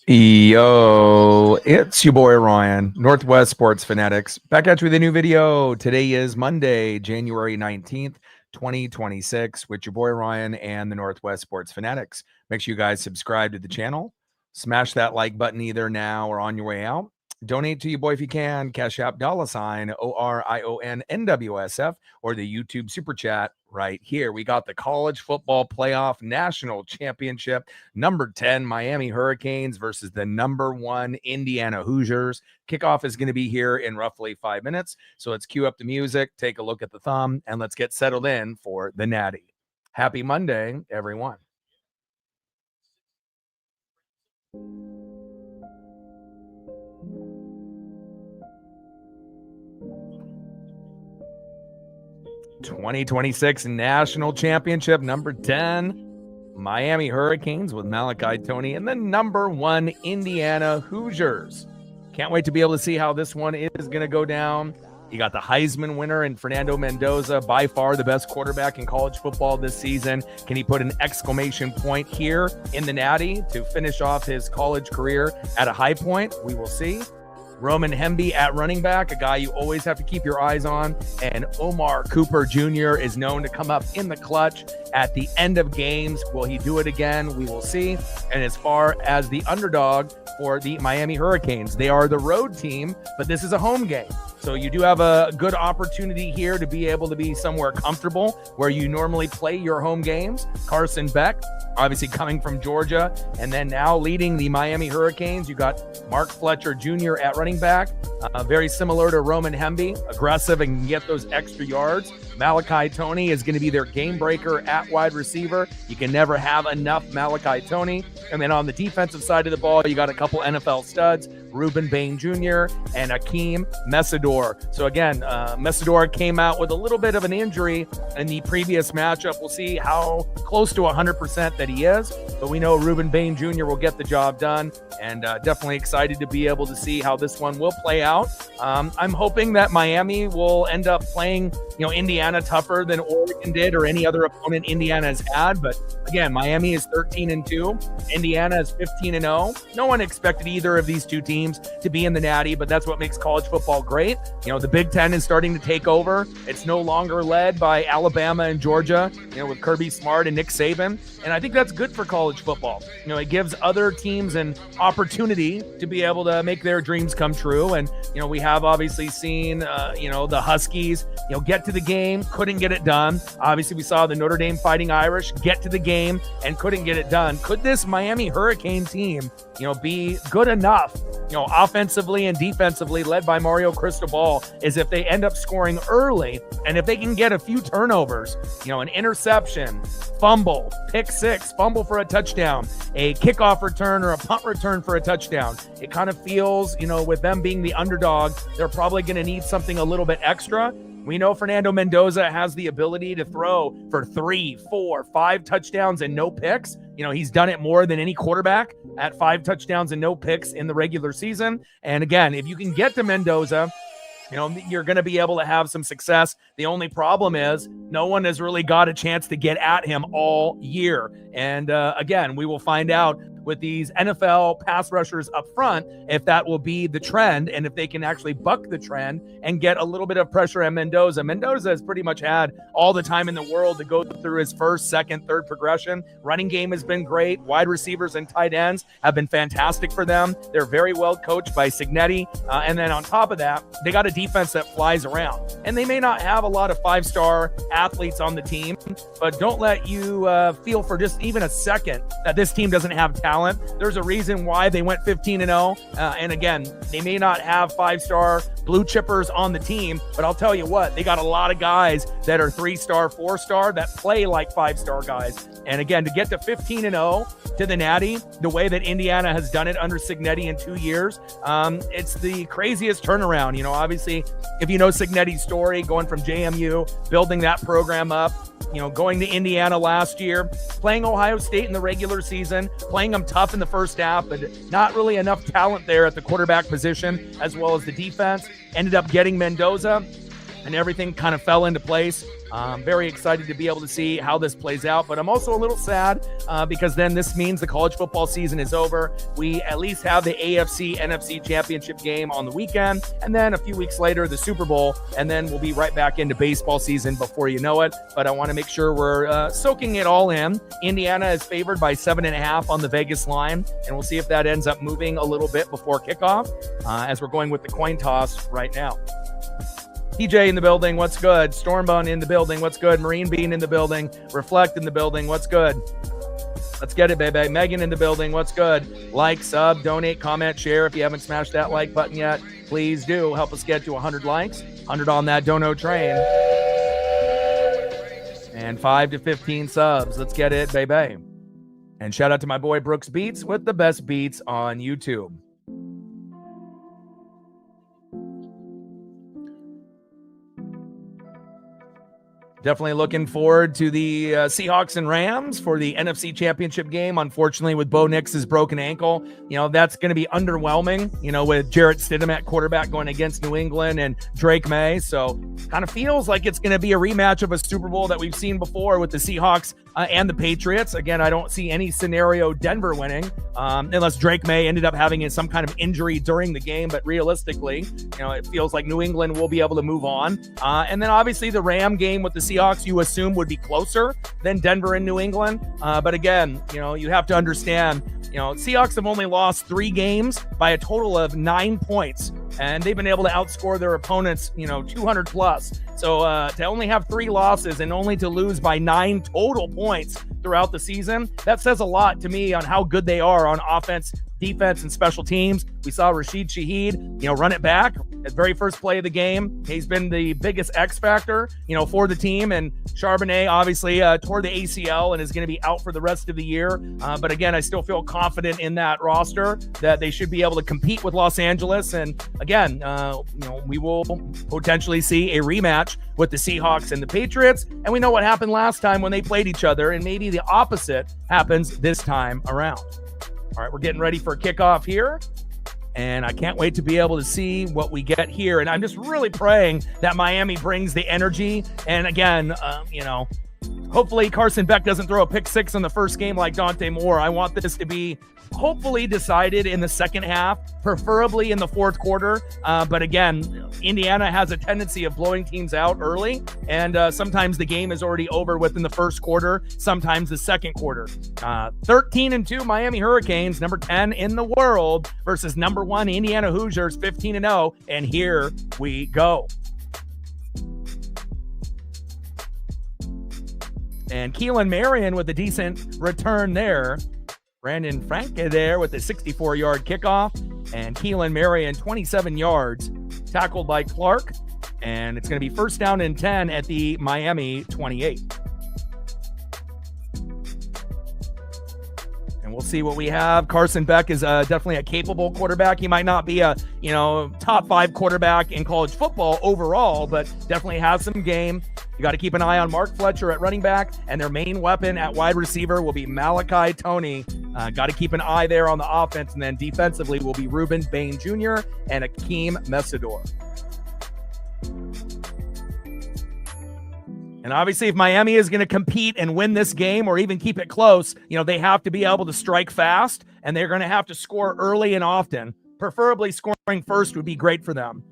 Yo, it's your boy Ryan, Northwest Sports Fanatics, back at you with a new video. Today is Monday, January 19th, 2026, with your boy Ryan and the Northwest Sports Fanatics. Make sure you guys subscribe to the channel, smash that like button either now or on your way out. Donate to your boy if you can, Cash App $, ORIONNWSF, or the YouTube Super Chat right here. We got the College Football Playoff National Championship, number 10 Miami Hurricanes versus the number 1 Indiana Hoosiers. Kickoff is going to be here in roughly 5 minutes, so let's cue up the music, take a look at the thumb, and let's get settled in for the Natty. Happy Monday, everyone. '26 National Championship, number 10 Miami Hurricanes with Malachi Toney and the number 1 Indiana Hoosiers. Can't wait to be able to see how this one is going to go down. You got the Heisman winner in Fernando Mendoza, by far the best quarterback in college football this season. Can he put an exclamation point here in the Natty to finish off his college career at a high point? We will see. Roman Hemby at running back, a guy you always have to keep your eyes on. And Omar Cooper Jr. is known to come up in the clutch at the end of games. Will he do it again? We will see. And as far as the underdog for the Miami Hurricanes, they are the road team, but this is a home game. So you do have a good opportunity here to be able to be somewhere comfortable where you normally play your home games. Carson Beck, obviously coming from Georgia, and then now leading the Miami Hurricanes. You got Mark Fletcher Jr. at running back, very similar to Roman Hemby, aggressive and can get those extra yards. Malachi Toney is going to be their game breaker at wide receiver. You can never have enough Malachi Toney. And then on the defensive side of the ball, you got a couple NFL studs, Ruben Bain Jr. and Akeem Messidor. So again, Messidor came out with a little bit of an injury in the previous matchup. We'll see how close to 100% that he is, but we know Ruben Bain Jr. will get the job done, and definitely excited to be able to see how this one will play out. I'm hoping that Miami will end up playing, Indiana tougher than Oregon did or any other opponent Indiana has had. But again, Miami is 13-2. Indiana is 15-0. No one expected either of these two teams to be in the Natty, but that's what makes college football great. The Big Ten is starting to take over. It's no longer led by Alabama and Georgia, with Kirby Smart and Nick Saban. And I think that's good for college football. It gives other teams an opportunity to be able to make their dreams come true. And, we have obviously seen, the Huskies, get to the game, couldn't get it done. Obviously, we saw the Notre Dame Fighting Irish get to the game and couldn't get it done. Could this Miami Hurricane team, be good enough, offensively and defensively, led by Mario Cristobal, is if they end up scoring early and if they can get a few turnovers, an interception, fumble, pick six, fumble for a touchdown, a kickoff return or a punt return for a touchdown. It kind of feels, with them being the underdog, they're probably going to need something a little bit extra. We know Fernando Mendoza has the ability to throw for 3, 4, 5 touchdowns and no picks. He's done it more than any quarterback at 5 touchdowns and no picks in the regular season. And again, if you can get to Mendoza, you're going to be able to have some success. The only problem is no one has really got a chance to get at him all year. And again, we will find out with these NFL pass rushers up front if that will be the trend and if they can actually buck the trend and get a little bit of pressure at Mendoza. Mendoza has pretty much had all the time in the world to go through his first, second, third progression. Running game has been great. Wide receivers and tight ends have been fantastic for them. They're very well coached by Cignetti. And then on top of that, they got a defense that flies around. And they may not have a lot of 5-star athletes on the team, but don't let you feel for just even a second that this team doesn't have talent. There's a reason why they went 15-0. And again, they may not have 5-star blue chippers on the team, but I'll tell you what, they got a lot of guys that are 3-star, 4-star that play like 5-star guys. And again, to get to 15-0 to the Natty, the way that Indiana has done it under Cignetti in 2 years, it's the craziest turnaround. Obviously, if you know Cignetti's story, going from JMU, building that program up, going to Indiana last year, playing Ohio State in the regular season, playing them tough in the first half, but not really enough talent there at the quarterback position as well as the defense. Ended up getting Mendoza. and everything kind of fell into place. Very excited to be able to see how this plays out, but I'm also a little sad because then this means the college football season is over. We at least have the AFC NFC championship game on the weekend, and then a few weeks later, the Super Bowl, and then we'll be right back into baseball season before you know it. But I want to make sure we're soaking it all in. Indiana is favored by 7.5 on the Vegas line, and we'll see if that ends up moving a little bit before kickoff as we're going with the coin toss right now. TJ in the building, what's good? Stormbone in the building, what's good? Marine Bean in the building, Reflect in the building, what's good? Let's get it, baby. Megan in the building, what's good? Like, sub, donate, comment, share. If you haven't smashed that like button yet, please do. Help us get to 100 likes, 100 on that dono train. And 5 to 15 subs. Let's get it, baby. And shout out to my boy Brooks Beats with the best beats on YouTube. Definitely looking forward to the Seahawks and Rams for the NFC Championship game. Unfortunately, with Bo Nix's broken ankle, that's going to be underwhelming, with Jarrett Stidham at quarterback going against New England and Drake May. So kind of feels like it's going to be a rematch of a Super Bowl that we've seen before with the Seahawks and the Patriots. Again, I don't see any scenario Denver winning unless Drake May ended up having some kind of injury during the game. But realistically, it feels like New England will be able to move on. And then obviously the Ram game with the Seahawks, you assume would be closer than Denver and New England. But again, you have to understand, Seahawks have only lost 3 games by a total of 9 points, and they've been able to outscore their opponents, 200 plus. So to only have 3 losses and only to lose by 9 total points throughout the season, that says a lot to me on how good they are on offense, defense, and special teams. We saw Rashid Shaheed, run it back at the very first play of the game. He's been the biggest X factor, for the team. And Charbonnet obviously tore the ACL and is going to be out for the rest of the year. But again, I still feel confident in that roster that they should be able to compete with Los Angeles. And again, we will potentially see a rematch with the Seahawks and the Patriots. And we know what happened last time when they played each other, and maybe the opposite happens this time around. All right, we're getting ready for a kickoff here, and I can't wait to be able to see what we get here. And I'm just really praying that Miami brings the energy. And again, hopefully Carson Beck doesn't throw a pick 6 in the first game like Dante Moore. I want this to be hopefully decided in the second half, preferably in the fourth quarter. But again, Indiana has a tendency of blowing teams out early, and sometimes the game is already over within the first quarter, sometimes the second quarter. 13-2 Miami Hurricanes, number 10 in the world, versus number 1 Indiana Hoosiers, 15-0. And here we go. And Keelan Marion with a decent return there. Brandon Franke there with a 64-yard kickoff. And Keelan Marion, 27 yards, tackled by Clark. And it's going to be first down and 10 at the Miami 28. And we'll see what we have. Carson Beck is definitely a capable quarterback. He might not be a, top 5 quarterback in college football overall, but definitely has some game. You got to keep an eye on Mark Fletcher at running back, and their main weapon at wide receiver will be Malachi Toney. Got to keep an eye there on the offense, and then defensively will be Reuben Bain Jr. and Akeem Messidor. And obviously, if Miami is going to compete and win this game or even keep it close, they have to be able to strike fast, and they're going to have to score early and often. Preferably scoring first would be great for them.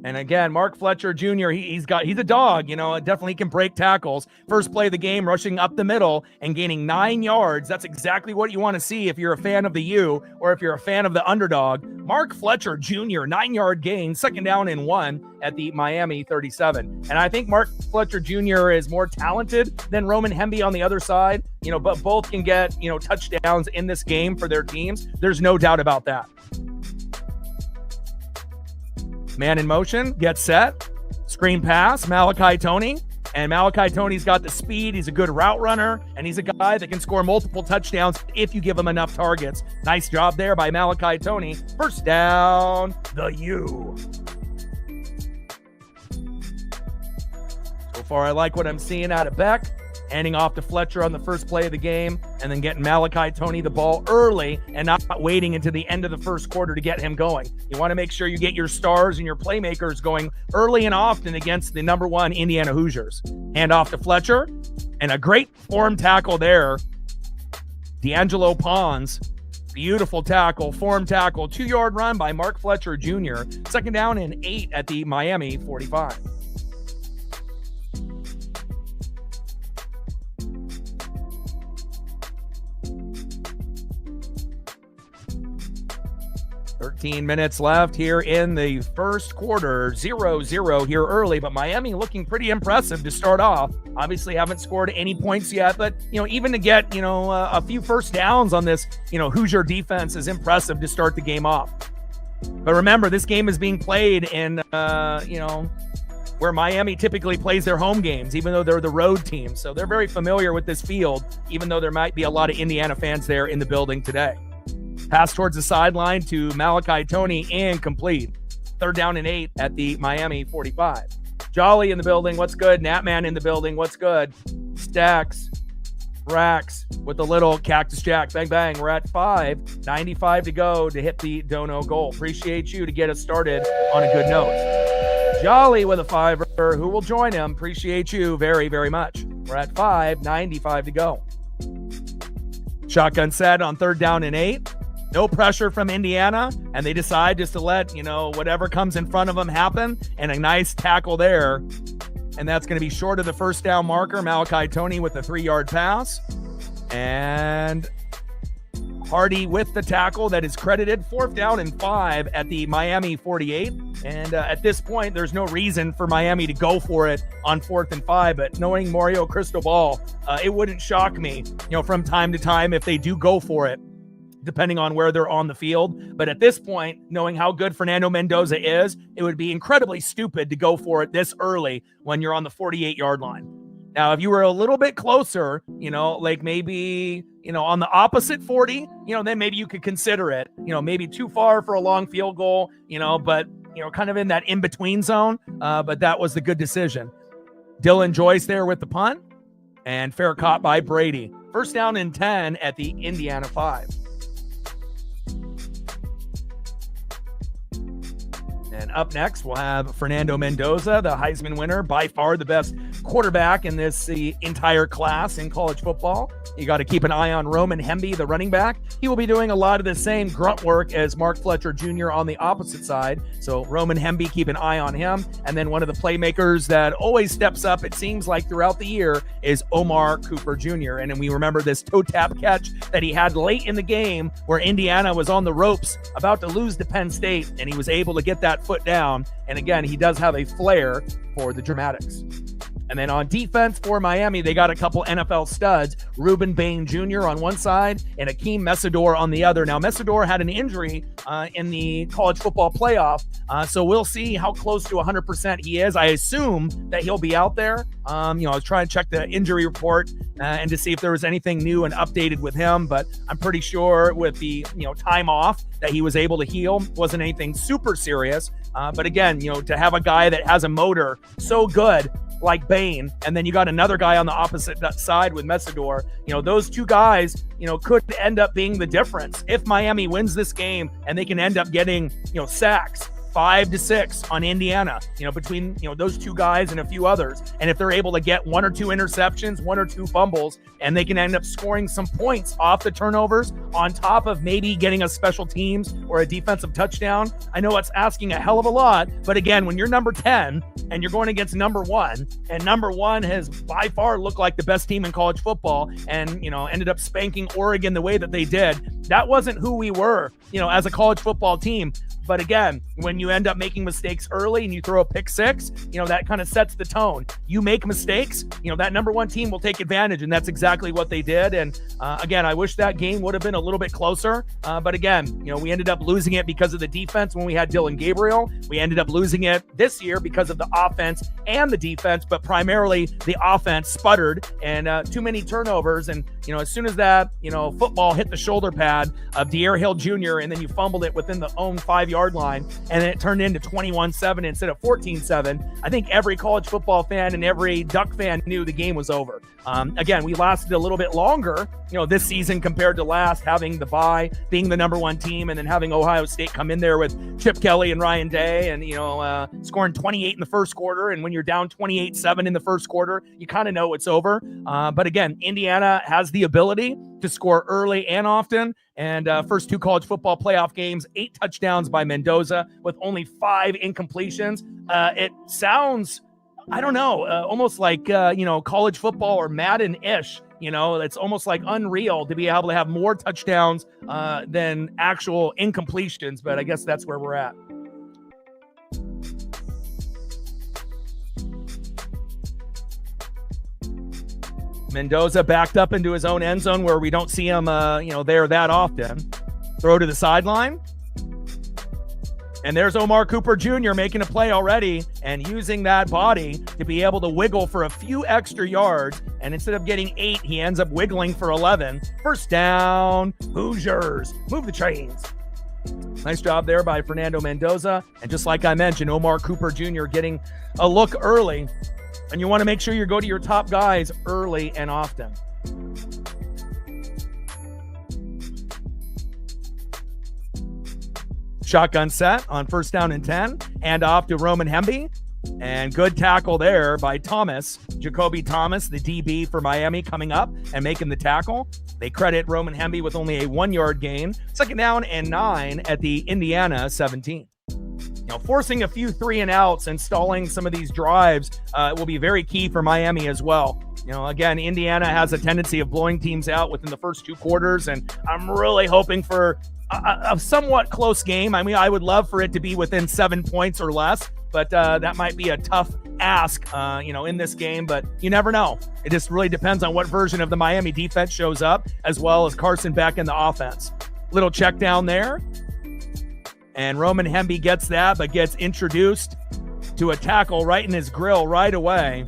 And again, Mark Fletcher Jr., he's a dog, definitely can break tackles. First play of the game, rushing up the middle and gaining 9 yards. That's exactly what you want to see if you're a fan of the U or if you're a fan of the underdog. Mark Fletcher Jr., 9-yard gain, second down and 1 at the Miami 37. And I think Mark Fletcher Jr. is more talented than Roman Hemby on the other side, but both can get, touchdowns in this game for their teams. There's no doubt about that. Man in motion, get set, screen pass, Malachi Toney. And Malachi Toney's got the speed. He's a good route runner, and he's a guy that can score multiple touchdowns if you give him enough targets. Nice job there by Malachi Toney. First down, the U. So far, I like what I'm seeing out of Beck. handing off to Fletcher on the first play of the game, and then getting Malachi Toney the ball early and not waiting until the end of the first quarter to get him going. You want to make sure you get your stars and your playmakers going early and often against the number 1 Indiana Hoosiers. Hand off to Fletcher, and a great form tackle there. D'Angelo Pons, beautiful tackle, form tackle, 2-yard run by Mark Fletcher Jr. Second down and 8 at the Miami 45. Minutes left here in the first quarter, 0-0 here early, but Miami looking pretty impressive to start off. Obviously haven't scored any points yet, but even to get a few first downs on this Hoosier defense is impressive to start the game off. But remember, this game is being played in where Miami typically plays their home games, even though they're the road team. So they're very familiar with this field, even though there might be a lot of Indiana fans there in the building today. Pass towards the sideline to Malachi Toney, incomplete. Third down and 8 at the Miami 45. Jolly in the building, what's good? Natman in the building, what's good? Stacks, Racks with the little Cactus Jack. Bang, bang, we're at 5:95 to go to hit the Dono goal. Appreciate you to get us started on a good note. Jolly with a 5er, who will join him. Appreciate you very, very much. We're at 5:95 to go. Shotgun set on third down and 8. No pressure from Indiana, and they decide just to let, whatever comes in front of them happen, and a nice tackle there. And that's going to be short of the first down marker. Malachi Toney with a 3-yard pass. And Hardy with the tackle that is credited. 4th down and 5 at the Miami 48. And at this point, there's no reason for Miami to go for it on 4th and 5. But knowing Mario Cristobal, it wouldn't shock me, from time to time if they do go for it, depending on where they're on the field. But at this point, knowing how good Fernando Mendoza is, it would be incredibly stupid to go for it this early when you're on the 48-yard line. Now, if you were a little bit closer, like maybe, on the opposite 40, then maybe you could consider it, maybe too far for a long field goal, but, kind of in that in-between zone. But that was the good decision. Dylan Joyce there with the punt, and fair caught by Brady. First down and 10 at the Indiana 5. And up next, we'll have Fernando Mendoza, the Heisman winner, by far the best quarterback in this entire class in college football. You got to keep an eye on Roman Hemby, the running back. He will be doing a lot of the same grunt work as Mark Fletcher Jr. on the opposite side. So Roman Hemby, keep an eye on him. And then one of the playmakers that always steps up, it seems like throughout the year, is Omar Cooper Jr. And then we remember this toe tap catch that he had late in the game where Indiana was on the ropes about to lose to Penn State, and he was able to get that foot down. And again, he does have a flair for the dramatics. And then on defense for Miami, they got a couple NFL studs, Reuben Bain Jr. on one side and Akeem Messidor on the other. Now, Messidor had an injury in the college football playoff, so we'll see how close to 100% he is. I assume that he'll be out there. I was trying to check the injury report and to see if there was anything new and updated with him, but I'm pretty sure with the time off that he was able to heal. Wasn't anything super serious. But again, to have a guy that has a motor so good like Bain, and then you got another guy on the opposite side with Messidor, those two guys, could end up being the difference if Miami wins this game and they can end up getting, sacks 5-6 on Indiana, between, those two guys and a few others. And if they're able to get 1 or 2 interceptions, 1 or 2 fumbles, and they can end up scoring some points off the turnovers on top of maybe getting a special teams or a defensive touchdown. I know it's asking a hell of a lot, but again, when you're number 10 and you're going against number 1, and number 1 has by far looked like the best team in college football and, ended up spanking Oregon the way that they did, that wasn't who we were, as a college football team. But again, when you end up making mistakes early and you throw a pick 6, that kind of sets the tone. You make mistakes, that number 1 team will take advantage, and that's exactly what they did. And again, I wish that game would have been a little bit closer. But again, we ended up losing it because of the defense when we had Dylan Gabriel. We ended up losing it this year because of the offense and the defense, but primarily the offense sputtered and too many turnovers. And, as soon as that, football hit the shoulder pad of De'Aaron Hill Jr. and then you fumbled it within the own 5-yard line and then it turned into 21-7 instead of 14-7, I think every college football fan and every Duck fan knew the game was over. Again, we lasted a little bit longer, this season compared to last, having the bye, being the number one team, and then having Ohio State come in there with Chip Kelly and Ryan Day and, scoring 28 in the first quarter. And when you're down 28-7 in the first quarter, you kind of know it's over. But again, Indiana has the ability to score early and often. And first 2 college football playoff games, 8 touchdowns by Mendoza with only 5 incompletions. It sounds, I don't know, almost like, college football or Madden-ish. It's almost like unreal to be able to have more touchdowns than actual incompletions. But I guess that's where we're at. Mendoza backed up into his own end zone where we don't see him, there that often. Throw to the sideline. And there's Omar Cooper Jr. making a play already and using that body to be able to wiggle for a few extra yards. And instead of getting 8, he ends up wiggling for 11. First down, Hoosiers. Move the chains. Nice job there by Fernando Mendoza. And just like I mentioned, Omar Cooper Jr. getting a look early. And you want to make sure you go to your top guys early and often. Shotgun set on first down and 10. Hand off to Roman Hemby. And good tackle there by Thomas. Jacoby Thomas, the DB for Miami, coming up and making the tackle. They credit Roman Hemby with only a 1-yard gain. Second down and 9 at the Indiana 17. Forcing a few 3-and-outs and stalling some of these drives will be very key for Miami as well. Again, Indiana has a tendency of blowing teams out within the first 2 quarters, and I'm really hoping for a somewhat close game. I mean, I would love for it to be within 7 points or less, but that might be a tough ask, in this game, but you never know. It just really depends on what version of the Miami defense shows up, as well as Carson Beck in the offense. Little check down there. And Roman Hemby gets that, but gets introduced to a tackle right in his grill right away.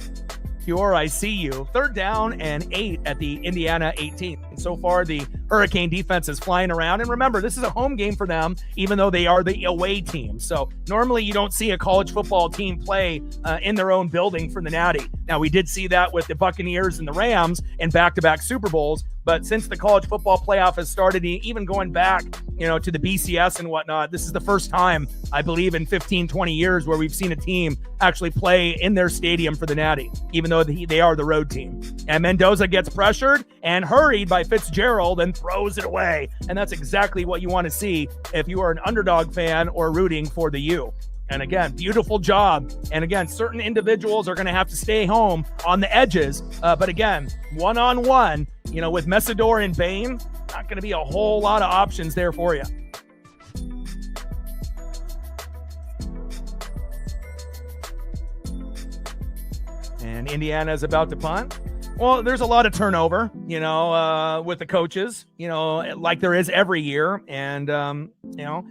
Pure, I see you. Third down and 8 at the Indiana 18. And so far, the Hurricane defense is flying around. And remember, this is a home game for them, even though they are the away team. So normally you don't see a college football team play in their own building for the Natty. Now, we did see that with the Buccaneers and the Rams in back-to-back Super Bowls. But since the college football playoff has started, even going back, to the BCS and whatnot, this is the first time, I believe, in 15, 20 years where we've seen a team actually play in their stadium for the Natty, even though they are the road team. And Mendoza gets pressured and hurried by Fitzgerald and throws it away. And that's exactly what you want to see if you are an underdog fan or rooting for the U. And again, beautiful job. And again, certain individuals are going to have to stay home on the edges. But again, one-on-one, with Messidor and Bain, not going to be a whole lot of options there for you. And Indiana is about to punt. Well, there's a lot of turnover, with the coaches, like there is every year. And,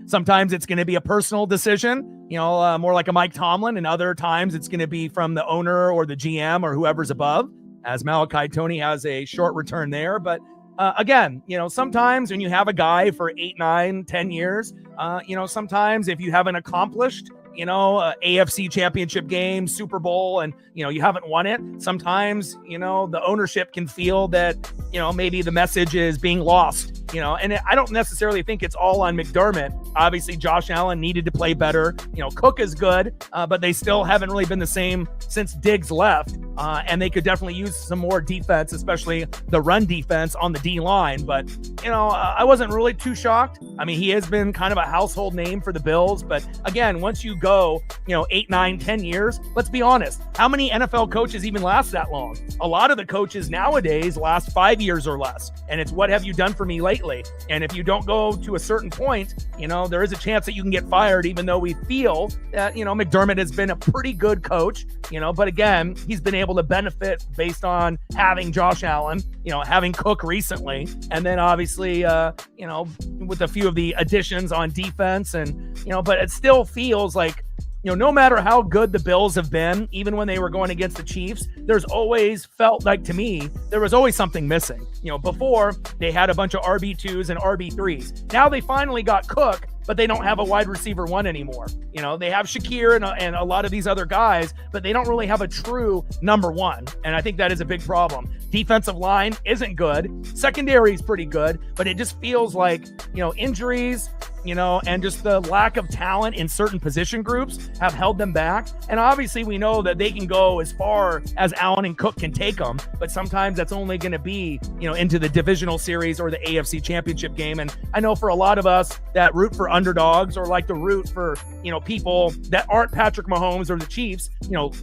sometimes it's going to be a personal decision, more like a Mike Tomlin. And other times it's going to be from the owner or the GM or whoever's above, as Malachi Toney has a short return there. But again, sometimes when you have a guy for 8, 9, 10 years, sometimes if you haven't accomplished, AFC championship game, Super Bowl, and, you haven't won it. Sometimes, the ownership can feel that, maybe the message is being lost, and I don't necessarily think it's all on McDermott. Obviously, Josh Allen needed to play better. Cook is good, but they still haven't really been the same since Diggs left. And they could definitely use some more defense, especially the run defense on the D line. But, I wasn't really too shocked. I mean, he has been kind of a household name for the Bills. But again, once you go, 8, 9, 10 years, let's be honest. How many NFL coaches even last that long? A lot of the coaches nowadays last 5 years or less. And it's what have you done for me lately? And if you don't go to a certain point, there is a chance that you can get fired, even though we feel that, McDermott has been a pretty good coach, but again, he's been able to benefit based on having Josh Allen, having Cook recently. And then obviously, with a few of the additions on defense and, but it still feels like no matter how good the Bills have been, even when they were going against the Chiefs, there's always felt like, to me, there was always something missing. Before they had a bunch of RB2s and RB3s. Now they finally got Cook, but they don't have a wide receiver one anymore. They have Shakir and a lot of these other guys, but they don't really have a true number one. And I think that is a big problem. Defensive line isn't good. Secondary is pretty good, but it just feels like, injuries, and just the lack of talent in certain position groups have held them back. And obviously we know that they can go as far as Allen and Cook can take them, but sometimes that's only going to be, into the divisional series or the AFC championship game. And I know for a lot of us that root for underdogs or like to root for, people that aren't Patrick Mahomes or the Chiefs,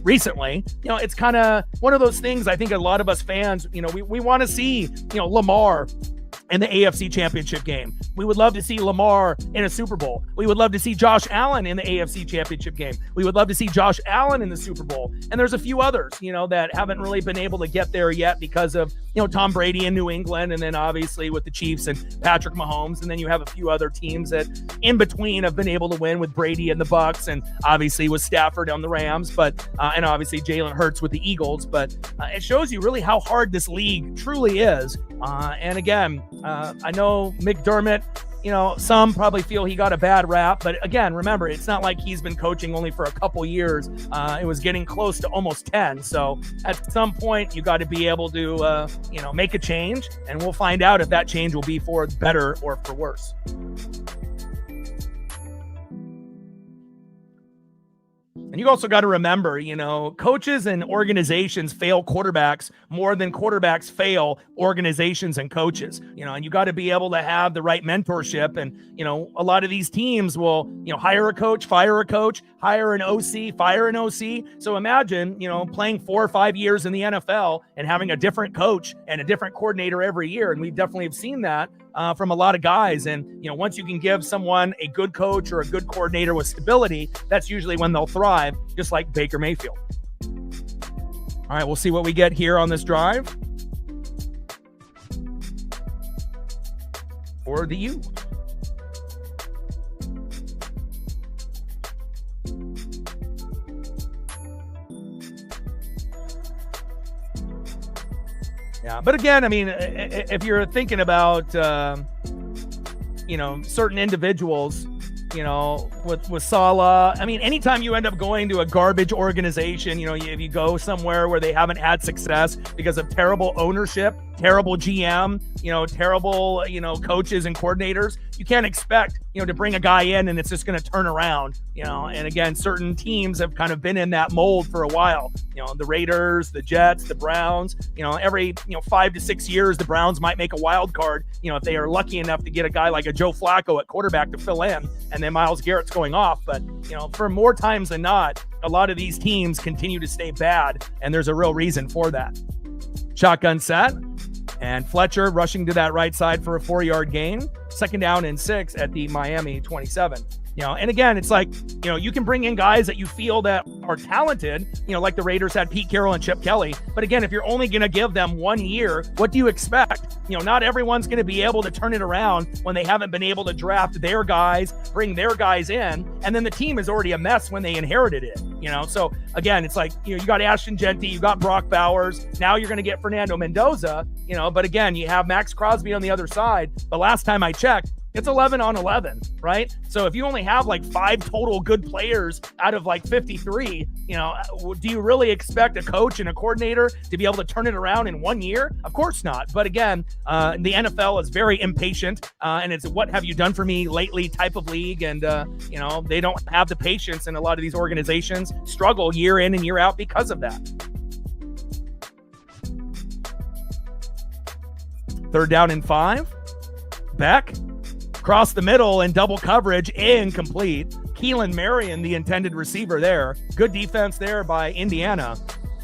recently, it's kind of one of those things. I think a lot of us fans, we want to see, Lamar in the AFC championship game. We would love to see Lamar in a Super Bowl. We would love to see Josh Allen in the AFC championship game. We would love to see Josh Allen in the Super Bowl. And there's a few others, that haven't really been able to get there yet because of, Tom Brady in New England. And then obviously with the Chiefs and Patrick Mahomes. And then you have a few other teams that in between have been able to win with Brady and the Bucks, and obviously with Stafford on the Rams, but, and obviously Jalen Hurts with the Eagles. But it shows you really how hard this league truly is. And again, I know McDermott, some probably feel he got a bad rap, but again, remember, it's not like he's been coaching only for a couple years. It was getting close to almost 10. So at some point you got to be able to, make a change, and we'll find out if that change will be for better or for worse. And you also got to remember, coaches and organizations fail quarterbacks more than quarterbacks fail organizations and coaches, and you got to be able to have the right mentorship. And, a lot of these teams will, hire a coach, fire a coach, hire an OC, fire an OC. So imagine, playing 4 or 5 years in the NFL and having a different coach and a different coordinator every year. And we definitely have seen that from a lot of guys. And, once you can give someone a good coach or a good coordinator with stability, that's usually when they'll thrive, just like Baker Mayfield. All right, we'll see what we get here on this drive for the U. Yeah, but again, I mean, if you're thinking about, certain individuals, with Salah, I mean, anytime you end up going to a garbage organization, if you go somewhere where they haven't had success because of terrible ownership, terrible GM, terrible, coaches and coordinators, you can't expect, to bring a guy in and it's just going to turn around, and again, certain teams have kind of been in that mold for a while, the Raiders, the Jets, the Browns, every, 5 to 6 years, the Browns might make a wild card, if they are lucky enough to get a guy like a Joe Flacco at quarterback to fill in, and then Myles Garrett's going off. But, for more times than not, a lot of these teams continue to stay bad, and there's a real reason for that. Shotgun set, and Fletcher rushing to that right side for a 4-yard gain. 2nd down and 6 at the Miami 27. And again, it's like, you can bring in guys that you feel that are talented, like the Raiders had Pete Carroll and Chip Kelly. But again, if you're only going to give them 1 year, what do you expect? Not everyone's going to be able to turn it around when they haven't been able to draft their guys, bring their guys in, and then the team is already a mess when they inherited it. So again, it's like, you got Ashton Genty, you got Brock Bowers, now you're going to get Fernando Mendoza, but again, you have Max Crosby on the other side. The last time I checked, it's 11 on 11, right? So if you only have like 5 total good players out of like 53, do you really expect a coach and a coordinator to be able to turn it around in 1 year? Of course not. But again, the NFL is very impatient, and it's what have you done for me lately type of league. And, they don't have the patience, and a lot of these organizations struggle year in and year out because of that. 3rd down and 5. Beck. Across the middle and double coverage, incomplete. Keelan Marion, the intended receiver there. Good defense there by Indiana.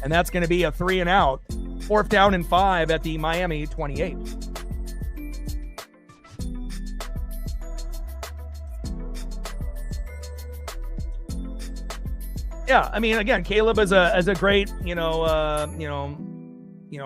And that's going to be a 3 and out. 4th down and 5 at the Miami 28. Yeah, I mean, again, Caleb is a great,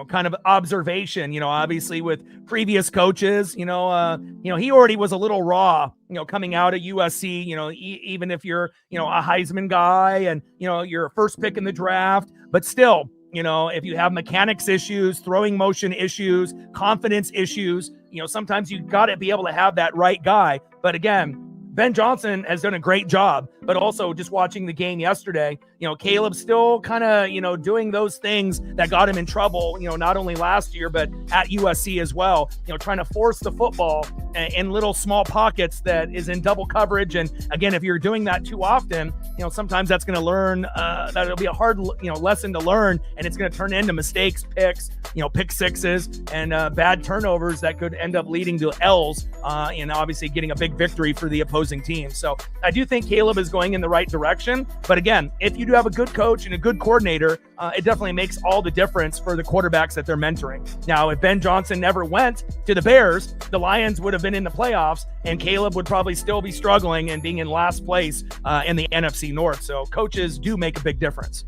kind of observation, obviously with previous coaches. He already was a little raw, coming out of USC. Even if you're, a Heisman guy and you're a first pick in the draft, but still, if you have mechanics issues, throwing motion issues, confidence issues, sometimes you got to be able to have that right guy. But again, Ben Johnson has done a great job, but also just watching the game yesterday, Caleb's still kind of, doing those things that got him in trouble, not only last year, but at USC as well, trying to force the football in little small pockets that is in double coverage. And again, if you're doing that too often, sometimes that's going to learn, that it'll be a hard, lesson to learn, and it's going to turn into mistakes, picks, pick sixes, and bad turnovers that could end up leading to L's, and obviously getting a big victory for the opposing team. So I do think Caleb is going in the right direction. But again, if you do have a good coach and a good coordinator, it definitely makes all the difference for the quarterbacks that they're mentoring. Now, if Ben Johnson never went to the Bears, the Lions would have been in the playoffs, and Caleb would probably still be struggling and being in last place in the NFC North. So coaches do make a big difference.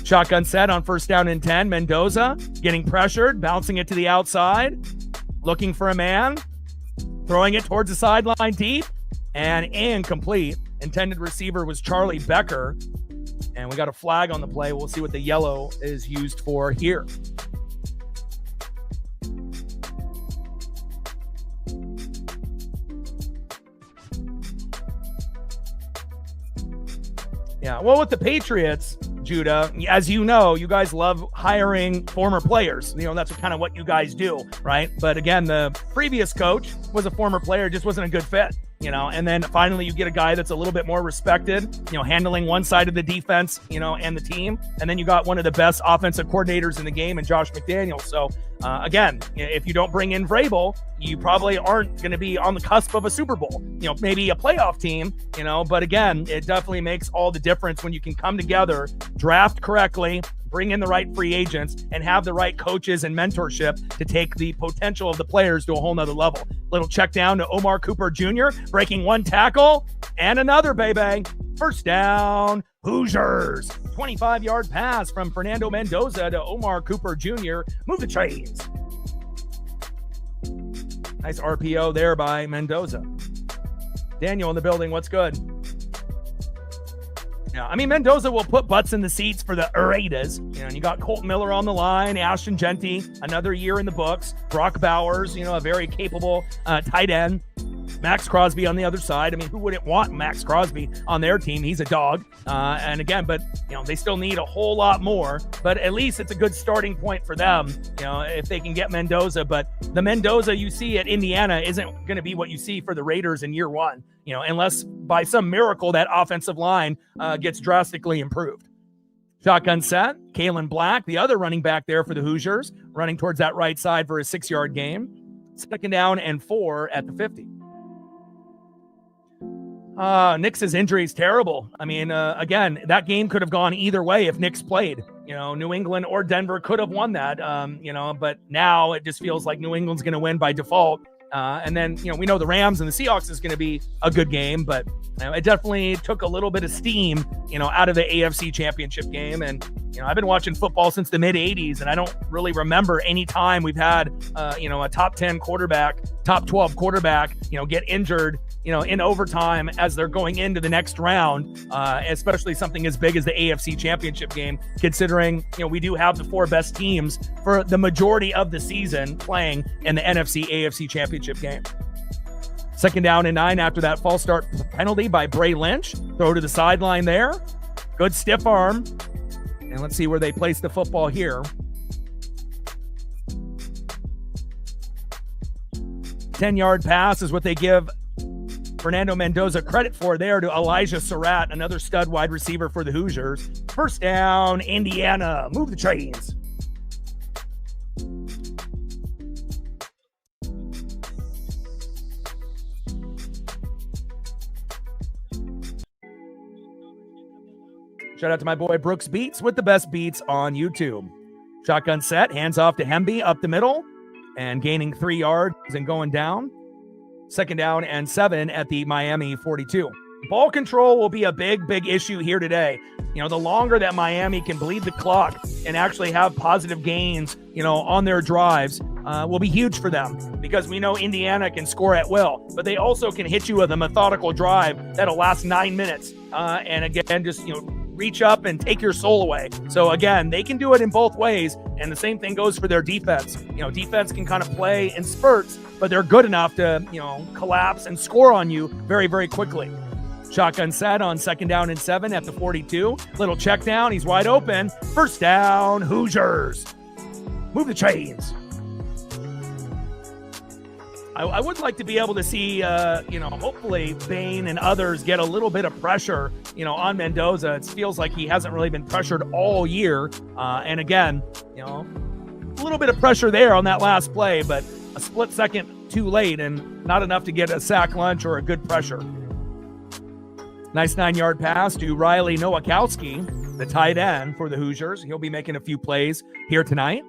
Shotgun set on 1st down and 10. Mendoza getting pressured, bouncing it to the outside, looking for a man, throwing it towards the sideline deep, and incomplete. Intended receiver was Charlie Becker, and we got a flag on the play. We'll see what the yellow is used for here. Yeah, well, with the Patriots, Judah, as you know, you guys love hiring former players. That's kind of what you guys do, right? But again, the previous coach was a former player, just wasn't a good fit. And then finally you get a guy that's a little bit more respected, handling one side of the defense, and the team. And then you got one of the best offensive coordinators in the game in Josh McDaniels. So again, if you don't bring in Vrabel, you probably aren't going to be on the cusp of a Super Bowl, maybe a playoff team, but again, it definitely makes all the difference when you can come together, draft correctly, bring in the right free agents, and have the right coaches and mentorship to take the potential of the players to a whole nother level. Little check down to Omar Cooper Jr., breaking one tackle and another, baby. 1st down, Hoosiers. 25-yard pass from Fernando Mendoza to Omar Cooper Jr. Move the chains. Nice RPO there by Mendoza. Daniel in the building, what's good? Yeah, Mendoza will put butts in the seats for the Raiders. And you got Colt Miller on the line, Ashton Genty, another year in the books, Brock Bowers, a very capable tight end. Max Crosby on the other side. Who wouldn't want Max Crosby on their team? He's a dog. And again, but, they still need a whole lot more. But at least it's a good starting point for them, if they can get Mendoza. But the Mendoza you see at Indiana isn't going to be what you see for the Raiders in year one, unless by some miracle that offensive line gets drastically improved. Shotgun set. Kalen Black, the other running back there for the Hoosiers, running towards that right side for a 6-yard gain. 2nd down and 4 at the 50. Knicks' injury is terrible. Again, that game could have gone either way if Knicks played. New England or Denver could have won that, but now it just feels like New England's going to win by default. And then, we know the Rams and the Seahawks is going to be a good game, but it definitely took a little bit of steam, out of the AFC Championship game. And, I've been watching football since the mid-'80s, and I don't really remember any time we've had, a top 10 quarterback, top 12 quarterback, get injured, in overtime as they're going into the next round, especially something as big as the AFC Championship game, considering, we do have the 4 best teams for the majority of the season playing in the NFC AFC Championship game. 2nd down and 9 after that false start penalty by Bray Lynch. Throw to the sideline there. Good stiff arm. And let's see where they place the football here. 10-yard pass is what they give Fernando Mendoza credit for there to Elijah Surratt, another stud wide receiver for the Hoosiers. 1st down, Indiana. Move the chains. Shout out to my boy Brooks Beats with the best beats on YouTube. Shotgun set, hands off to Hemby up the middle and gaining 3 yards and going down. 2nd down and 7 at the Miami 42. Ball control will be a big issue here today. The longer that Miami can bleed the clock and actually have positive gains, on their drives, will be huge for them, because we know Indiana can score at will, but they also can hit you with a methodical drive that'll last 9 minutes. And again, just, reach up and take your soul away. So again, they can do it in both ways. And the same thing goes for their defense. Defense can kind of play in spurts, but they're good enough to, collapse and score on you very, very quickly. Shotgun set on 2nd down and 7 at the 42. Little check down. He's wide open. First down, Hoosiers. Move the chains. I would like to be able to see, hopefully Bain and others get a little bit of pressure, on Mendoza. It feels like he hasn't really been pressured all year. And again, a little bit of pressure there on that last play, but a split second too late and not enough to get a sack lunch or a good pressure. Nice 9-yard pass to Riley Nowakowski, the tight end for the Hoosiers. He'll be making a few plays here tonight.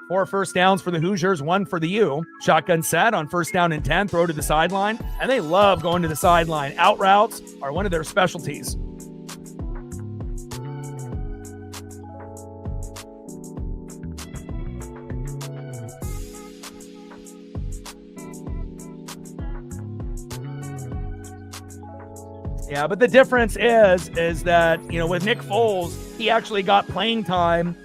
4 first downs for the Hoosiers, 1 for the U. Shotgun set on 1st down and 10, throw to the sideline. And they love going to the sideline. Out routes are one of their specialties. Yeah, but the difference is that, with Nick Foles, he actually got playing time,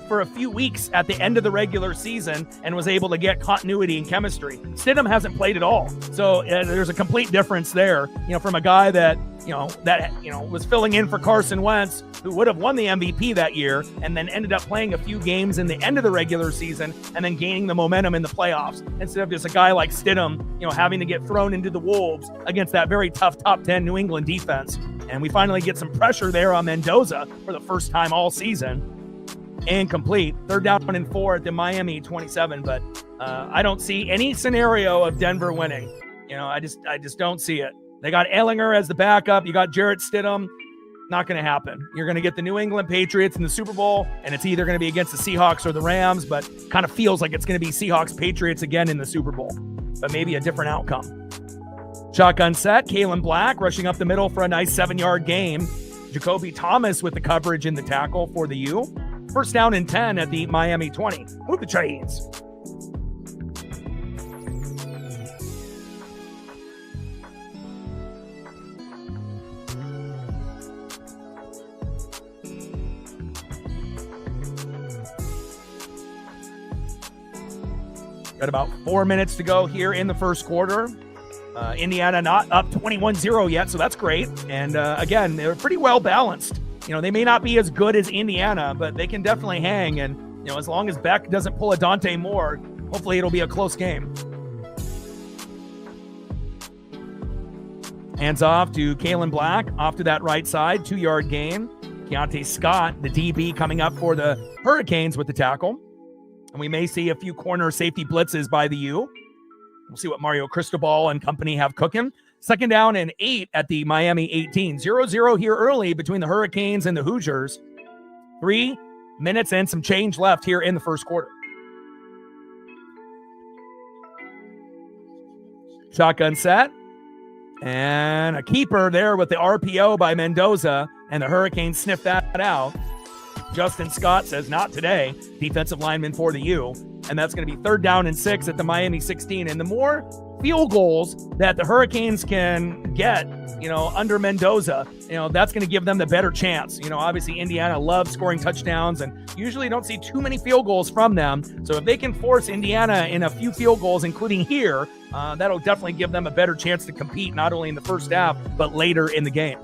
for a few weeks at the end of the regular season and was able to get continuity and chemistry. Stidham hasn't played at all. So there's a complete difference there, from a guy that was filling in for Carson Wentz, who would have won the MVP that year, and then ended up playing a few games in the end of the regular season and then gaining the momentum in the playoffs, instead of just a guy like Stidham, having to get thrown into the wolves against that very tough top 10 New England defense. And we finally get some pressure there on Mendoza for the first time all season. Incomplete. 3rd down and 4 at the Miami 27, but I don't see any scenario of Denver winning. I just don't see it. They got Ehlinger as the backup. You got Jarrett Stidham. Not going to happen. You're going to get the New England Patriots in the Super Bowl, and it's either going to be against the Seahawks or the Rams, but kind of feels like it's going to be Seahawks-Patriots again in the Super Bowl, but maybe a different outcome. Shotgun set, Kalen Black rushing up the middle for a nice 7-yard gain. Jacoby Thomas with the coverage in the tackle for the U. 1st down and 10 at the Miami 20. Move the chains. Got about 4 minutes to go here in the first quarter. Indiana not up 21-0 yet, so that's great. And again, they're pretty well balanced. They may not be as good as Indiana, but they can definitely hang. And, as long as Beck doesn't pull a Dante Moore, hopefully it'll be a close game. Hands off to Kalen Black, off to that right side, 2-yard gain. Keontae Scott, the DB, coming up for the Hurricanes with the tackle. And we may see a few corner safety blitzes by the U. We'll see what Mario Cristobal and company have cooking. 2nd down and 8 at the Miami 18. 0-0 here early between the Hurricanes and the Hoosiers. 3 minutes and some change left here in the first quarter. Shotgun set. And a keeper there with the RPO by Mendoza, and the Hurricanes sniff that out. Justin Scott says, not today, defensive lineman for the U. And that's going to be 3rd down and 6 at the Miami 16. And the more field goals that the Hurricanes can get, under Mendoza, that's going to give them the better chance. Obviously Indiana loves scoring touchdowns and usually don't see too many field goals from them. So if they can force Indiana in a few field goals, including here, that'll definitely give them a better chance to compete, not only in the first half, but later in the game.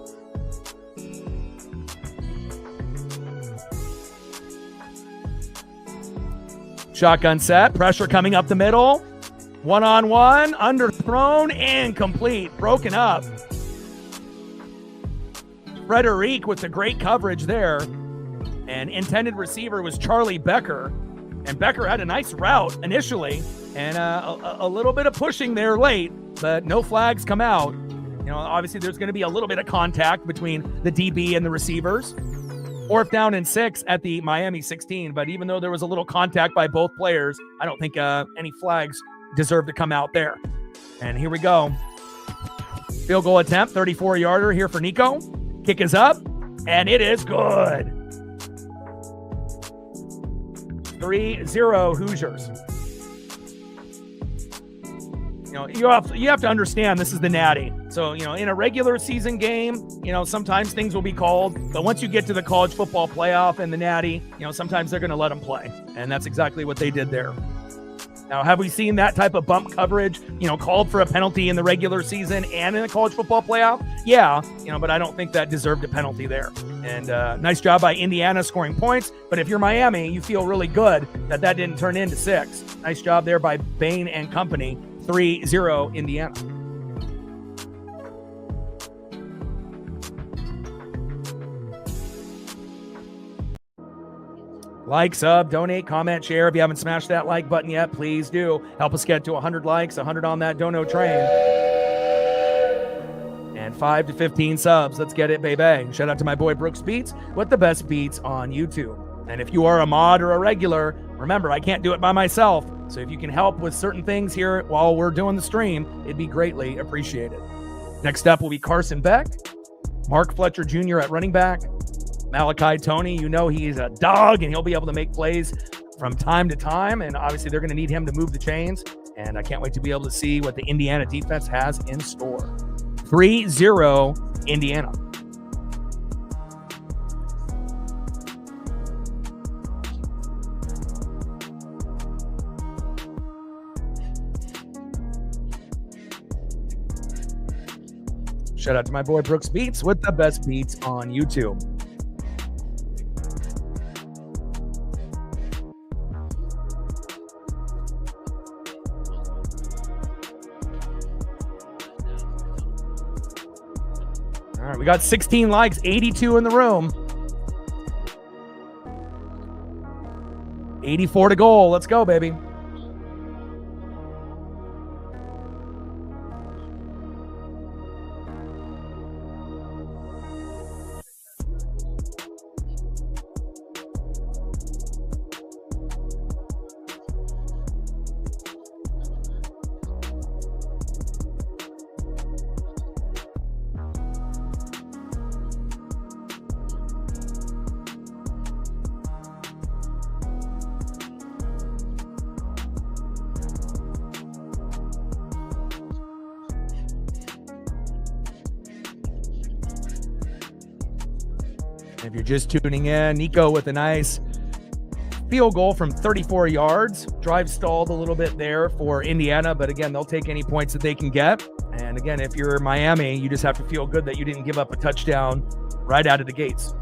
Shotgun set, pressure coming up the middle. 1-on-1, underthrown, incomplete, broken up. Frederic with the great coverage there. And intended receiver was Charlie Becker. And Becker had a nice route initially, and a little bit of pushing there late, but no flags come out. Obviously there's going to be a little bit of contact between the DB and the receivers. 4th down and 6 at the Miami 16. But even though there was a little contact by both players, I don't think any flags deserve to come out there. And here we go. Field goal attempt, 34-yarder here for Nico. Kick is up, and it is good. 3-0 Hoosiers. You have to understand this is the natty. So, in a regular season game, sometimes things will be called, but once you get to the college football playoff and the natty, sometimes they're going to let them play. And that's exactly what they did there. Now, have we seen that type of bump coverage, called for a penalty in the regular season and in the college football playoff? Yeah, but I don't think that deserved a penalty there. And nice job by Indiana scoring points. But if you're Miami, you feel really good that didn't turn into 6. Nice job there by Bain and company. 3-0 Indiana. Like, sub, donate, comment, share. If you haven't smashed that like button yet, please do. Help us get to 100 likes, 100 on that dono train. And 5 to 15 subs. Let's get it, baby. Shout out to my boy Brooks Beats with the best beats on YouTube. And if you are a mod or a regular, remember, I can't do it by myself. So if you can help with certain things here while we're doing the stream, it'd be greatly appreciated. Next up will be Carson Beck, Mark Fletcher Jr. at running back, Malachi Tony. He's a dog and he'll be able to make plays from time to time. And obviously they're going to need him to move the chains. And I can't wait to be able to see what the Indiana defense has in store. 3-0 Indiana. Shout out to my boy Brooks Beats with the best beats on YouTube. All right, we got 16 likes, 82 in the room. 84 to goal. Let's go, baby. If you're just tuning in, Nico with a nice field goal from 34 yards. Drive stalled a little bit there for Indiana, but again, they'll take any points that they can get. And again, if you're Miami, you just have to feel good that you didn't give up a touchdown right out of the gates.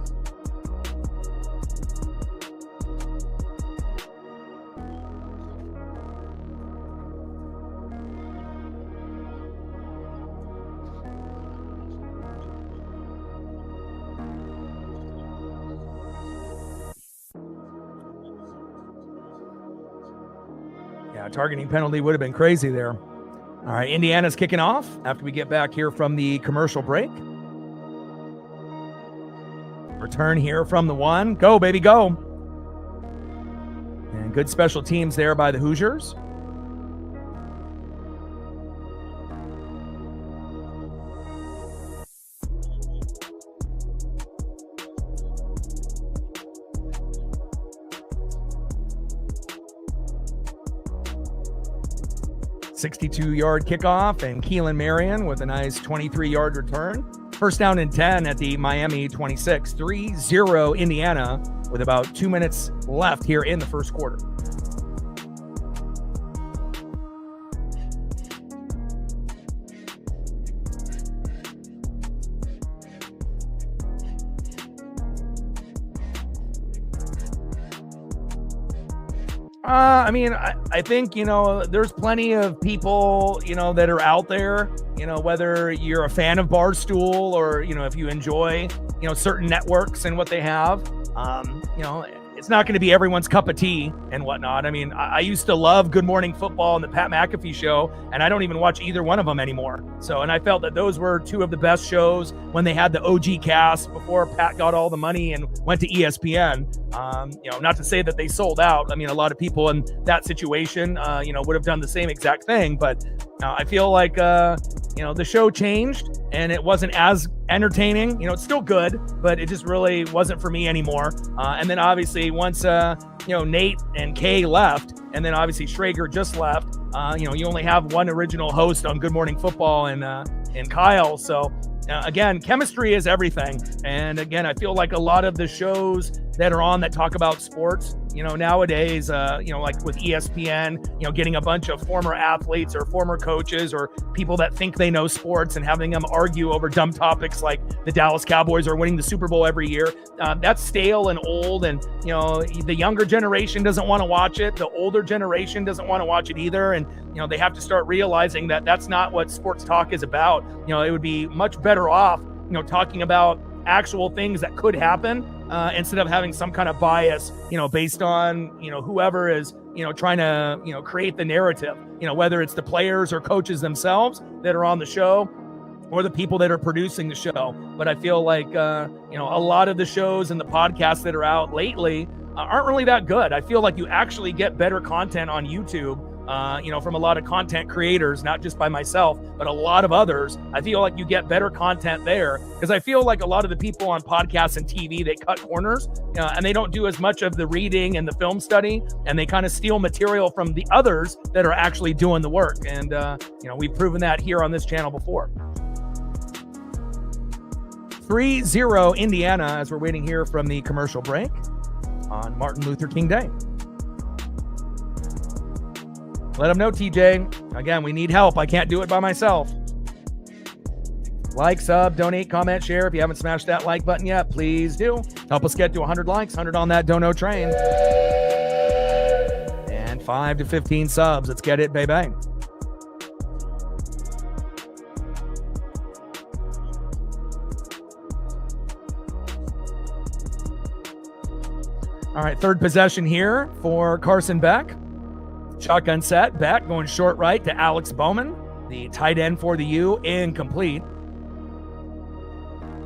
Targeting penalty would have been crazy there. All right, Indiana's kicking off after we get back here from the commercial break. Return here from the 1. Go, baby, go. And good special teams there by the Hoosiers. .62-yard kickoff, and Keelan Marion with a nice 23-yard return. First down and 10 at the Miami 26. 3-0 Indiana with about 2 minutes left here in the first quarter. I think, there's plenty of people, that are out there, whether you're a fan of Barstool or, if you enjoy, certain networks and what they have, it's not going to be everyone's cup of tea and whatnot. I used to love Good Morning Football and the Pat McAfee show, and I don't even watch either one of them anymore. So, and I felt that those were two of the best shows when they had the OG cast before Pat got all the money and went to ESPN. Not to say that they sold out. A lot of people in that situation, would have done the same exact thing. But I feel like, the show changed and it wasn't as entertaining. It's still good, but it just really wasn't for me anymore. And then obviously once, Nate and Kay left, and then obviously Schrager just left. You only have one original host on Good Morning Football and Kyle. So again, chemistry is everything. And again, I feel like a lot of the shows that are on that talk about sports, nowadays, like with ESPN, getting a bunch of former athletes or former coaches or people that think they know sports and having them argue over dumb topics like the Dallas Cowboys are winning the Super Bowl every year. That's stale and old. And, the younger generation doesn't want to watch it. The older generation doesn't want to watch it either. And, they have to start realizing that that's not what sports talk is about. It would be much better off, talking about actual things that could happen instead of having some kind of bias, based on, whoever is, trying to, create the narrative, whether it's the players or coaches themselves that are on the show or the people that are producing the show. But I feel like, a lot of the shows and the podcasts that are out lately aren't really that good. I feel like you actually get better content on YouTube, from a lot of content creators, not just by myself, but a lot of others. I feel like you get better content there because I feel like a lot of the people on podcasts and TV, they cut corners and they don't do as much of the reading and the film study, and they kind of steal material from the others that are actually doing the work. And, we've proven that here on this channel before. 3-0 Indiana as we're waiting here from the commercial break on Martin Luther King Day. Let them know, TJ. Again, we need help. I can't do it by myself. Like, sub, donate, comment, share. If you haven't smashed that like button yet, please do. Help us get to 100 likes, 100 on that dono train. And 5 to 15 subs. Let's get it, baby. All right, third possession here for Carson Beck. Shotgun set, Beck going short right to Alex Bowman, the tight end for the U, incomplete.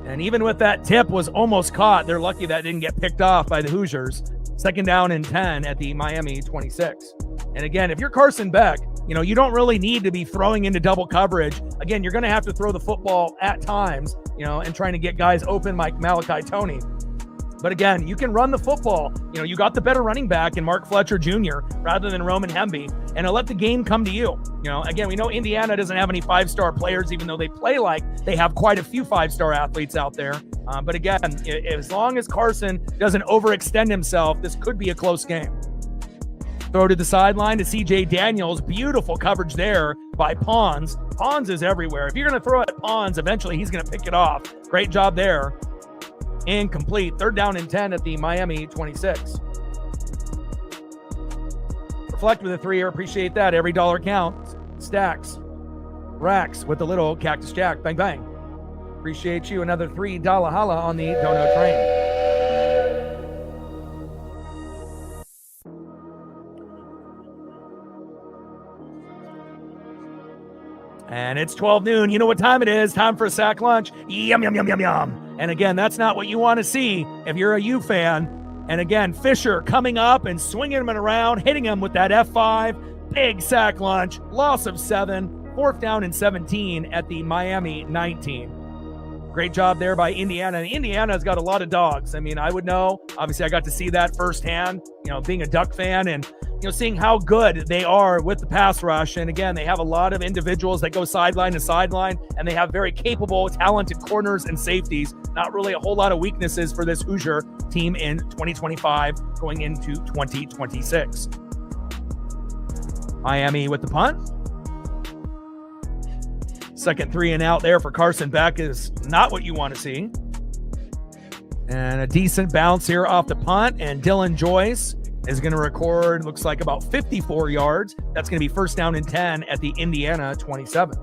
And even with that tip was almost caught, they're lucky that didn't get picked off by the Hoosiers. 2nd down and 10 at the Miami 26. And again, if you're Carson Beck, you don't really need to be throwing into double coverage. Again, you're going to have to throw the football at times, and trying to get guys open like Malachi Toney. But again, you can run the football. You got the better running back in Mark Fletcher Jr. rather than Roman Hemby, and let the game come to you. Again, we know Indiana doesn't have any 5-star players, even though they play like they have quite a few 5-star athletes out there. But again, as long as Carson doesn't overextend himself, this could be a close game. Throw to the sideline to CJ Daniels. Beautiful coverage there by Pons. Pons is everywhere. If you're going to throw at Pons, eventually he's going to pick it off. Great job there. Incomplete. 3rd down and 10 at the Miami 26. Reflect with a 3 here. Appreciate that. Every dollar counts. Stacks. Racks with the little Cactus Jack. Bang, bang. Appreciate you. Another $3 holla on the dono train. And it's 12 noon. You know what time it is. Time for a sack lunch. Yum, yum, yum, yum, yum. And again, that's not what you want to see if you're a U fan. And again, Fisher coming up and swinging him around, hitting him with that F5. Big sack lunch. Loss of 7. 4th down and 17 at the Miami 19. Great job there by Indiana. And Indiana's got a lot of dogs. I mean, I would know. Obviously, I got to see that firsthand, being a Duck fan and, seeing how good they are with the pass rush. And again, they have a lot of individuals that go sideline to sideline, and they have very capable, talented corners and safeties. Not really a whole lot of weaknesses for this Hoosier team in 2025 going into 2026. Miami with the punt. 2nd 3 and out there for Carson Beck is not what you want to see. And a decent bounce here off the punt, and Dylan Joyce is going to record, looks like about 54 yards. That's going to be 1st down and 10 at the Indiana 27.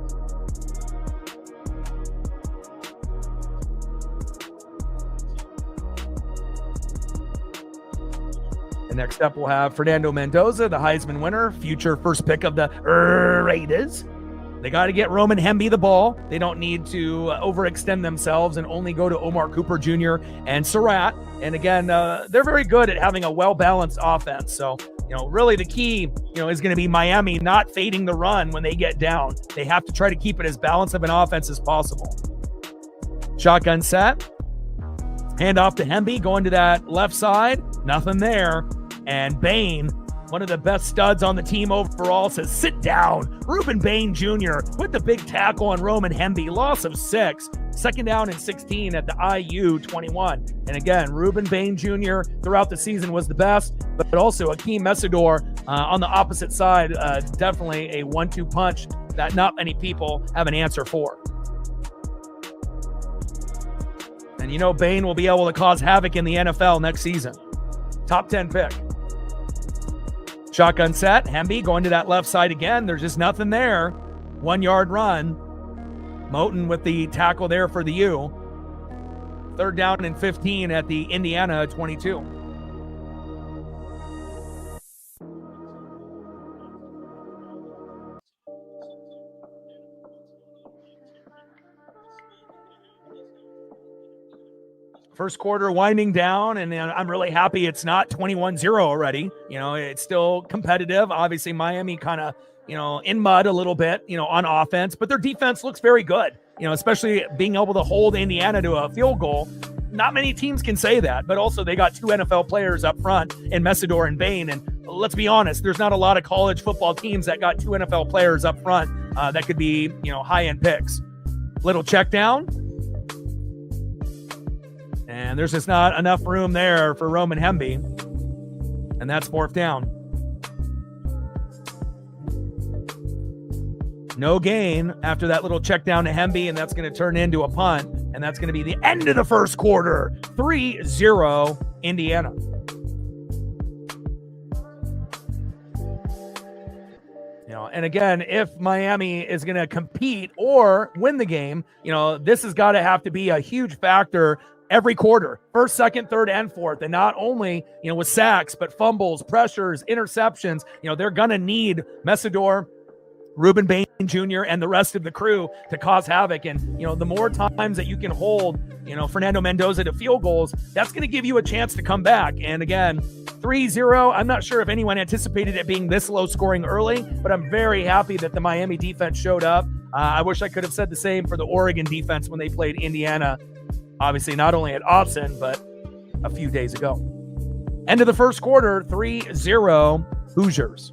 And next up, we'll have Fernando Mendoza, the Heisman winner, future first pick of the Raiders. They got to get Roman Hemby the ball. They don't need to overextend themselves and only go to Omar Cooper Jr. and Surratt. And again, they're very good at having a well-balanced offense. So, really the key, is going to be Miami not fading the run when they get down. They have to try to keep it as balanced of an offense as possible. Shotgun set. Hand off to Hemby, going to that left side. Nothing there. And Bain, one of the best studs on the team overall, says, sit down. Ruben Bain Jr. with the big tackle on Roman Hemby, loss of 6. Second down and 16 at the IU 21. And again, Ruben Bain Jr. throughout the season was the best, but also Akeem Messidor on the opposite side, definitely a 1-2 punch that not many people have an answer for. And you know Bain will be able to cause havoc in the NFL next season. Top 10 pick. Shotgun set, Hemby going to that left side again. There's just nothing there. 1 yard run. Moten with the tackle there for the U. Third down and 15 at the Indiana 22. First quarter winding down, and I'm really happy it's not 21-0 already. You know, it's still competitive. Obviously, Miami kind of, in mud a little bit, on offense, but their defense looks very good, especially being able to hold Indiana to a field goal. Not many teams can say that, but also they got 2 NFL players up front in Messidor and Bain. And let's be honest, there's not a lot of college football teams that got 2 NFL players up front that could be, high-end picks. Little check down. And there's just not enough room there for Roman Hemby. And that's 4th down. No gain after that little check down to Hemby, and that's going to turn into a punt. And that's going to be the end of the first quarter. 3-0 Indiana. And again, if Miami is going to compete or win the game, this has got to have to be a huge factor every quarter, first, second, third, and fourth. And not only, with sacks, but fumbles, pressures, interceptions. They're going to need Messidor, Ruben Bain Jr., and the rest of the crew to cause havoc. And, the more times that you can hold, Fernando Mendoza to field goals, that's going to give you a chance to come back. And again, 3-0, I'm not sure if anyone anticipated it being this low scoring early, but I'm very happy that the Miami defense showed up. I wish I could have said the same for the Oregon defense when they played Indiana. Obviously, not only at Austin, but a few days ago. End of the first quarter, 3-0 Hoosiers.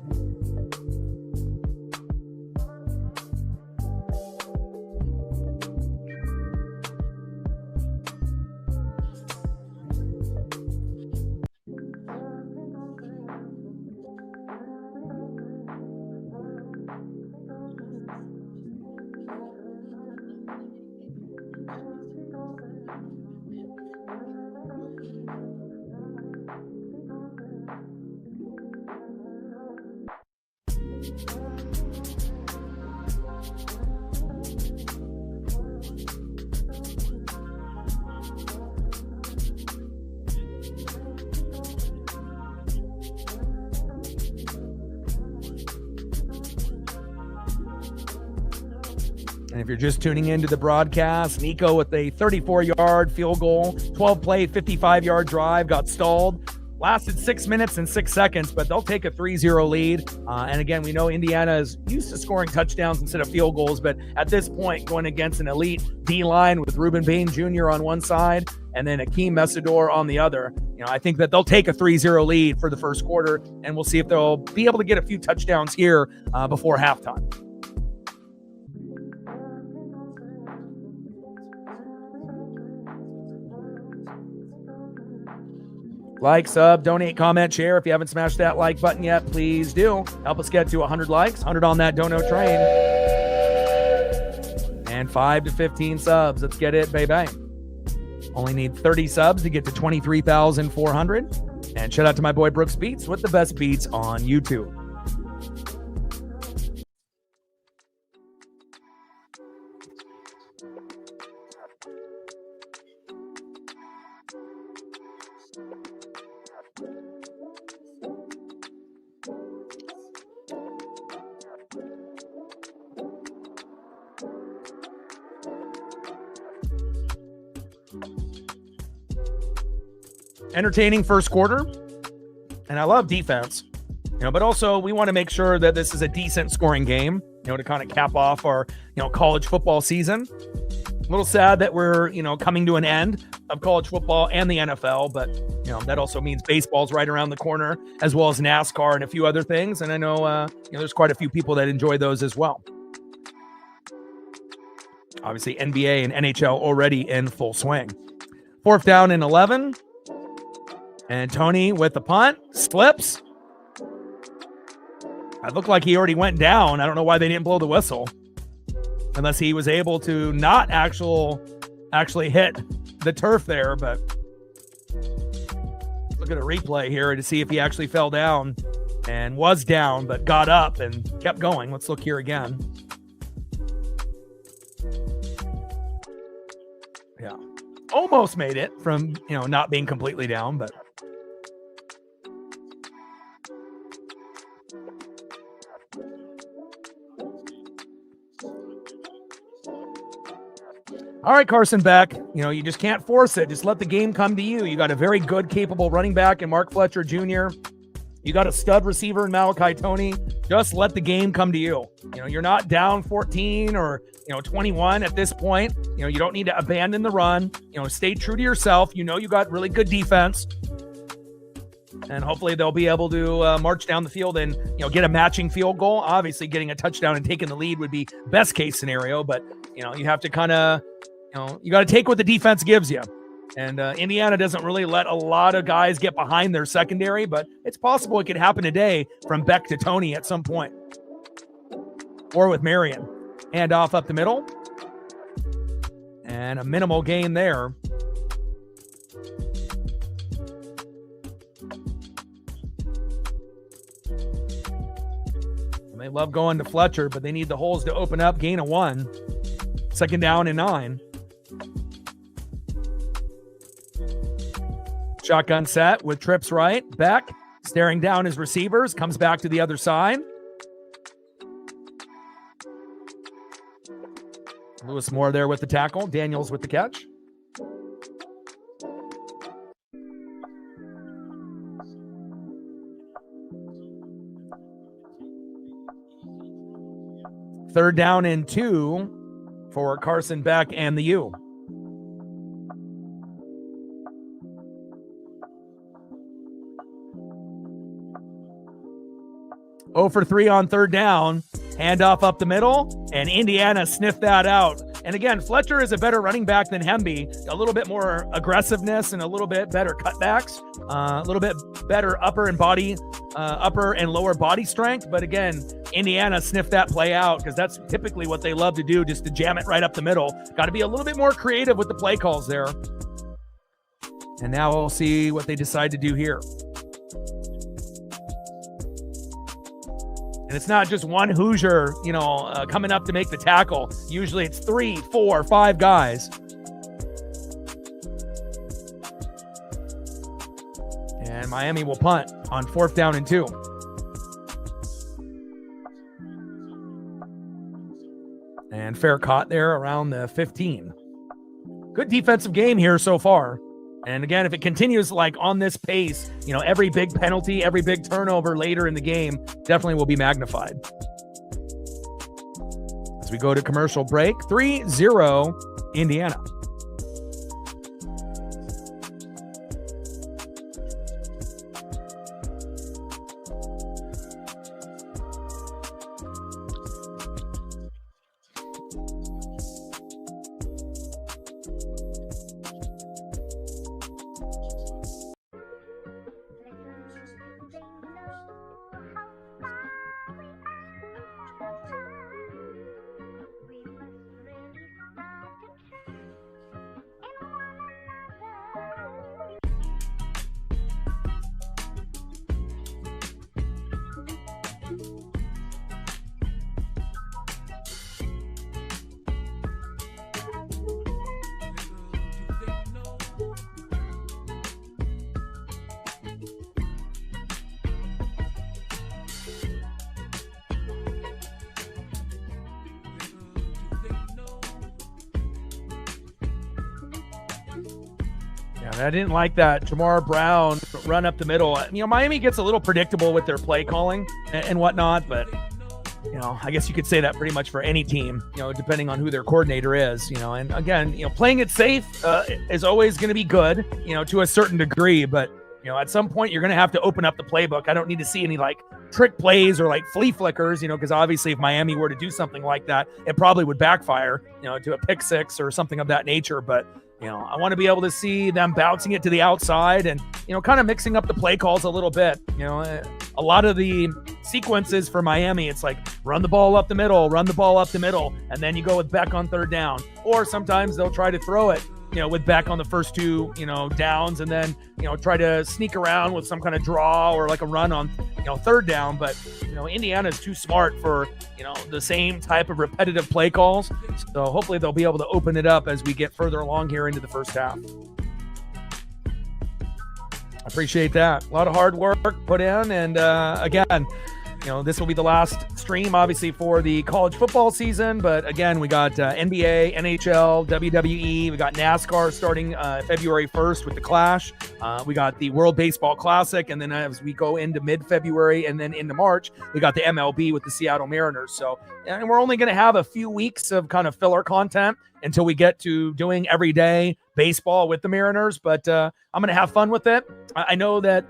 And if you're just tuning into the broadcast, Nico with a 34-yard field goal, 12-play, 55-yard drive, got stalled. Lasted 6 minutes and 6 seconds, but they'll take a 3-0 lead. And again, we know Indiana is used to scoring touchdowns instead of field goals, but at this point, going against an elite D-line with Ruben Bain Jr. on one side and then Akeem Messidor on the other, I think that they'll take a 3-0 lead for the first quarter, and we'll see if they'll be able to get a few touchdowns here before halftime. Like, sub, donate, comment, share. If you haven't smashed that like button yet, please do. Help us get to 100 likes, 100 on that dono train. And 5 to 15 subs. Let's get it, baby. Only need 30 subs to get to 23,400. And shout out to my boy Brooks Beats with the best beats on YouTube. Entertaining first quarter, and I love defense, but also we want to make sure that this is a decent scoring game, to kind of cap off our, college football season. A little sad that we're, coming to an end of college football and the NFL, but, that also means baseball's right around the corner, as well as NASCAR and a few other things. And I know, there's quite a few people that enjoy those as well. Obviously, NBA and NHL already in full swing. 4th down and 11. And Tony with the punt, slips. It looked like he already went down. I don't know why they didn't blow the whistle. Unless he was able to not actually hit the turf there. But look at a replay here to see if he actually fell down and was down, but got up and kept going. Let's look here again. Yeah. Almost made it from, not being completely down, but. All right, Carson Beck, you just can't force it. Just let the game come to you. You got a very good, capable running back in Mark Fletcher Jr. You got a stud receiver in Malachi Toney. Just let the game come to you. You're not down 14 or, 21 at this point. You don't need to abandon the run. Stay true to yourself. You got really good defense. And hopefully they'll be able to march down the field and, get a matching field goal. Obviously, getting a touchdown and taking the lead would be best case scenario. But, you have to kind of, you got to take what the defense gives you. And Indiana doesn't really let a lot of guys get behind their secondary, but it's possible it could happen today from Beck to Toney at some point. Or with Marion. Hand off up the middle. And a minimal gain there. They love going to Fletcher, but they need the holes to open up. Gain of 1. 2nd down and 9. Shotgun set with trips right. Beck staring down his receivers. Comes back to the other side. Lewis Moore there with the tackle. Daniels with the catch. Third down and 2 for Carson Beck and the U. Oh for 3 on 3rd down. Handoff up the middle, and Indiana sniffed that out. And again, Fletcher is a better running back than Hemby. A little bit more aggressiveness and a little bit better cutbacks. A little bit better upper and lower body strength. But again, Indiana sniffed that play out because that's typically what they love to do, just to jam it right up the middle. Got to be a little bit more creative with the play calls there. And now we'll see what they decide to do here. And it's not just one Hoosier, coming up to make the tackle. Usually it's 3, 4, 5 guys. And Miami will punt on 4th down and 2. And fair caught there around the 15. Good defensive game here so far. And again, if it continues like on this pace, every big penalty, every big turnover later in the game definitely will be magnified. As we go to commercial break, 3-0 Indiana. I didn't like that Jamar Brown run up the middle. Miami gets a little predictable with their play calling and whatnot, but I guess you could say that pretty much for any team, depending on who their coordinator is, and again, playing it safe is always going to be good, to a certain degree, but at some point you're going to have to open up the playbook. I don't need to see any like trick plays or like flea flickers, because obviously if Miami were to do something like that, it probably would backfire, to a pick six or something of that nature. But, I want to be able to see them bouncing it to the outside and, kind of mixing up the play calls a little bit. A lot of the sequences for Miami, it's like run the ball up the middle, and then you go with Beck on third down. Or sometimes they'll try to throw it, with Beck on the first two, downs, and then, try to sneak around with some kind of draw or like a run on, third down. But, Indiana is too smart for, the same type of repetitive play calls. So hopefully they'll be able to open it up as we get further along here into the first half. I appreciate that. A lot of hard work put in. And again, this will be the last stream, obviously, for the college football season. But again, we got NBA, NHL, WWE. We got NASCAR starting February 1st with the Clash. We got the World Baseball Classic. And then as we go into mid-February and then into March, we got the MLB with the Seattle Mariners. So, and we're only going to have a few weeks of kind of filler content until we get to doing everyday baseball with the Mariners. But I'm going to have fun with it. I know that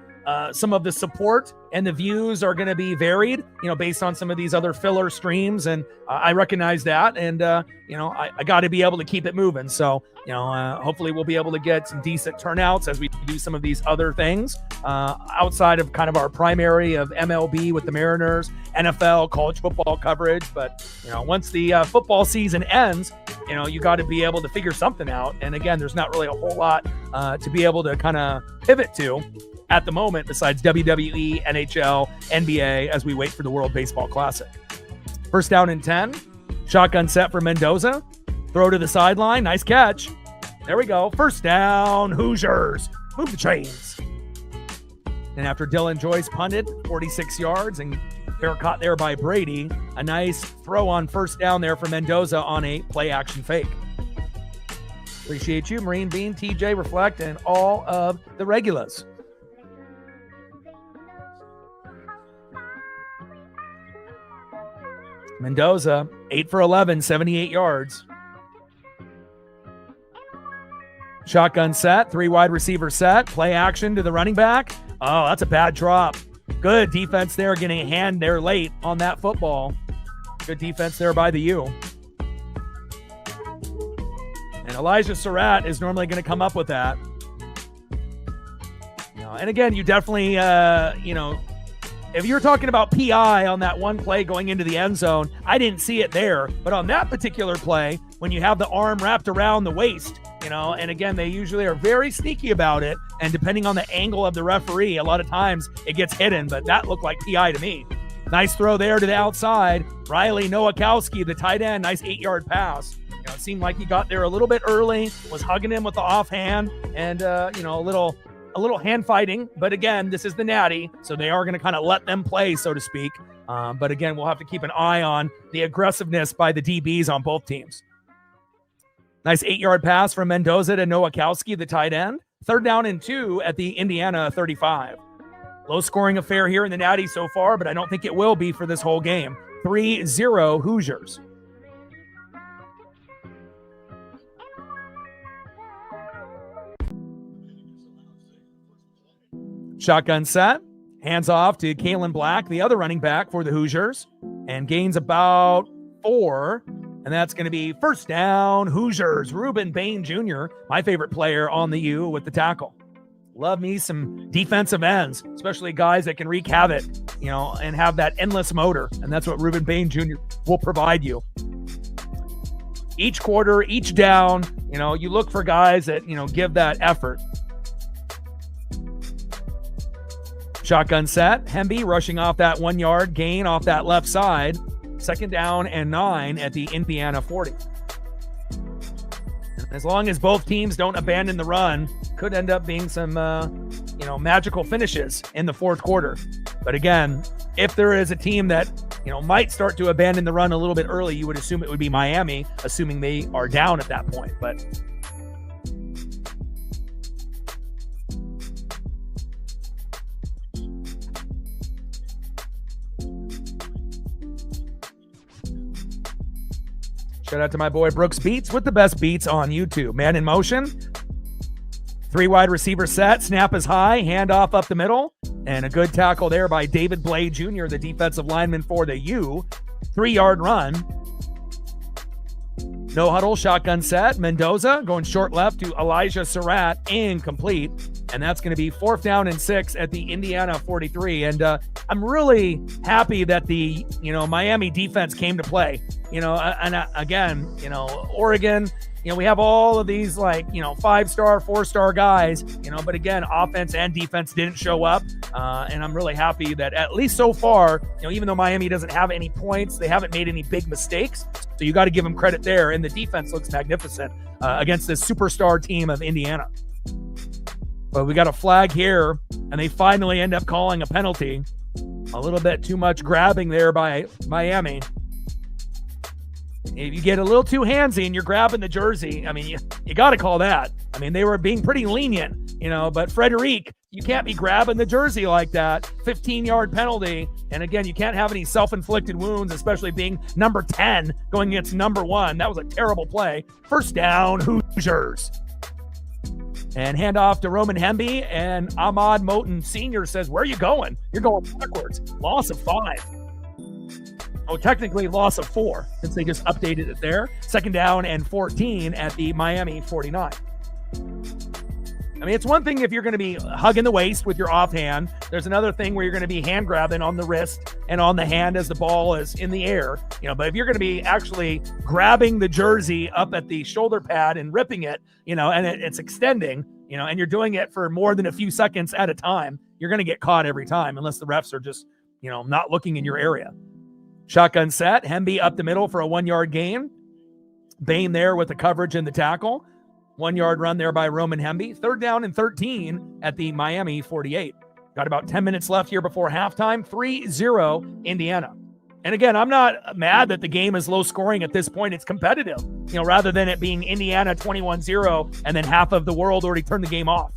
some of the support and the views are going to be varied, based on some of these other filler streams. And I recognize that. And, I got to be able to keep it moving. So, hopefully we'll be able to get some decent turnouts as we do some of these other things outside of kind of our primary of MLB with the Mariners, NFL, college football coverage. But, once the football season ends, you got to be able to figure something out. And again, there's not really a whole lot to be able to kind of pivot to at the moment, besides WWE, NHL, NBA, as we wait for the World Baseball Classic. First down and 10. Shotgun set for Mendoza. Throw to the sideline. Nice catch. There we go. First down, Hoosiers. Move the chains. And after Dylan Joyce punted 46 yards and fair caught there by Brady, a nice throw on first down there for Mendoza on a play action fake. Appreciate you, Marine Bean, TJ, Reflect, and all of the regulars. Mendoza, 8 for 11, 78 yards. Shotgun set, 3 wide receiver set, play action to the running back. Oh, that's a bad drop. Good defense there, getting a hand there late on that football. Good defense there by the U. And Elijah Surratt is normally going to come up with that. And again, you definitely, if you're talking about PI on that one play going into the end zone, I didn't see it there. But on that particular play, when you have the arm wrapped around the waist, and again, they usually are very sneaky about it. And depending on the angle of the referee, a lot of times it gets hidden. But that looked like PI to me. Nice throw there to the outside. Riley Nowakowski, the tight end, nice 8-yard pass. It seemed like he got there a little bit early, was hugging him with the offhand, and a little hand fighting. But again, this is the Natty, so they are going to kind of let them play, so to speak. But again, we'll have to keep an eye on the aggressiveness by the DBs on both teams. Nice 8-yard pass from Mendoza to Nowakowski, the tight end. Third down and 2 at the Indiana 35. Low scoring affair here in the Natty so far, but I don't think it will be for this whole game. 3-0 Hoosiers. Shotgun set, hands off to Kalen Black, the other running back for the Hoosiers, and gains about 4, and that's going to be first down, Hoosiers. Ruben Bain Jr., my favorite player on the U with the tackle. Love me some defensive ends, especially guys that can wreak havoc, and have that endless motor, and that's what Ruben Bain Jr. will provide you. Each quarter, each down, you look for guys that, give that effort. Shotgun set. Hemby rushing off that 1-yard gain off that left side. Second down and 9 at the Indiana 40. As long as both teams don't abandon the run, could end up being some, magical finishes in the fourth quarter. But again, if there is a team that, might start to abandon the run a little bit early, you would assume it would be Miami, assuming they are down at that point. But Shout out to my boy Brooks Beats with the best beats on YouTube. Man in motion. 3 wide receiver set. Snap is high. Handoff up the middle. And a good tackle there by David Blade Jr., the defensive lineman for the U. 3-yard run. No huddle, shotgun set. Mendoza going short left to Elijah Surratt, incomplete. And that's going to be 4th down and 6 at the Indiana 43. And I'm really happy that the, Miami defense came to play. Again, Oregon, we have all of these 5-star, 4-star guys, but again, offense and defense didn't show up. And I'm really happy that at least so far, even though Miami doesn't have any points, they haven't made any big mistakes. So you got to give them credit there. And the defense looks magnificent against this superstar team of Indiana. But we got a flag here, and they finally end up calling a penalty. A little bit too much grabbing there by Miami. If you get a little too handsy and you're grabbing the jersey, you got to call that. They were being pretty lenient, but Frederic, you can't be grabbing the jersey like that. 15-yard penalty. And again, you can't have any self-inflicted wounds, especially being number 10 going against number 1. That was a terrible play. 1st down, Hoosiers. And handoff to Roman Hemby, and Ahmad Moten Sr. says, where are you going? You're going backwards. Loss of 5. Oh, technically loss of 4, since they just updated it there. 2nd down and 14 at the Miami 49. It's one thing if you're going to be hugging the waist with your offhand. There's another thing where you're going to be hand grabbing on the wrist and on the hand as the ball is in the air. But if you're going to be actually grabbing the jersey up at the shoulder pad and ripping it, and it's extending, and you're doing it for more than a few seconds at a time, you're going to get caught every time unless the refs are just, not looking in your area. Shotgun set. Hemby up the middle for a 1-yard gain. Bain there with the coverage and the tackle. 1-yard run there by Roman Hemby. 3rd down and 13 at the Miami 48. Got about 10 minutes left here before halftime. 3-0 Indiana. And again, I'm not mad that the game is low scoring at this point. It's competitive, rather than it being Indiana 21-0 and then half of the world already turned the game off.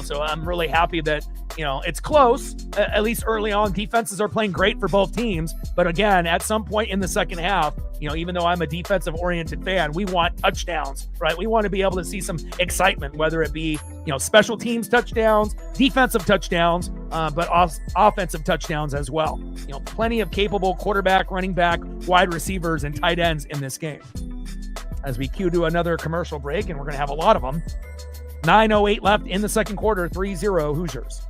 So I'm really happy that, it's close, at least early on. Defenses are playing great for both teams. But again, at some point in the second half, even though I'm a defensive-oriented fan, we want touchdowns, right? We want to be able to see some excitement, whether it be, special teams touchdowns, defensive touchdowns, but offensive touchdowns as well. Plenty of capable quarterback, running back, wide receivers, and tight ends in this game. As we cue to another commercial break, and we're going to have a lot of them. 9:08 left in the second quarter, 3-0 Hoosiers.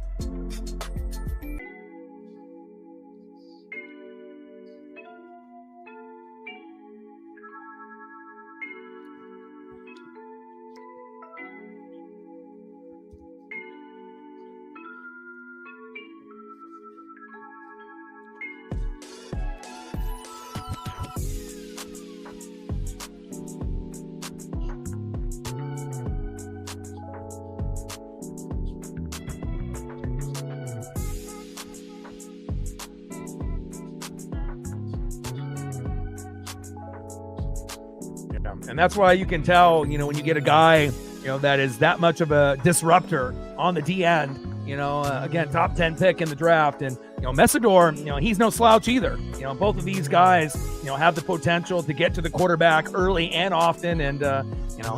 And that's why you can tell, when you get a guy, that is that much of a disruptor on the D end, again, top 10 pick in the draft. And, Messidor, he's no slouch either. Both of these guys, have the potential to get to the quarterback early and often. And,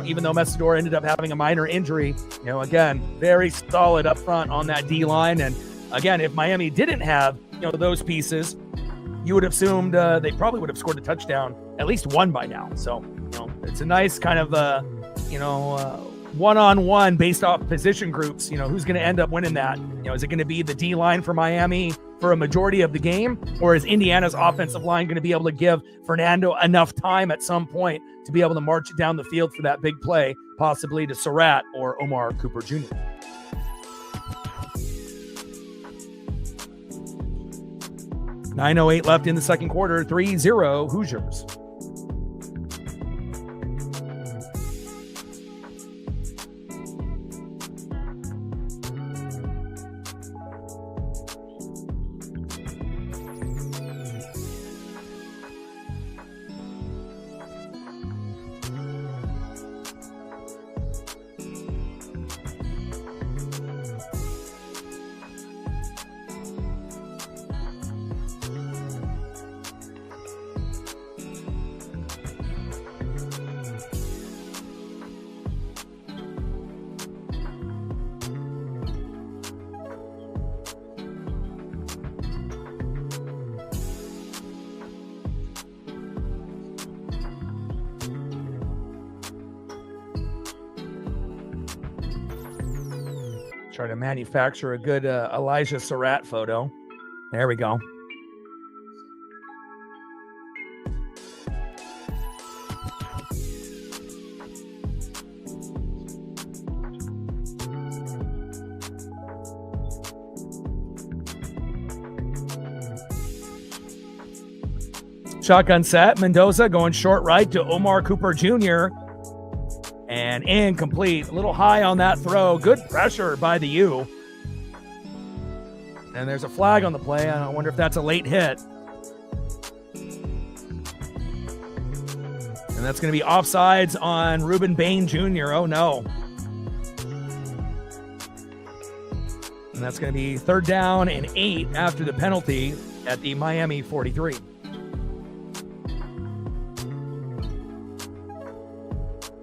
even though Messidor ended up having a minor injury, again, very solid up front on that D line. And again, if Miami didn't have, those pieces, you would have assumed they probably would have scored a touchdown, at least one by now. So, it's a nice kind of, one-on-one based off position groups. Who's going to end up winning that? Is it going to be the D line for Miami for a majority of the game? Or is Indiana's offensive line going to be able to give Fernando enough time at some point to be able to march it down the field for that big play, possibly to Surratt or Omar Cooper Jr.? .908 left in the second quarter, 3-0 Hoosiers. Try to manufacture a good Elijah Surratt photo. There we go. Shotgun set. Mendoza going short right to Omar Cooper Jr. And incomplete. A little high on that throw. Good pressure by the U. And there's a flag on the play. I wonder if that's a late hit. And that's going to be offsides on Ruben Bain Jr. Oh, no. And that's going to be 3rd down and 8 after the penalty at the Miami 43.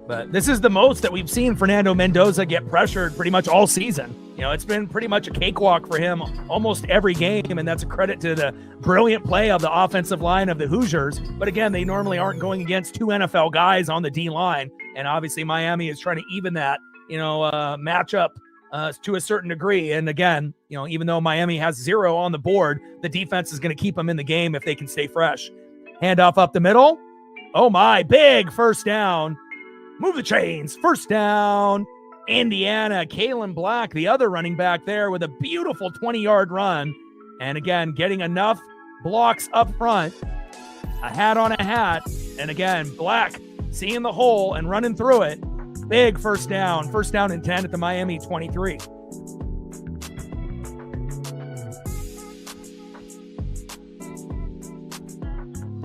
But this is the most that we've seen Fernando Mendoza get pressured pretty much all season. You know, it's been pretty much a cakewalk for him almost every game, and that's a credit to the brilliant play of the offensive line of the Hoosiers. But again, they normally aren't going against 2 NFL guys on the D-line, and obviously Miami is trying to even that, matchup to a certain degree. And again, even though Miami has 0 on the board, the defense is going to keep them in the game if they can stay fresh. Handoff up the middle. Oh my, big first down. Move the chains. First down, Indiana. Kalen Black, the other running back there with a beautiful 20-yard run. And again, getting enough blocks up front. A hat on a hat. And again, Black seeing the hole and running through it. Big first down. First down and 10 at the Miami 23.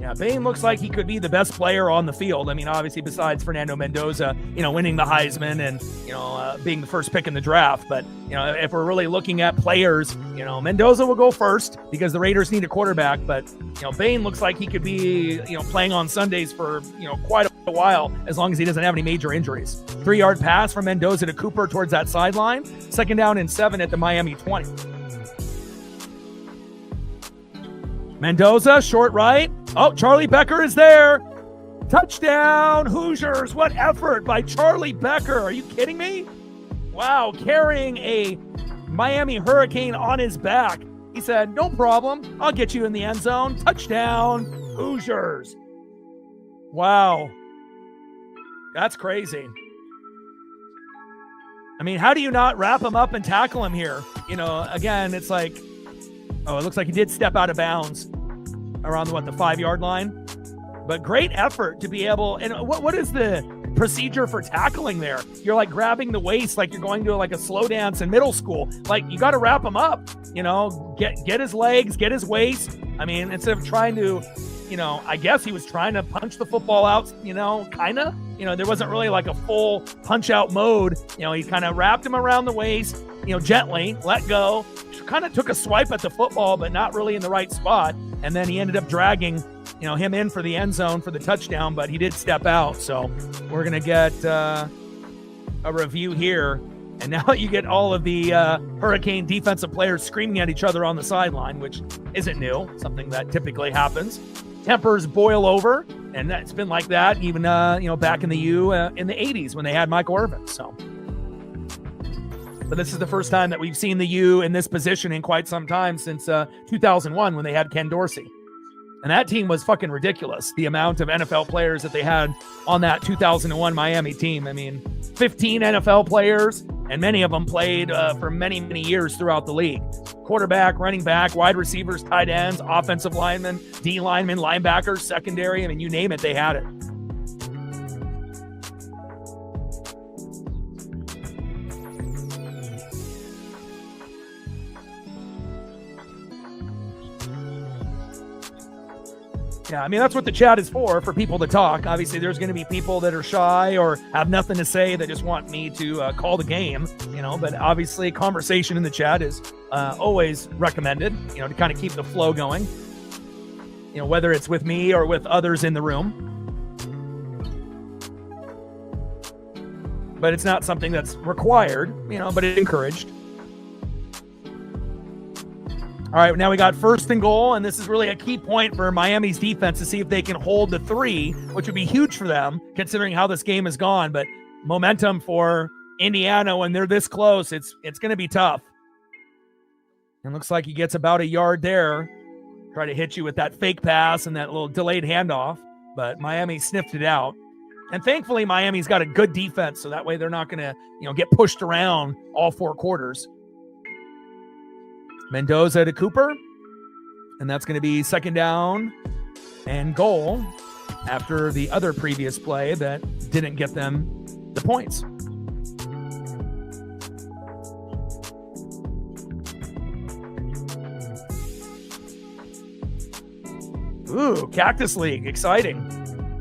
Yeah, Bain looks like he could be the best player on the field. I mean, obviously, besides Fernando Mendoza, winning the Heisman and, being the first pick in the draft. But, if we're really looking at players, Mendoza will go first because the Raiders need a quarterback. But, Bain looks like he could be, playing on Sundays for, quite a while as long as he doesn't have any major injuries. 3-yard pass from Mendoza to Cooper towards that sideline. 2nd down and 7 at the Miami 20. Mendoza, short right. Oh, Charlie Becker is there. Touchdown, Hoosiers. What effort by Charlie Becker. Are you kidding me? Wow, carrying a Miami Hurricane on his back. He said, no problem. I'll get you in the end zone. Touchdown, Hoosiers. Wow. That's crazy. I mean, how do you not wrap him up and tackle him here? Again, it's like, oh, it looks like he did step out of bounds around the 5-yard line. But great effort to be able, and what is the procedure for tackling there? You're like grabbing the waist like you're going to like a slow dance in middle school. Like you got to wrap him up, get his legs, get his waist. I mean, instead of trying to, I guess he was trying to punch the football out, kind of. There wasn't really like a full punch out mode. He kind of wrapped him around the waist, gently, let go, kind of took a swipe at the football, but not really in the right spot. And then he ended up dragging, him in for the end zone for the touchdown, but he did step out. So we're going to get a review here. And now you get all of the Hurricane defensive players screaming at each other on the sideline, which isn't new, something that typically happens. Tempers boil over, and that's been like that even, back in the U in the 80s when they had Michael Irvin. So, but this is the first time that we've seen the U in this position in quite some time since 2001 when they had Ken Dorsey. And that team was fucking ridiculous, the amount of NFL players that they had on that 2001 Miami team. I mean, 15 NFL players, and many of them played for many, many years throughout the league. Quarterback, running back, wide receivers, tight ends, offensive linemen, D linemen, linebackers, secondary. I mean, you name it, they had it. Yeah, I mean, that's what the chat is for people to talk. Obviously, there's going to be people that are shy or have nothing to say that just want me to call the game, but obviously conversation in the chat is always recommended, to kind of keep the flow going, whether it's with me or with others in the room. But it's not something that's required, but it's encouraged. All right, now we got 1st and goal, and this is really a key point for Miami's defense to see if they can hold the 3, which would be huge for them considering how this game has gone. But momentum for Indiana, when they're this close, it's going to be tough. And looks like he gets about a yard there. Try to hit you with that fake pass and that little delayed handoff, but Miami sniffed it out. And thankfully, Miami's got a good defense, so that way they're not going to, get pushed around all 4 quarters. Mendoza to Cooper, and that's going to be 2nd down and goal after the other previous play that didn't get them the points. Ooh, Cactus League, exciting.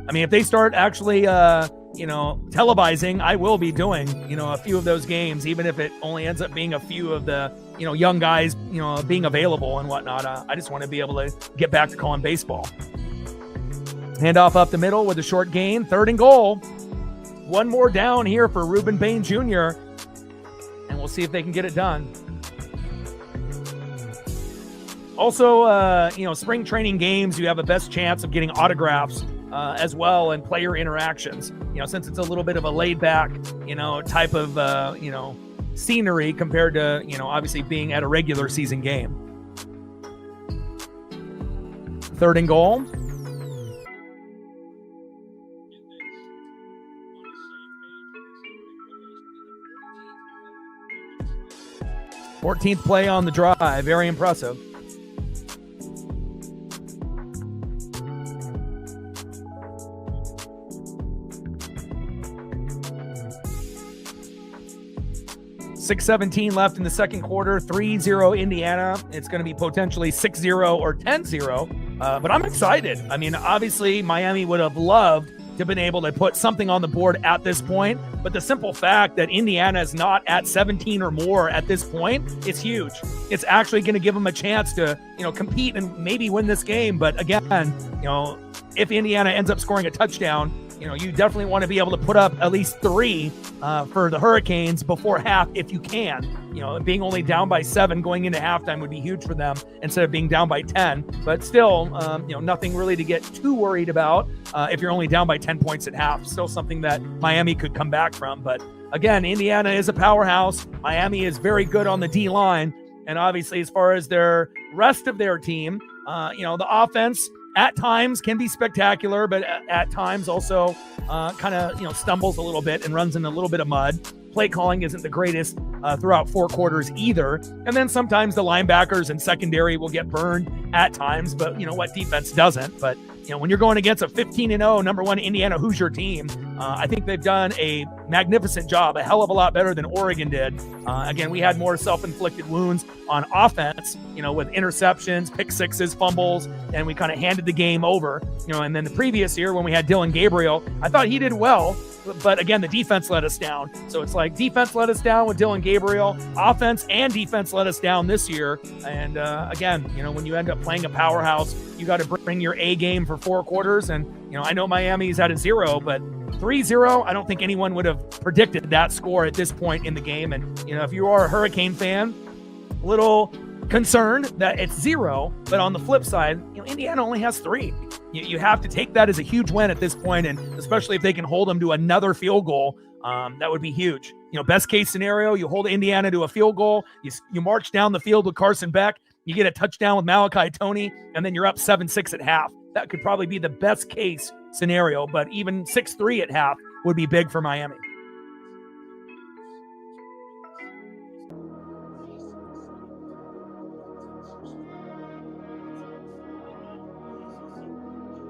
I mean, if they start actually, televising, I will be doing, a few of those games, even if it only ends up being a few of the, young guys, being available and whatnot. I just want to be able to get back to calling baseball. Handoff up the middle with a short gain, 3rd and goal. One more down here for Ruben Bain Jr., and we'll see if they can get it done. Also, spring training games, you have a best chance of getting autographs as well and player interactions, since it's a little bit of a laid back, type of, scenery compared to, obviously being at a regular season game. 3rd and goal. Fourteenth play on the drive. Very impressive. .6:17 left in the second quarter, 3-0 Indiana. It's going to be potentially 6-0 or 10-0, but I'm excited. I mean, obviously, Miami would have loved to have been able to put something on the board at this point, but the simple fact that Indiana is not at 17 or more at this point is huge. It's actually going to give them a chance to, compete and maybe win this game, but again, if Indiana ends up scoring a touchdown, you definitely want to be able to put up at least 3 for the Hurricanes before half if you can. Being only down by 7 going into halftime would be huge for them instead of being down by 10. But still, nothing really to get too worried about if you're only down by 10 points at half. Still something that Miami could come back from. But again, Indiana is a powerhouse. Miami is very good on the D-line. And obviously, as far as their rest of their team, the offense at times can be spectacular, but at times also kind of, stumbles a little bit and runs in a little bit of mud. Play calling isn't the greatest throughout 4 quarters either. And then sometimes the linebackers and secondary will get burned at times, but what defense doesn't? But, when you're going against a 15-0 number 1 Indiana Hoosier team, I think they've done a magnificent job, a hell of a lot better than Oregon did. Again, we had more self-inflicted wounds on offense, with interceptions, pick sixes, fumbles, and we kind of handed the game over. And then the previous year when we had Dylan Gabriel, I thought he did well, but again, the defense let us down. So it's like defense let us down with Dylan Gabriel, offense and defense let us down this year. And again, when you end up playing a powerhouse, you got to bring your A game for 4 quarters. And, I know Miami's at a 0, but 3-0, I don't think anyone would have predicted that score at this point in the game. And, if you are a Hurricane fan, a little concerned that it's 0, but on the flip side, Indiana only has 3. You have to take that as a huge win at this point, and especially if they can hold them to another field goal, that would be huge. Best case scenario, you hold Indiana to a field goal, you march down the field with Carson Beck, you get a touchdown with Malachi Toney, and then you're up 7-6 at half. That could probably be the best case scenario, but even 6-3 at half would be big for Miami.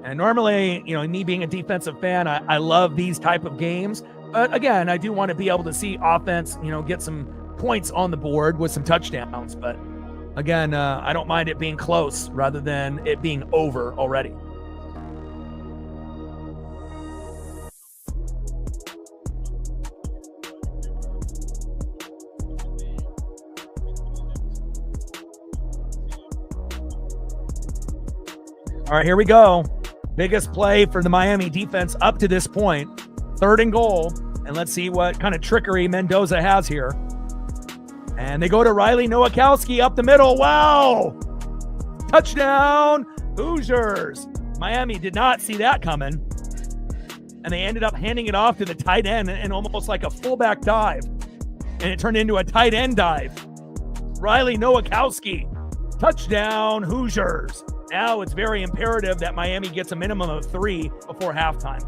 And normally, me being a defensive fan, I love these type of games. But again, I do want to be able to see offense, get some points on the board with some touchdowns. But again, I don't mind it being close rather than it being over already. All right, here we go. Biggest play for the Miami defense up to this point. 3rd and goal. And let's see what kind of trickery Mendoza has here. And they go to Riley Nowakowski up the middle. Wow! Touchdown, Hoosiers. Miami did not see that coming. And they ended up handing it off to the tight end in almost like a fullback dive. and it turned into a tight end dive. Riley Nowakowski, touchdown Hoosiers. Now it's very imperative that Miami gets a minimum of 3 before halftime.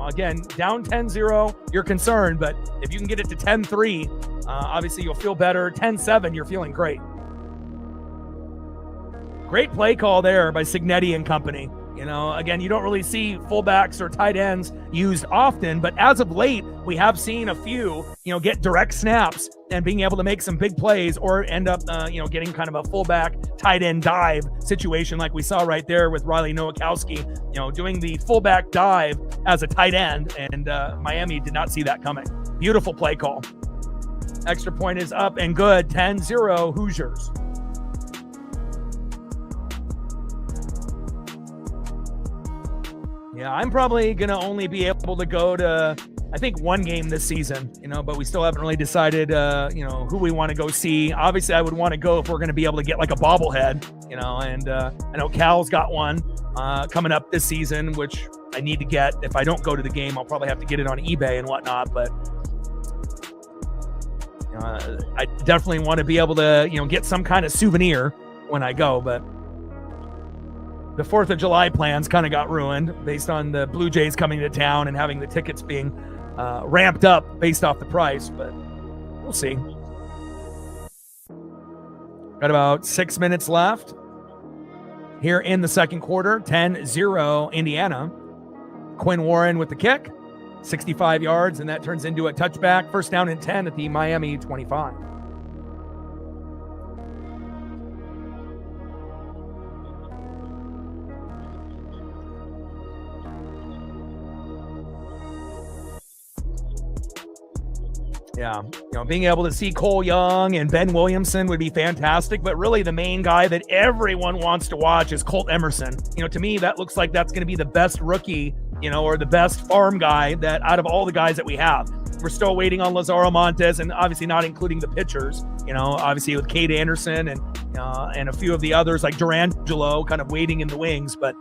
Again, down 10-0, you're concerned, but if you can get it to 10-3, obviously you'll feel better. 10-7, you're feeling great. Great play call there by Cignetti and company. Again, you don't really see fullbacks or tight ends used often, but as of late, we have seen a few, get direct snaps and being able to make some big plays or end up, getting kind of a fullback tight end dive situation like we saw right there with Riley Nowakowski, doing the fullback dive as a tight end, and Miami did not see that coming. Beautiful play call. Extra point is up and good. 10-0 Hoosiers. Yeah, I'm probably going to only be able to go to, I think, one game this season, but we still haven't really decided, who we want to go see. Obviously, I would want to go if we're going to be able to get like a bobblehead, and I know Cal's got one coming up this season, which I need to get. If I don't go to the game, I'll probably have to get it on eBay and whatnot, but I definitely want to be able to, get some kind of souvenir when I go, but the 4th of July plans kind of got ruined based on the Blue Jays coming to town and having the tickets being ramped up based off the price, but we'll see. Got about 6 minutes left here in the second quarter. 10-0 Indiana. Quinn Warren with the kick, 65 yards, and that turns into a touchback. First down and 10 at the Miami 25. Yeah, being able to see Cole Young and Ben Williamson would be fantastic, but really the main guy that everyone wants to watch is Colt Emerson. To me, that looks like that's going to be the best rookie, or the best farm guy that out of all the guys that we have. We're still waiting on Lazaro Montes, and obviously not including the pitchers, obviously with Cade Anderson and a few of the others like Durangelo kind of waiting in the wings, but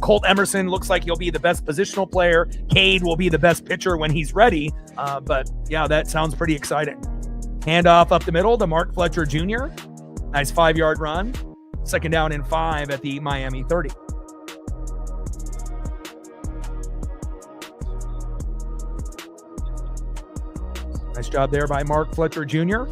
Colt Emerson looks like he'll be the best positional player. Cade will be the best pitcher when he's ready. But yeah, that sounds pretty exciting. Handoff up the middle to Mark Fletcher Jr. Nice 5-yard run. Second down and 5 at the Miami 30. Nice job there by Mark Fletcher Jr.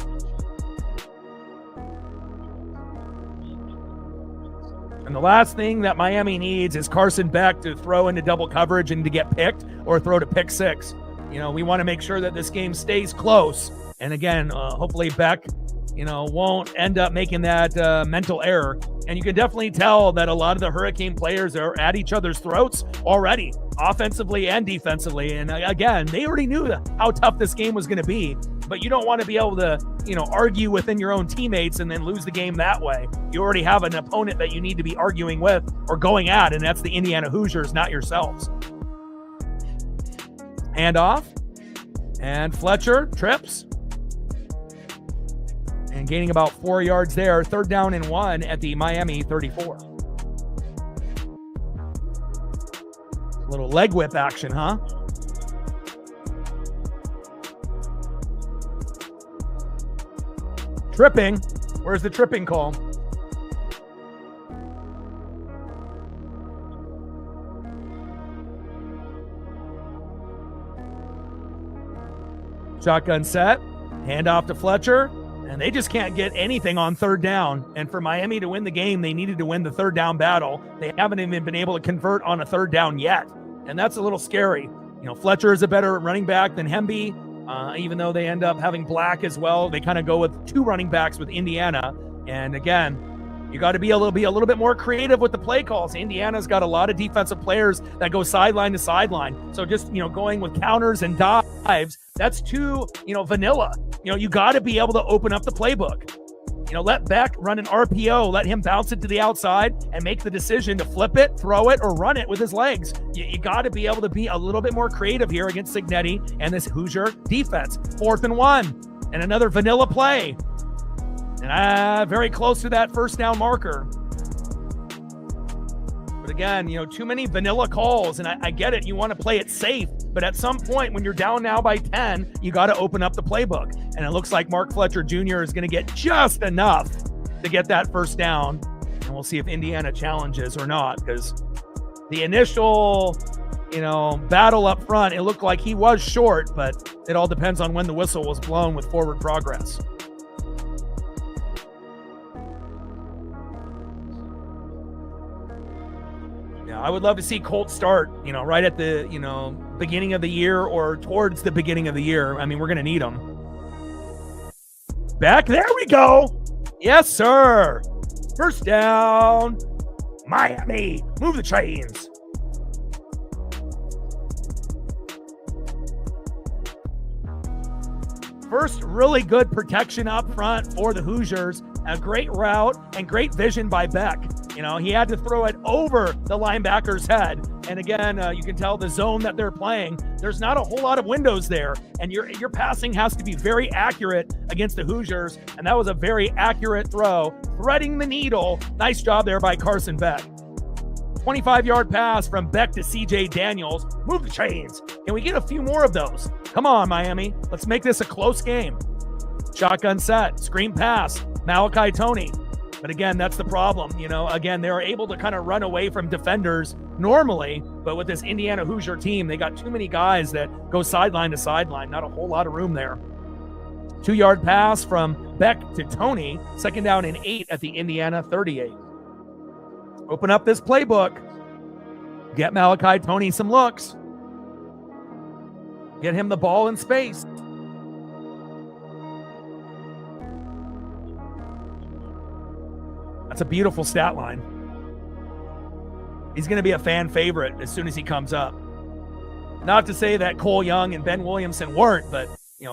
And the last thing that Miami needs is Carson Beck to throw into double coverage and to get picked or throw to pick 6. We want to make sure that this game stays close. And again, hopefully Beck, won't end up making that mental error. And you can definitely tell that a lot of the Hurricane players are at each other's throats already, offensively and defensively. And again, they already knew how tough this game was going to be. But you don't want to be able to, argue within your own teammates and then lose the game that way. You already have an opponent that you need to be arguing with or going at, and that's the Indiana Hoosiers, not yourselves. Handoff, and Fletcher trips. And gaining about 4 yards there. Third down and 1 at the Miami 34. Little leg whip action, huh? Tripping. Where's the tripping call? Shotgun set. Handoff to Fletcher. And they just can't get anything on third down. And for Miami to win the game, they needed to win the third down battle. They haven't even been able to convert on a third down yet. And that's a little scary. Fletcher is a better running back than Hemby. Even though they end up having Black as well. They kind of go with 2 running backs with Indiana. And again, you got to be a little bit more creative with the play calls. Indiana's got a lot of defensive players that go sideline to sideline. So just, going with counters and dives, that's too, vanilla. You got to be able to open up the playbook. Let Beck run an RPO, let him bounce it to the outside and make the decision to flip it, throw it, or run it with his legs. You got to be able to be a little bit more creative here against Cignetti and this Hoosier defense. 4th and 1 and another vanilla play. And very close to that first down marker. But again, too many vanilla calls, and I get it. You want to play it safe, but at some point when you're down now by 10, you got to open up the playbook. And it looks like Mark Fletcher Jr. is going to get just enough to get that first down. And we'll see if Indiana challenges or not, because the initial, battle up front, it looked like he was short, but it all depends on when the whistle was blown with forward progress. I would love to see Colt start, right at the, beginning of the year or towards the beginning of the year. I mean, we're going to need him. Back, there we go. Yes, sir. First down. Miami, move the chains. First really good protection up front for the Hoosiers. A great route and great vision by Beck. He had to throw it over the linebacker's head. And again, you can tell the zone that they're playing, there's not a whole lot of windows there. And your passing has to be very accurate against the Hoosiers. And that was a very accurate throw, threading the needle. Nice job there by Carson Beck. 25-yard pass from Beck to C.J. Daniels. Move the chains. Can we get a few more of those? Come on, Miami. Let's make this a close game. Shotgun set, screen pass, Malachi Toney. But again, that's the problem. Again, they are able to kind of run away from defenders normally, but with this Indiana Hoosier team, they got too many guys that go sideline to sideline. Not a whole lot of room there. 2-yard pass from Beck to Toney. Second down and 8 at the Indiana 38. Open up this playbook. Get Malachi Toney some looks. Get him the ball in space. That's a beautiful stat line. He's going to be a fan favorite as soon as he comes up. Not to say that Cole Young and Ben Williamson weren't, but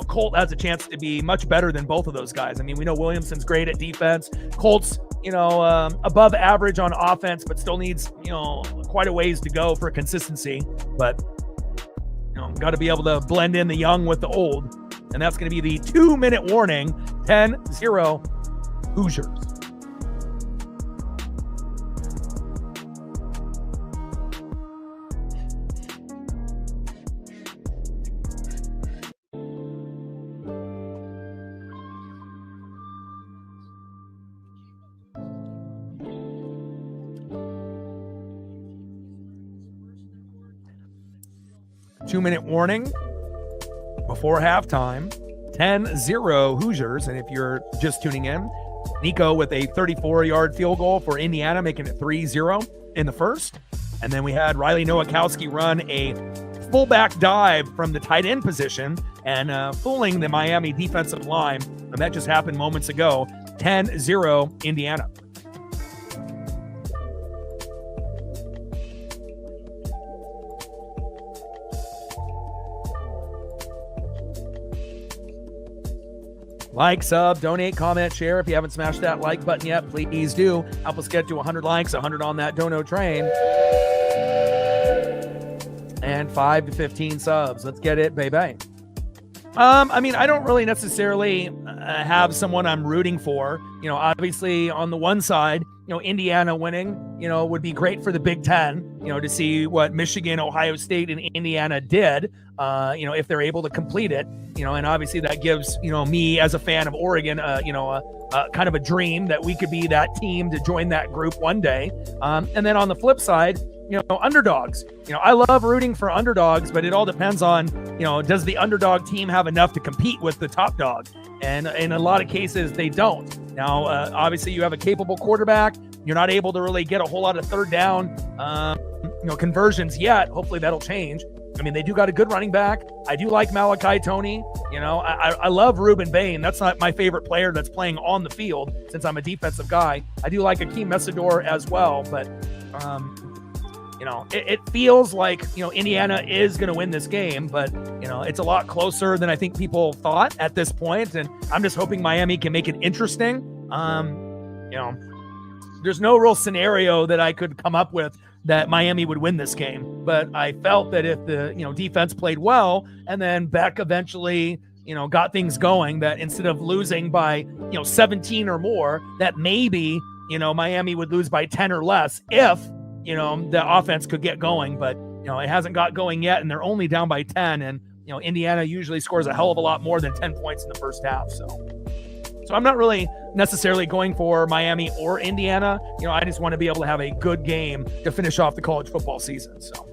Colt has a chance to be much better than both of those guys. I mean, we know Williamson's great at defense. Colt's, above average on offense, but still needs, quite a ways to go for consistency. But, got to be able to blend in the young with the old. And that's going to be the 2-minute warning, 10-0 Hoosiers. Two-minute warning before halftime, 10-0 Hoosiers. And if you're just tuning in, Nico with a 34-yard field goal for Indiana, making it 3-0 in the first. And then we had Riley Nowakowski run a fullback dive from the tight end position and fooling the Miami defensive line. And that just happened moments ago. 10-0 Indiana. Like, sub, donate, comment, share. If you haven't smashed that like button yet, please do. Help us get to 100 likes, 100 on that dono train. And 5 to 15 subs. Let's get it, baby. I don't really necessarily have someone I'm rooting for. Obviously on the one side, Indiana winning, would be great for the Big Ten, to see what Michigan, Ohio State, and Indiana did, if they're able to complete it, and obviously that gives, me as a fan of Oregon, kind of a dream that we could be that team to join that group one day. And then on the flip side, underdogs. I love rooting for underdogs, but it all depends on, does the underdog team have enough to compete with the top dog? And in a lot of cases, they don't. Now, obviously, you have a capable quarterback. You're not able to really get a whole lot of third down, conversions yet. Hopefully, that'll change. I mean, they do got a good running back. I do like Malachi Toney. I love Ruben Bain. That's not my favorite player that's playing on the field since I'm a defensive guy. I do like Akeem Messidor as well, but it feels like, Indiana is going to win this game, but, it's a lot closer than I think people thought at this point. And I'm just hoping Miami can make it interesting. There's no real scenario that I could come up with that Miami would win this game. But I felt that if the, defense played well and then Beck eventually, got things going, that instead of losing by, 17 or more, that maybe, Miami would lose by 10 or less if, the offense could get going, but, it hasn't got going yet, and they're only down by 10. And, Indiana usually scores a hell of a lot more than 10 points in the first half. So I'm not really necessarily going for Miami or Indiana. I just want to be able to have a good game to finish off the college football season. So,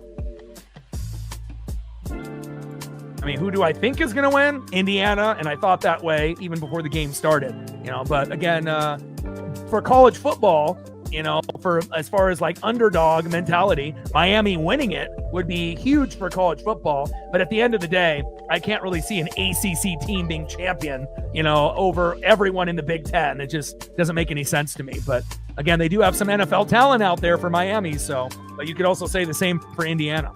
who do I think is going to win? Indiana, and I thought that way even before the game started. But again, for college football, for as far as like underdog mentality, Miami winning it would be huge for college football. But at the end of the day, I can't really see an ACC team being champion, over everyone in the Big Ten. It just doesn't make any sense to me. But again, they do have some NFL talent out there for Miami. But you could also say the same for Indiana.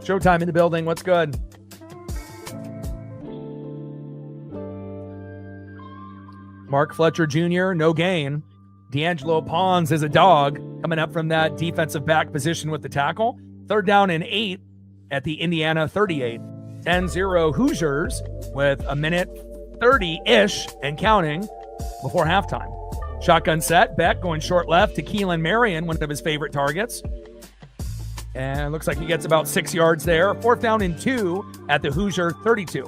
Showtime in the building. What's good? Mark Fletcher Jr., no gain. D'Angelo Pons is a dog coming up from that defensive back position with the tackle. 3rd down and 8 at the Indiana 38. 10-0 Hoosiers with 1:30-ish and counting before halftime. Shotgun set. Beck going short left to Keelan Marion, one of his favorite targets. And it looks like he gets about 6 yards there. 4th down and 2 at the Hoosier 32.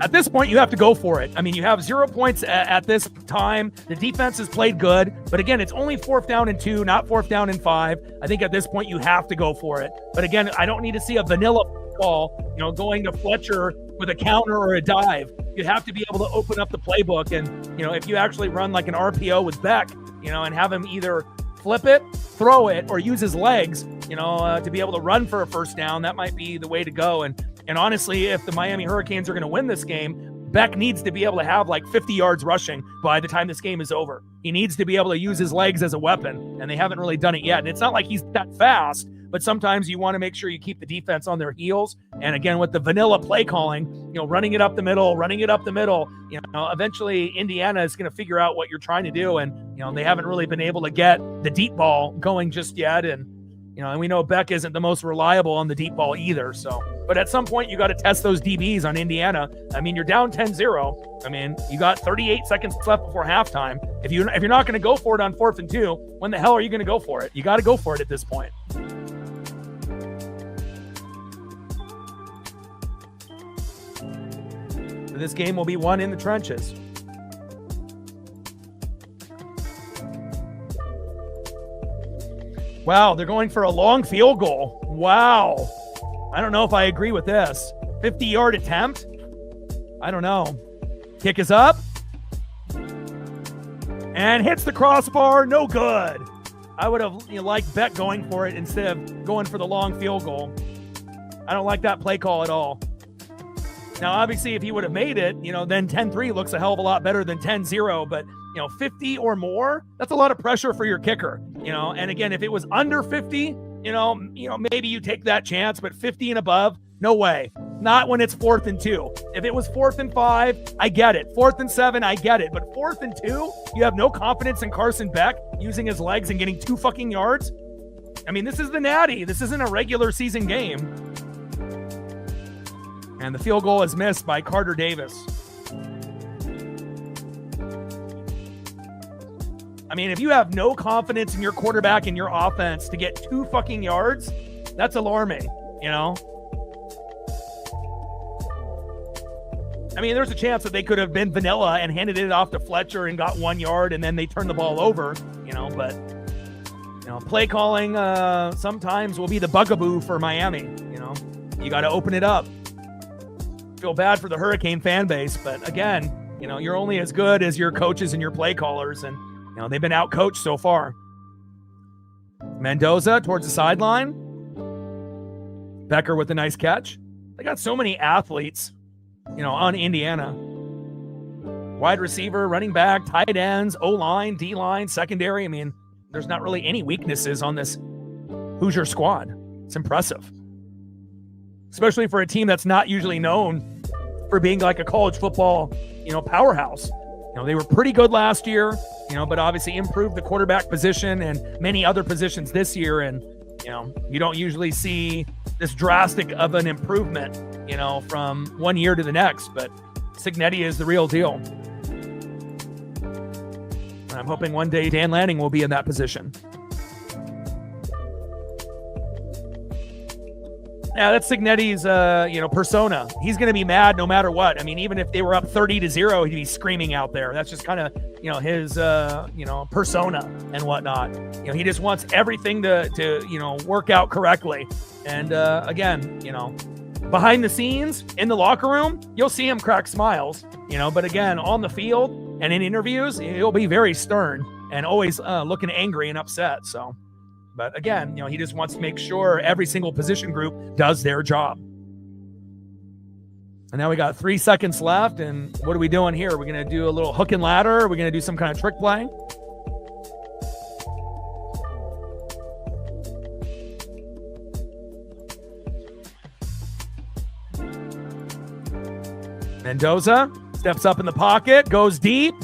At this point, you have to go for it. You have 0 points at this time. The defense has played good. But again, it's only 4th down and 2, not 4th down and 5. I think at this point, you have to go for it. But again, I don't need to see a vanilla ball, going to Fletcher with a counter or a dive. You have to be able to open up the playbook. And, if you actually run like an RPO with Beck, and have him either flip it, throw it, or use his legs, to be able to run for a 1st down, that might be the way to go. And honestly, if the Miami Hurricanes are going to win this game, Beck needs to be able to have like 50 yards rushing by the time this game is over. He needs to be able to use his legs as a weapon, and they haven't really done it yet. And it's not like he's that fast, but sometimes you want to make sure you keep the defense on their heels. And again, with the vanilla play calling, running it up the middle, eventually Indiana is going to figure out what you're trying to do. And, they haven't really been able to get the deep ball going just yet. And, and we know Beck isn't the most reliable on the deep ball either. But at some point, you got to test those DBs on Indiana. You're down 10-0. You got 38 seconds left before halftime. If you're not going to go for it on 4th and 2, when the hell are you going to go for it? You got to go for it at this point. So this game will be won in the trenches. Wow, they're going for a long field goal. Wow. I don't know if I agree with this. 50-yard attempt? I don't know. Kick is up. And hits the crossbar. No good. I would have liked Beck going for it instead of going for the long field goal. I don't like that play call at all. Now, obviously, if he would have made it, then 10-3 looks a hell of a lot better than 10-0. But, 50 or more, that's a lot of pressure for your kicker. And again, if it was under 50, maybe you take that chance, but 50 and above, no way. Not when it's 4th and 2. If it was 4th and 5, I get it. 4th and 7, I get it. But 4th and 2, you have no confidence in Carson Beck using his legs and getting 2 fucking yards. This is the Natty. This isn't a regular season game. And the field goal is missed by Carter Davis. If you have no confidence in your quarterback and your offense to get 2 fucking yards, that's alarming, There's a chance that they could have been vanilla and handed it off to Fletcher and got 1 yard and then they turned the ball over, but play calling sometimes will be the bugaboo for Miami, You got to open it up. Feel bad for the Hurricane fan base, but again, you're only as good as your coaches and your play callers, and they've been out-coached so far. Mendoza towards the sideline. Becker with a nice catch. They got so many athletes, on Indiana. Wide receiver, running back, tight ends, O-line, D-line, secondary. There's not really any weaknesses on this Hoosier squad. It's impressive. Especially for a team that's not usually known for being like a college football, powerhouse. They were pretty good last year, but obviously improved the quarterback position and many other positions this year. And, you don't usually see this drastic of an improvement, from one year to the next. But Cignetti is the real deal. I'm hoping one day Dan Lanning will be in that position. Yeah, that's Cignetti's, persona. He's going to be mad no matter what. I mean, even if they were up 30-0, he'd be screaming out there. That's just kind of, his, persona and whatnot. He just wants everything to work out correctly. And again, behind the scenes in the locker room, you'll see him crack smiles, but again, on the field and in interviews, he'll be very stern and always looking angry and upset. So. But again, he just wants to make sure every single position group does their job. And now we got 3 seconds left. And what are we doing here? We're going to do a little hook and ladder. Are we going to do some kind of trick play? Mendoza steps up in the pocket, goes deep.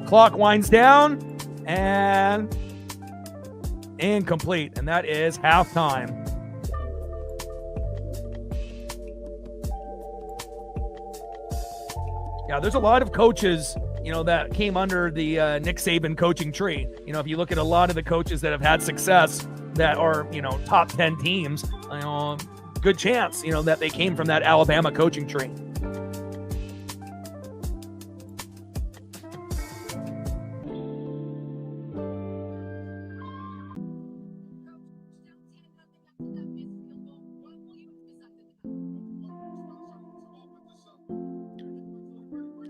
Clock winds down. And incomplete, and that is halftime. Yeah, there's a lot of coaches, that came under the Nick Saban coaching tree. If you look at a lot of the coaches that have had success that are, top 10 teams, good chance, that they came from that Alabama coaching tree.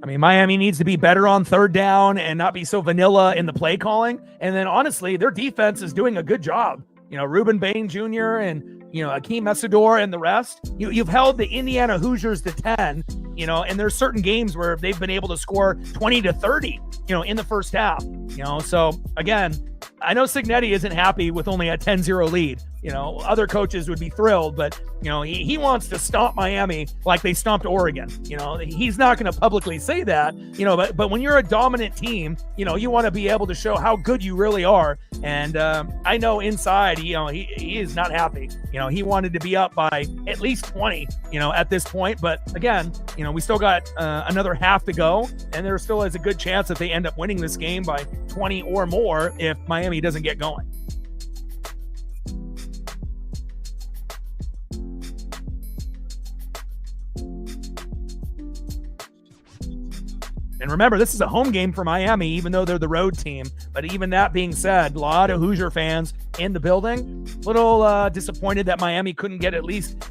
I mean, Miami needs to be better on third down and not be so vanilla in the play calling. And then honestly, their defense is doing a good job. Reuben Bain Jr. and, Akeem Messidor and the rest. You've held the Indiana Hoosiers to 10, and there's certain games where they've been able to score 20-30, in the first half. So again, I know Cignetti isn't happy with only a 10-0 lead. Other coaches would be thrilled, but, he wants to stomp Miami like they stomped Oregon. He's not going to publicly say that, but when you're a dominant team, you want to be able to show how good you really are. And I know inside, he is not happy. He wanted to be up by at least 20, at this point. But again, we still got another half to go, and there still is a good chance that they end up winning this game by 20 or more if Miami doesn't get going. And remember, this is a home game for Miami, even though they're the road team. But even that being said, a lot of Hoosier fans in the building, little disappointed that Miami couldn't get at least,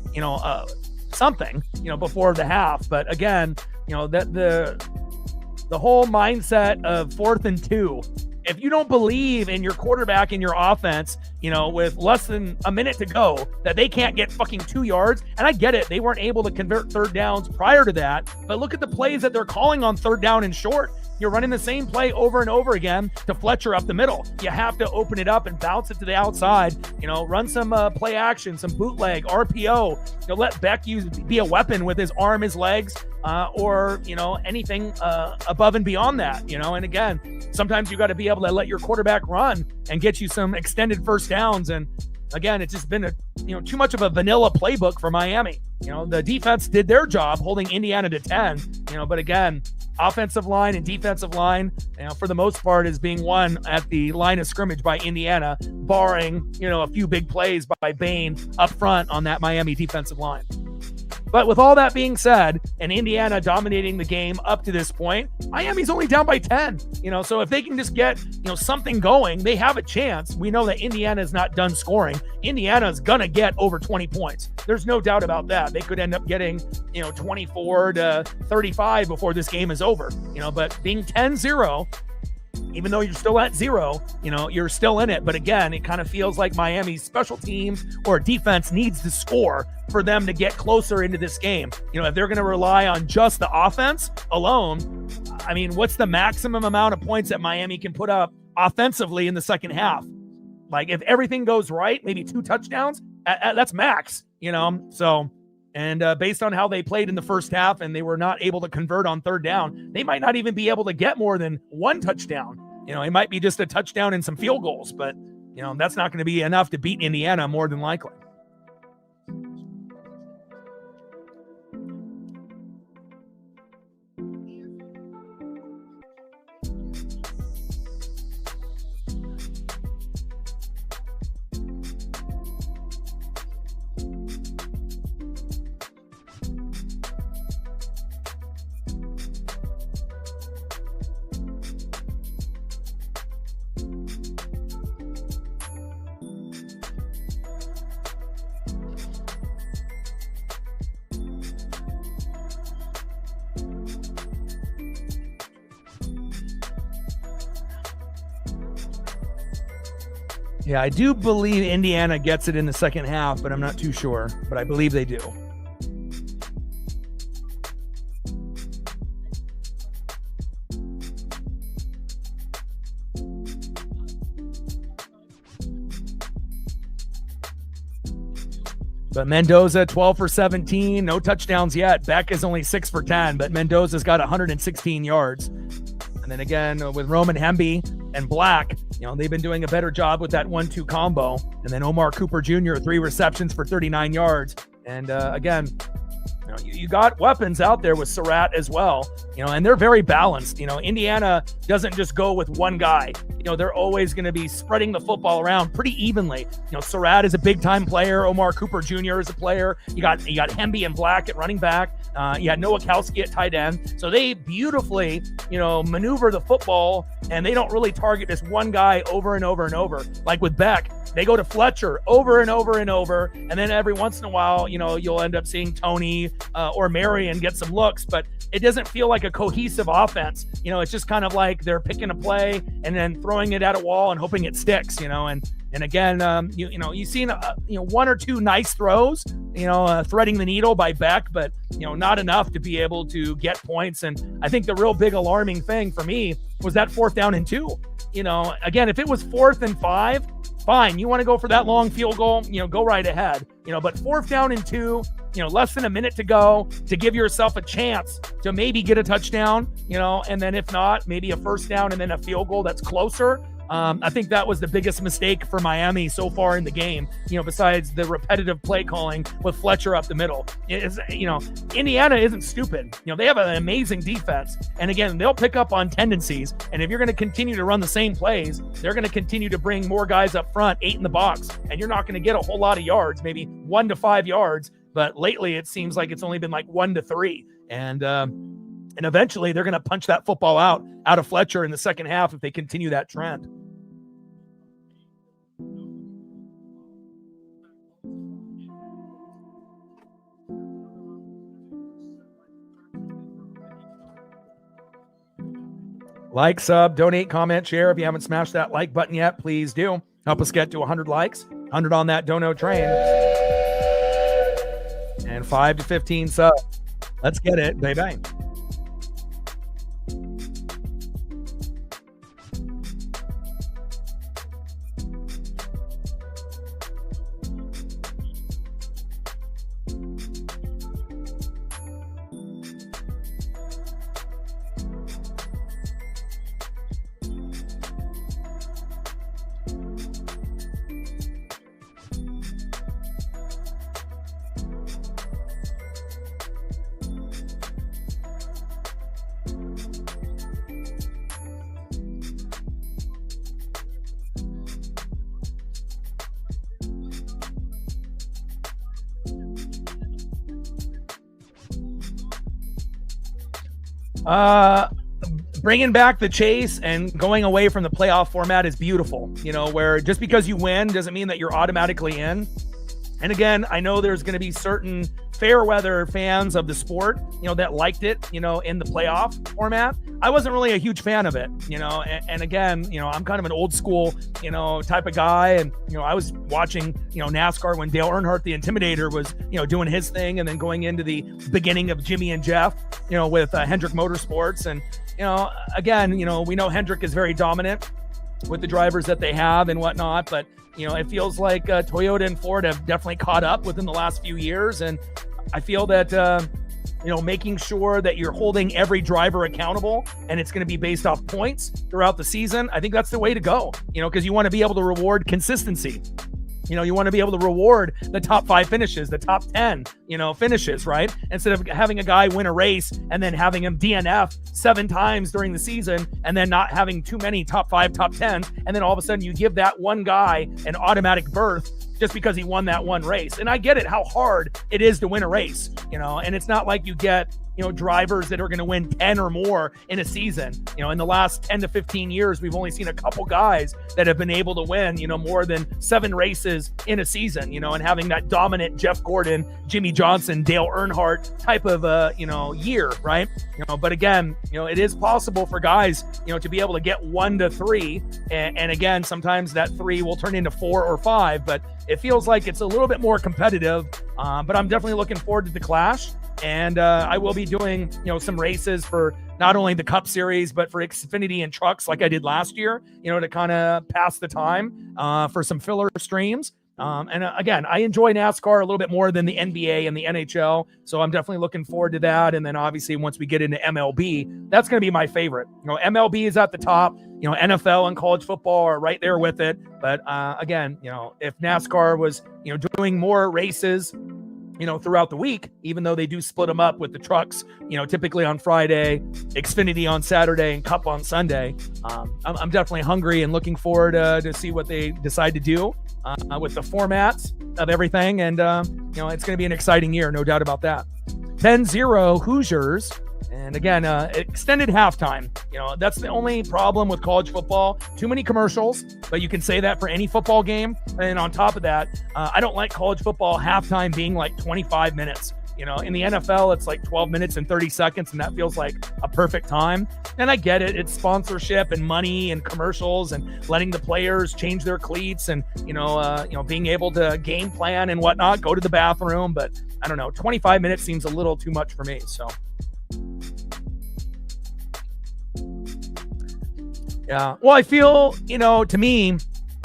something, before the half. But again, that the whole mindset of 4th and 2. If you don't believe in your quarterback and your offense, with less than a minute to go, that they can't get fucking 2 yards, and I get it, they weren't able to convert third downs prior to that, but look at the plays that they're calling on third down and short. You're running the same play over and over again to Fletcher up the middle. You have to open it up and bounce it to the outside. Run some play action, some bootleg, RPO. Let Beck be a weapon with his arm, his legs, or anything above and beyond that. And again, sometimes you got to be able to let your quarterback run and get you some extended first downs. And again, it's just been too much of a vanilla playbook for Miami. The defense did their job holding Indiana to 10. But again, offensive line and defensive line, for the most part, is being won at the line of scrimmage by Indiana, barring, a few big plays by Bain up front on that Miami defensive line. But with all that being said, and Indiana dominating the game up to this point, Miami's only down by 10. So if they can just get, something going, they have a chance. We know that Indiana is not done scoring. Indiana's going to get over 20 points. There's no doubt about that. They could end up getting, 24-35 before this game is over. But being 10-0, even though you're still at 0, you're still in it. But again, it kind of feels like Miami's special teams or defense needs to score for them to get closer into this game. If they're going to rely on just the offense alone, I mean, what's the maximum amount of points that Miami can put up offensively in the second half? Like, if everything goes right, maybe 2 touchdowns, that's max, So, and based on how they played in the first half and they were not able to convert on third down, they might not even be able to get more than 1 touchdown. It might be just a touchdown and some field goals, but, that's not going to be enough to beat Indiana more than likely. Yeah, I do believe Indiana gets it in the second half, but I'm not too sure. But I believe they do. But Mendoza, 12 for 17, no touchdowns yet. Beck is only 6 for 10, but Mendoza's got 116 yards. And then again, with Roman Hemby and Black, they've been doing a better job with that 1-2 combo. And then Omar Cooper Jr., 3 receptions for 39 yards. And again, you got weapons out there with Surratt as well, and they're very balanced. Indiana doesn't just go with one guy. They're always going to be spreading the football around pretty evenly. Surratt is a big time player. Omar Cooper Jr. is a player. You got Hemby and Black at running back. You had Nowakowski at tight end. So they beautifully, maneuver the football, and they don't really target this one guy over and over and over. Like with Beck, they go to Fletcher over and over and over, and then every once in a while, you'll end up seeing Tony or Marion get some looks, but it doesn't feel like a cohesive offense. It's just kind of like they're picking a play and then throwing it at a wall and hoping it sticks. And again, you've seen one or two nice throws, threading the needle by Beck, but not enough to be able to get points. And I think the real big alarming thing for me was that 4th down and 2. Again, if it was 4th and 5, fine. You want to go for that long field goal, go right ahead. But 4th down and 2, less than a minute to go to give yourself a chance to maybe get a touchdown, and then if not, maybe a 1st down and then a field goal that's closer. I think that was the biggest mistake for Miami so far in the game, besides the repetitive play calling with Fletcher up the middle. Indiana isn't stupid. They have an amazing defense. And again, they'll pick up on tendencies. And if you're going to continue to run the same plays, they're going to continue to bring more guys up front, 8 in the box. And you're not going to get a whole lot of yards, maybe 1 to 5 yards. But lately it seems like it's only been like 1 to 3. And eventually they're going to punch that football out of Fletcher in the second half if they continue that trend. Like, sub, donate, comment, share. If you haven't smashed that like button yet, please do. Help us get to 100 likes, 100 on that dono train. And 5 to 15 subs. Let's get it, baby. Bringing back the chase and going away from the playoff format is beautiful, where just because you win doesn't mean that you're automatically in. And again, I know there's going to be certain fair weather fans of the sport, that liked it, in the playoff format. I wasn't really a huge fan of it, and again, I'm kind of an old school, type of guy. And, I was watching, NASCAR when Dale Earnhardt, the Intimidator, was, doing his thing, and then going into the beginning of Jimmy and Jeff, with Hendrick Motorsports. And, again, we know Hendrick is very dominant with the drivers that they have and whatnot, but it feels like Toyota and Ford have definitely caught up within the last few years. And I feel that, making sure that you're holding every driver accountable and it's going to be based off points throughout the season, I think that's the way to go, because you want to be able to reward consistency. You want to be able to reward the top 5 finishes, the top 10, finishes, right? Instead of having a guy win a race and then having him DNF 7 times during the season and then not having too many top 5, top 10s. And then all of a sudden you give that one guy an automatic berth just because he won that one race. And I get it, how hard it is to win a race, and it's not like you get, drivers that are going to win 10 or more in a season. In the last 10 to 15 years, we've only seen a couple guys that have been able to win, more than 7 races in a season, and having that dominant Jeff Gordon, Jimmy Johnson, Dale Earnhardt type of, year, right? But again, it is possible for guys, to be able to get 1 to 3. And again, sometimes that 3 will turn into 4 or 5, but it feels like it's a little bit more competitive. But I'm definitely looking forward to the clash. And I will be doing, some races for not only the Cup Series, but for Xfinity and trucks like I did last year, to kind of pass the time for some filler streams. And again, I enjoy NASCAR a little bit more than the NBA and the NHL. So I'm definitely looking forward to that. And then obviously once we get into MLB, that's going to be my favorite. MLB is at the top, NFL and college football are right there with it. But again, if NASCAR was, doing more races, throughout the week, even though they do split them up with the trucks, typically on Friday, Xfinity on Saturday, and Cup on Sunday. I'm definitely hungry and looking forward to see what they decide to do with the formats of everything. And, it's going to be an exciting year, no doubt about that. 10-0 Hoosiers. And again, extended halftime. That's the only problem with college football. Too many commercials, but you can say that for any football game. And on top of that, I don't like college football halftime being like 25 minutes. In the NFL, it's like 12 minutes and 30 seconds, and that feels like a perfect time. And I get it. It's sponsorship and money and commercials and letting the players change their cleats and, being able to game plan and whatnot, go to the bathroom. But I don't know, 25 minutes seems a little too much for me. So. Yeah. Well, I feel, to me,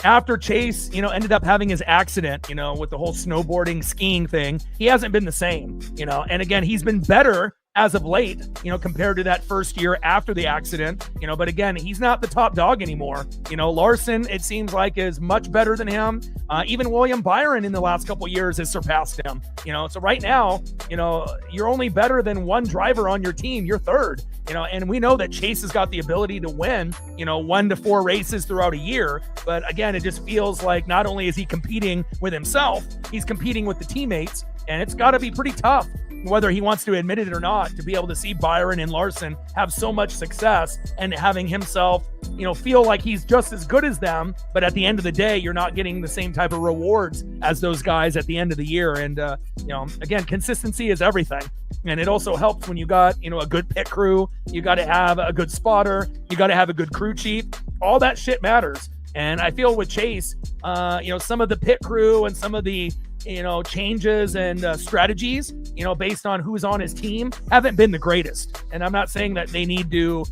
after Chase, ended up having his accident, with the whole snowboarding, skiing thing, he hasn't been the same, and again, he's been better as of late, compared to that first year after the accident, but again, he's not the top dog anymore. Larson, it seems like, is much better than him. Even William Byron in the last couple of years has surpassed him, so right now, you're only better than one driver on your team. You're third, and we know that Chase has got the ability to win, 1 to 4 races throughout a year. But again, it just feels like not only is he competing with himself, he's competing with the teammates, and it's got to be pretty tough, whether he wants to admit it or not, to be able to see Byron and Larson have so much success and having himself, feel like he's just as good as them. But at the end of the day, you're not getting the same type of rewards as those guys at the end of the year. And, again, consistency is everything. And it also helps when you got, a good pit crew. You got to have a good spotter. You got to have a good crew chief. All that shit matters. And I feel with Chase, some of the pit crew and some of the, changes and strategies, based on who's on his team haven't been the greatest. And I'm not saying that they need to,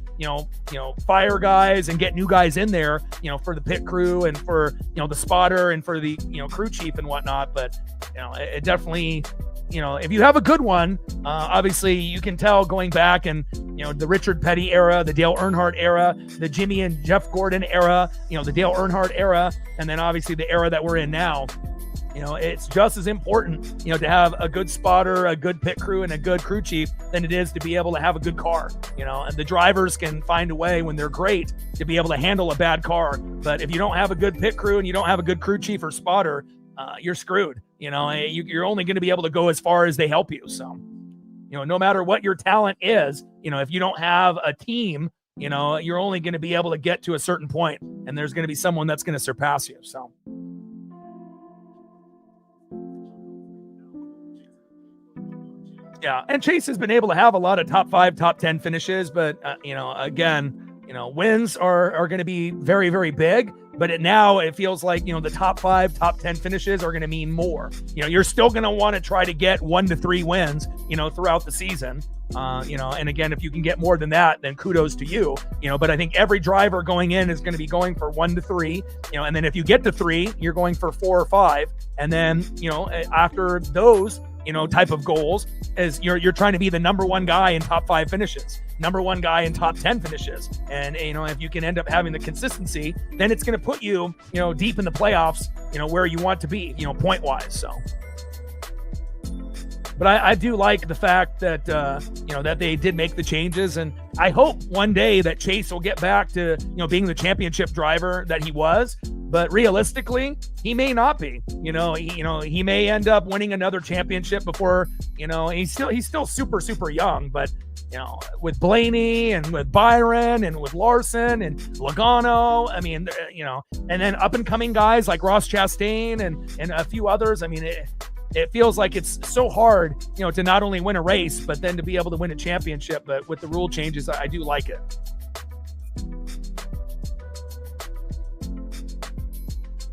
fire guys and get new guys in there, for the pit crew and for, the spotter and for the, crew chief and whatnot. But, it definitely, if you have a good one, obviously you can tell going back and, the Richard Petty era, the Dale Earnhardt era, the Jimmy and Jeff Gordon era, the Dale Earnhardt era, and then obviously the era that we're in now. It's just as important, to have a good spotter, a good pit crew, and a good crew chief than it is to be able to have a good car, and the drivers can find a way when they're great to be able to handle a bad car. But if you don't have a good pit crew and you don't have a good crew chief or spotter, you're screwed. You're only going to be able to go as far as they help you. So, no matter what your talent is, if you don't have a team, you're only going to be able to get to a certain point, and there's going to be someone that's going to surpass you. So. Yeah, and Chase has been able to have a lot of top 5, top 10 finishes, but wins are going to be very, very big. But now it feels like, the top 5, top 10 finishes are going to mean more. You're still going to want to try to get 1 to 3 wins, throughout the season. And again, if you can get more than that, then kudos to you. But I think every driver going in is going to be going for 1 to 3. And then if you get to 3, you're going for 4 or 5. And then, after those, type of goals is you're trying to be the number 1 guy in top 5 finishes, number 1 guy in top 10 finishes. And, if you can end up having the consistency, then it's going to put you, deep in the playoffs, where you want to be, point wise. So, but I do like the fact that, that they did make the changes. And I hope one day that Chase will get back to, being the championship driver that he was. but realistically, he may not be. He may end up winning another championship before. He's still super young, but with Blaney and with Byron and with Larson and Logano, and then up and coming guys like Ross Chastain and a few others. It feels like it's so hard, to not only win a race, but then to be able to win a championship. But with the rule changes, I do like it.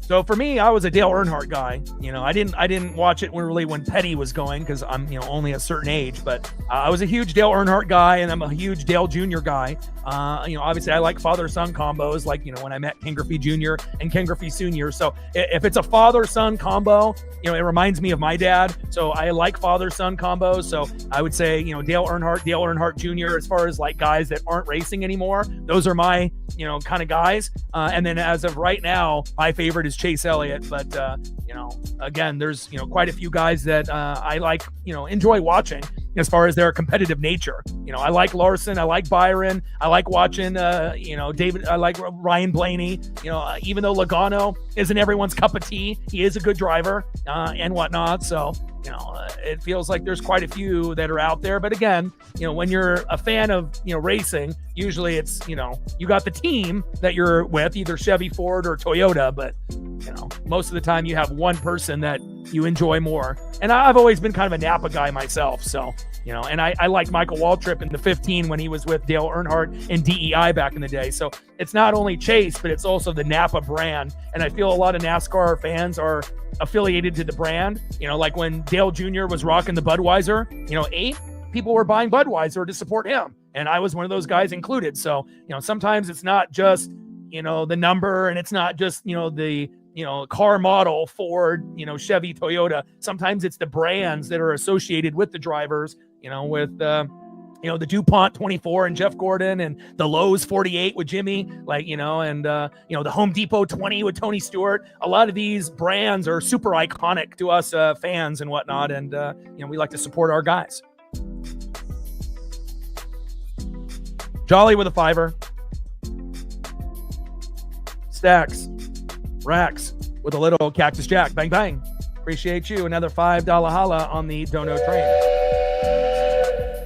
So for me, I was a Dale Earnhardt guy. I didn't watch it when Petty was going, because I'm only a certain age. But I was a huge Dale Earnhardt guy, and I'm a huge Dale Jr. guy. Obviously I like father-son combos, like when I met Ken Griffey Jr. and Ken Griffey Sr. So if it's a father-son combo, it reminds me of my dad. So I like father-son combos. So I would say Dale Earnhardt Jr. as far as like guys that aren't racing anymore. Those are my kind of guys. And then as of right now, my favorite is Chase Elliott. But again, there's quite a few guys that I like, enjoy watching as far as their competitive nature. I like Larson, I like Byron, I like watching David, I like Ryan Blaney. Even though Logano isn't everyone's cup of tea, he is a good driver and whatnot. So it feels like there's quite a few that are out there. But again, when you're a fan of racing, usually it's you got the team that you're with, either Chevy, Ford, or Toyota. But most of the time you have one person that you enjoy more. And I've always been kind of a Napa guy myself. So and I liked Michael Waltrip in the 15 when he was with Dale Earnhardt and DEI back in the day. So it's not only Chase, but it's also the Napa brand. And I feel a lot of NASCAR fans are affiliated to the brand. Like when Dale Jr. was rocking the Budweiser, 8 people were buying Budweiser to support him. And I was one of those guys included. So, sometimes it's not just, the number, and it's not just, the car model, Ford, Chevy, Toyota. Sometimes it's the brands that are associated with the drivers, with the DuPont 24 and Jeff Gordon, and the Lowe's 48 with Jimmy, and the Home Depot 20 with Tony Stewart. A lot of these brands are super iconic to us fans and whatnot. And, we like to support our guys. Jolly with a $5. Stacks. Rax with a little Cactus Jack. Bang, bang. Appreciate you. Another $5 holla on the Dono train.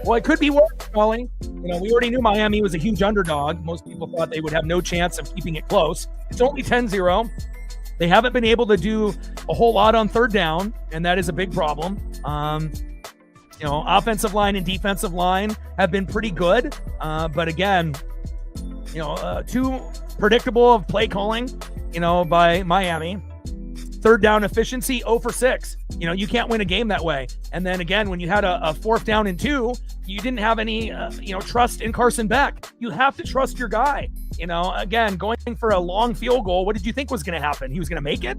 Well, it could be worse, Jolly. We already knew Miami was a huge underdog. Most people thought they would have no chance of keeping it close. It's only 10-0. They haven't been able to do a whole lot on third down, and that is a big problem. Offensive line and defensive line have been pretty good. But again, too predictable of play calling, by Miami. Third down efficiency, 0 for 6. You can't win a game that way. And then again, when you had a 4th down and 2, you didn't have any, trust in Carson Beck. You have to trust your guy. Again, going for a long field goal, what did you think was going to happen? He was going to make it?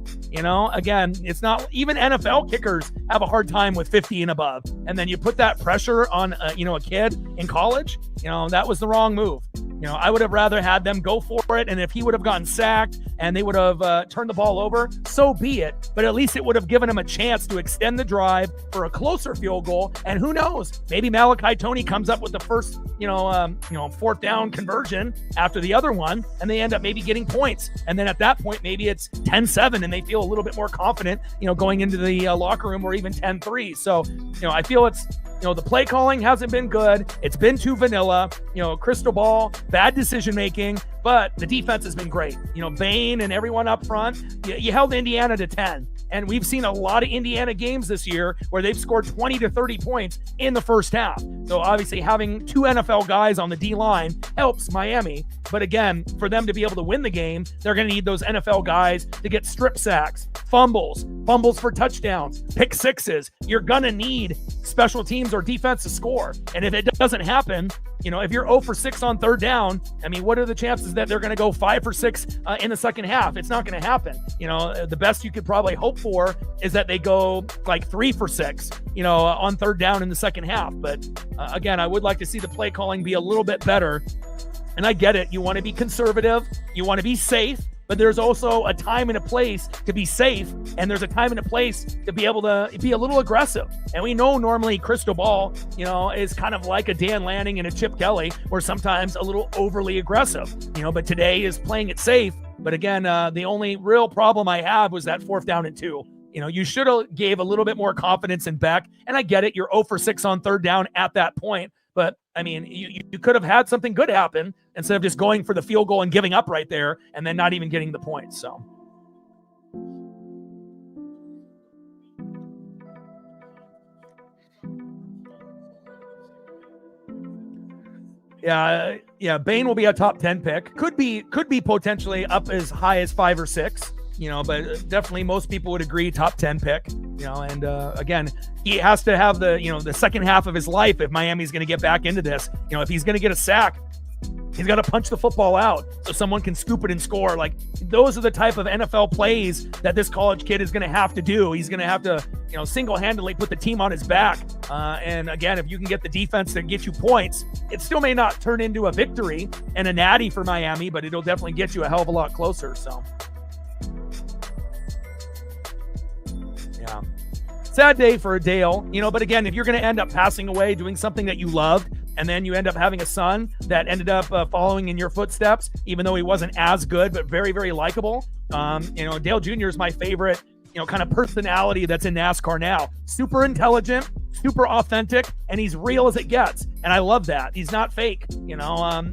Again, it's not, even NFL kickers have a hard time with 50 and above. And then you put that pressure on, a kid in college, that was the wrong move. I would have rather had them go for it. And if he would have gotten sacked and they would have turned the ball over, so be it. But at least it would have given him a chance to extend the drive for a closer field goal. And who knows, maybe Malachi Toney comes up with the first, 4th down conversion after the other one, and they end up maybe getting points. And then at that point, maybe it's 10-7 and they feel a little bit more confident, going into the locker room, or even 10-3. So, I feel it's, the play calling hasn't been good. It's been too vanilla, crystal ball, bad decision making, but the defense has been great. Bain and everyone up front, you held Indiana to 10. And we've seen a lot of Indiana games this year where they've scored 20 to 30 points in the first half. So obviously having 2 NFL guys on the D-line helps Miami. But again, for them to be able to win the game, they're going to need those NFL guys to get strip sacks, fumbles for touchdowns, pick sixes. You're going to need special teams or defense to score. And if it doesn't happen, if you're 0 for 6 on third down, what are the chances that they're going to go 5 for 6 in the second half? It's not going to happen. The best you could probably hope for is that they go like 3 for 6, on third down in the second half. But again, I would like to see the play calling be a little bit better. And I get it. You want to be conservative. You want to be safe. But there's also a time and a place to be safe, and there's a time and a place to be able to be a little aggressive. And we know normally crystal ball, is kind of like a Dan Lanning and a Chip Kelly, where sometimes a little overly aggressive, but today is playing it safe. But again, the only real problem I have was that 4th down and 2. You should have gave a little bit more confidence in Beck. And I get it. You're 0 for 6 on 3rd down at that point. But, I mean, you could have had something good happen instead of just going for the field goal and giving up right there and then not even getting the points. So. Yeah. Bain will be a top 10 pick. Could be potentially up as high as 5 or 6. But definitely most people would agree top 10 pick, and again, he has to have the second half of his life if Miami's going to get back into this. If he's going to get a sack, he's got to punch the football out so someone can scoop it and score. Like, those are the type of NFL plays that this college kid is going to have to do. He's going to have to, single-handedly put the team on his back. And again, if you can get the defense to get you points, it still may not turn into a victory and a natty for Miami, but it'll definitely get you a hell of a lot closer. So. Yeah. Sad day for Dale, but again, if you're going to end up passing away doing something that you loved, and then you end up having a son that ended up following in your footsteps, even though he wasn't as good, but very, very likable. Dale Jr. is my favorite, kind of personality that's in NASCAR now. Super intelligent, super authentic, and he's real as it gets. And I love that. He's not fake,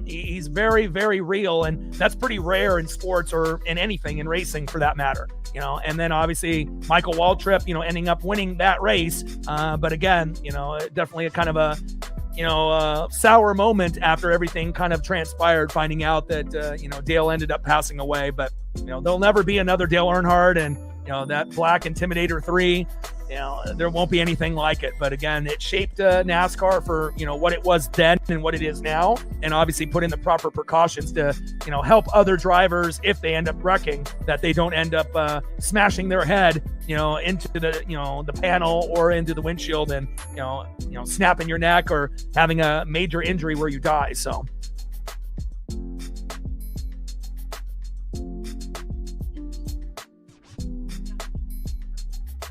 he's very, very real. And that's pretty rare in sports or in anything, in racing for that matter. And then obviously Michael Waltrip, ending up winning that race. But again, definitely a kind of a, sour moment after everything kind of transpired, finding out that, Dale ended up passing away. But, there'll never be another Dale Earnhardt, and, that Black Intimidator 3, there won't be anything like it. But again, it shaped NASCAR for, what it was then and what it is now. And obviously put in the proper precautions to, help other drivers if they end up wrecking, that they don't end up smashing their head, into the panel or into the windshield and, snapping your neck or having a major injury where you die. So.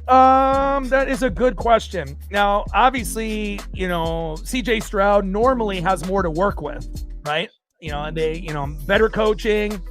That is a good question. Now, obviously, CJ Stroud normally has more to work with, right? And they, better coaching,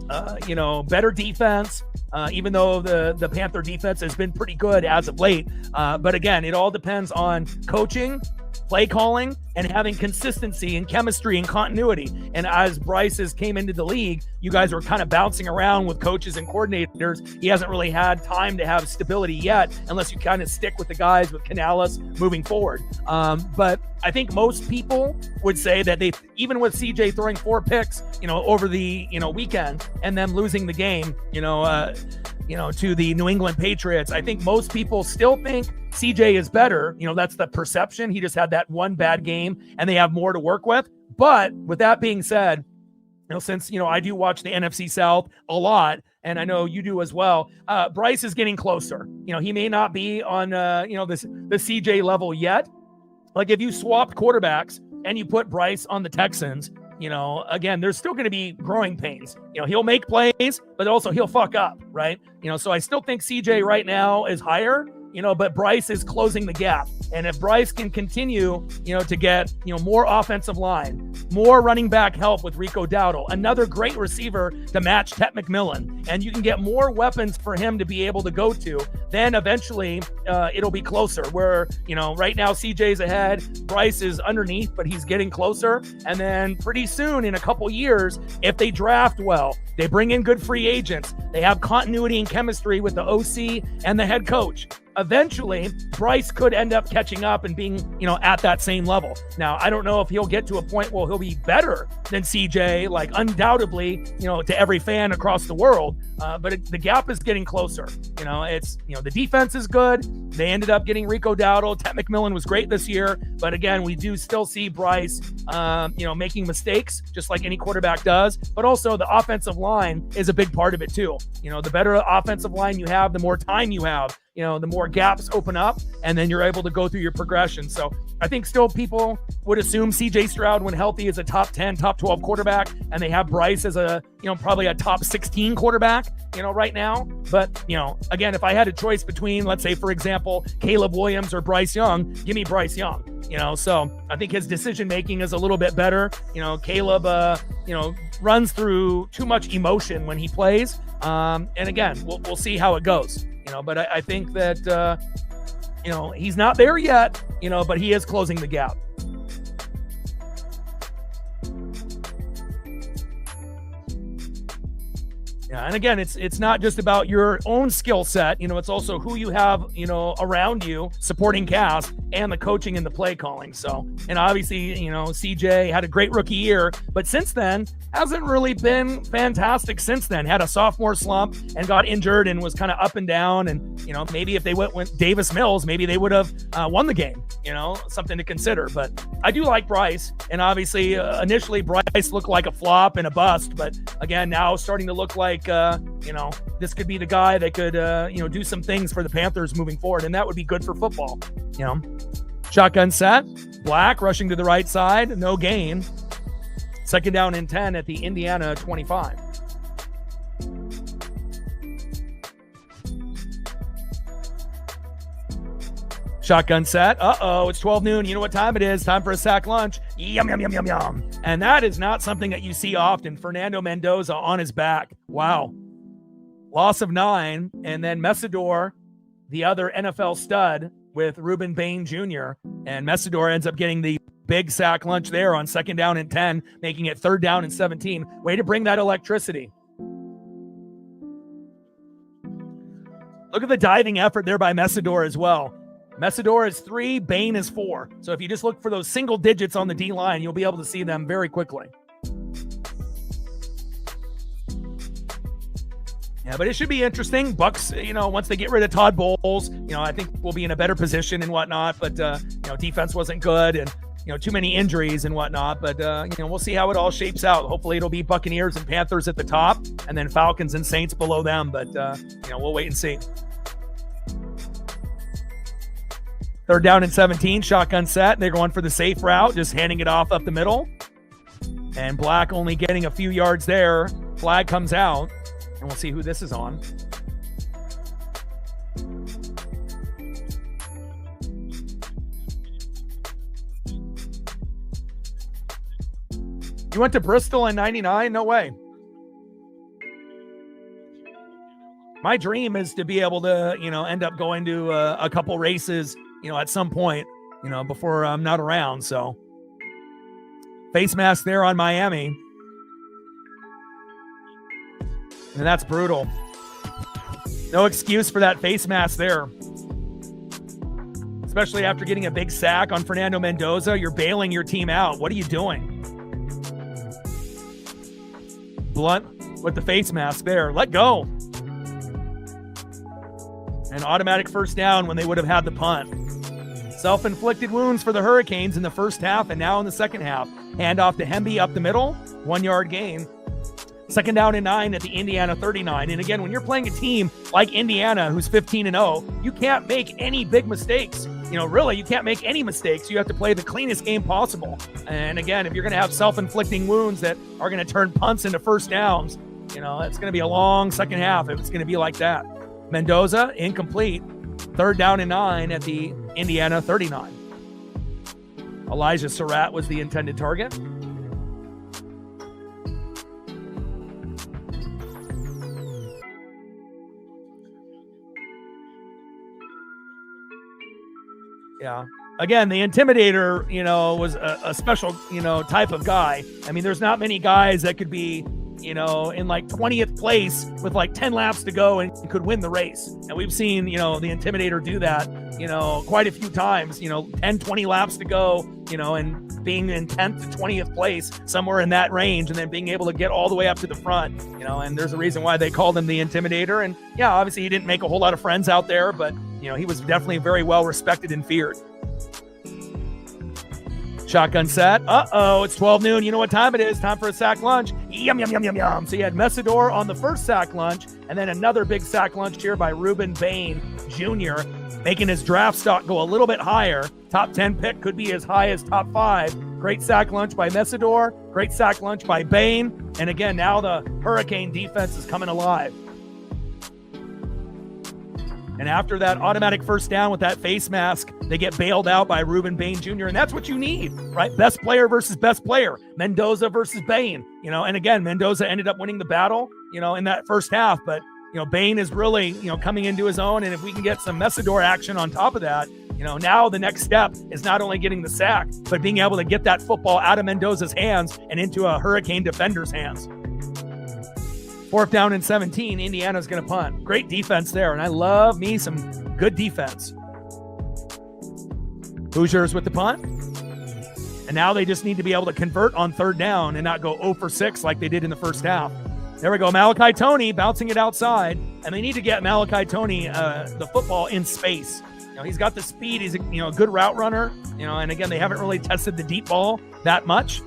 better defense, even though the Panther defense has been pretty good as of late. But again, it all depends on coaching, play calling, and having consistency and chemistry and continuity. And as Bryce has came into the league, you guys are kind of bouncing around with coaches and coordinators. He hasn't really had time to have stability yet, unless you kind of stick with the guys with Canales moving forward. But I think most people would say that they, even with CJ throwing 4 picks, over the, weekend and them losing the game, to the New England Patriots, I think most people still think CJ is better. That's the perception. He just had that one bad game and they have more to work with. But with that being said, since, I do watch the NFC South a lot, and I know you do as well, Bryce is getting closer. He may not be on, the CJ level yet. Like, if you swapped quarterbacks and you put Bryce on the Texans, again, there's still going to be growing pains. He'll make plays, but also he'll fuck up, right? So I still think CJ right now is higher, but Bryce is closing the gap. And if Bryce can continue, to get, more offensive line, more running back help with Rico Dowdle, another great receiver to match Tet McMillan, and you can get more weapons for him to be able to go to, then eventually it'll be closer where, right now CJ's ahead, Bryce is underneath, but he's getting closer. And then pretty soon, in a couple years, if they draft well, they bring in good free agents, they have continuity and chemistry with the OC and the head coach, eventually Bryce could end up catching up and being, at that same level. Now, I don't know if he'll get to a point where he'll be better than CJ, like undoubtedly, to every fan across the world. But the gap is getting closer. It's, the defense is good. They ended up getting Rico Dowdle. Tet McMillan was great this year. But again, we do still see Bryce, making mistakes, just like any quarterback does. But also the offensive line is a big part of it too. The better offensive line you have, the more time you have, the more gaps open up, and then you're able to go through your progression. So I think still people would assume CJ Stroud, when healthy, is a top 10, top 12 quarterback, and they have Bryce as a, probably a top 16 quarterback, right now. But, again, if I had a choice between, let's say, for example, Caleb Williams or Bryce Young, give me Bryce Young. So I think his decision-making is a little bit better. Caleb, runs through too much emotion when he plays. And again, we'll see how it goes, but I think that, he's not there yet, but he is closing the gap. Yeah, and again, it's not just about your own skill set. It's also who you have, around you, supporting cast, and the coaching and the play calling. So, and obviously, CJ had a great rookie year, but since then hasn't really been fantastic. Since then, had a sophomore slump and got injured and was kind of up and down. And maybe if they went with Davis Mills, maybe they would have won the game. Something to consider. But I do like Bryce, and obviously, initially Bryce looked like a flop and a bust, but again, now starting to look like this could be the guy that could do some things for the Panthers moving forward, and that would be good for football. Shotgun set, Black rushing to the right side, no gain. Second down and 10 at the Indiana 25. Shotgun set. It's 12 noon. You know what time it is? Time for a sack lunch. Yum, yum, yum, yum, yum. And that is not something that you see often. Fernando Mendoza on his back. Wow. Loss of 9. And then Messidor, the other NFL stud, with Ruben Bain Jr. And Messidor ends up getting the big sack lunch there on second down and 10, making it third down and 17. Way to bring that electricity. Look at the diving effort there by Messidor as well. Messidor is 3, Bain is 4. So if you just look for those single digits on the D-line, you'll be able to see them very quickly. Yeah, but it should be interesting. Bucks, once they get rid of Todd Bowles, I think we'll be in a better position and whatnot. But, defense wasn't good and, too many injuries and whatnot. But, we'll see how it all shapes out. Hopefully it'll be Buccaneers and Panthers at the top and then Falcons and Saints below them. But, we'll wait and see. Third down and 17, shotgun set. They're going for the safe route, just handing it off up the middle. And Black only getting a few yards there. Flag comes out, and we'll see who this is on. You went to Bristol in 99? No way. My dream is to be able to, end up going to a couple races, at some point, before I'm not around. So face mask there on Miami. And that's brutal. No excuse for that face mask there. Especially after getting a big sack on Fernando Mendoza. You're bailing your team out. What are you doing? Blunt with the face mask there. Let go. An automatic first down when they would have had the punt. Self-inflicted wounds for the Hurricanes in the first half and now in the second half. Handoff to Hemby up the middle. 1 yard gain. Second down and 9 at the Indiana 39. And again, when you're playing a team like Indiana, who's 15-0, you can't make any big mistakes. Really, you can't make any mistakes. You have to play the cleanest game possible. And again, if you're going to have self-inflicting wounds that are going to turn punts into first downs, it's going to be a long second half if it's going to be like that. Mendoza, incomplete. Third down and 9 at the Indiana 39. Elijah Surratt was the intended target. Yeah. Again, the Intimidator, was a special, type of guy. I mean, there's not many guys that could be, in like 20th place with like 10 laps to go and could win the race. And we've seen, the Intimidator do that, quite a few times, 10, 20 laps to go, and being in 10th to 20th place, somewhere in that range, and then being able to get all the way up to the front, and there's a reason why they called him the Intimidator. And yeah, obviously he didn't make a whole lot of friends out there, but, he was definitely very well respected and feared. Shotgun set. It's 12 noon. You know what time it is. Time for a sack lunch. Yum, yum, yum, yum, yum. So you had Messidor on the first sack lunch, and then another big sack lunch here by Ruben Bain Jr., making his draft stock go a little bit higher. Top 10 pick could be as high as top 5. Great sack lunch by Messidor. Great sack lunch by Bain. And again, now the Hurricane defense is coming alive. And after that automatic first down with that face mask, they get bailed out by Reuben Bain Jr. And that's what you need, right? Best player versus best player. Mendoza versus Bain, and again, Mendoza ended up winning the battle, in that first half. But, Bain is really, coming into his own. And if we can get some Messidor action on top of that, now the next step is not only getting the sack, but being able to get that football out of Mendoza's hands and into a Hurricane defender's hands. 4th down and 17, Indiana's going to punt. Great defense there, and I love me some good defense. Hoosiers with the punt. And now they just need to be able to convert on 3rd down and not go 0 for 6 like they did in the first half. There we go. Malachi Toney bouncing it outside, and they need to get Malachi Toney the football in space. He's got the speed. He's a good route runner, and again, they haven't really tested the deep ball that much.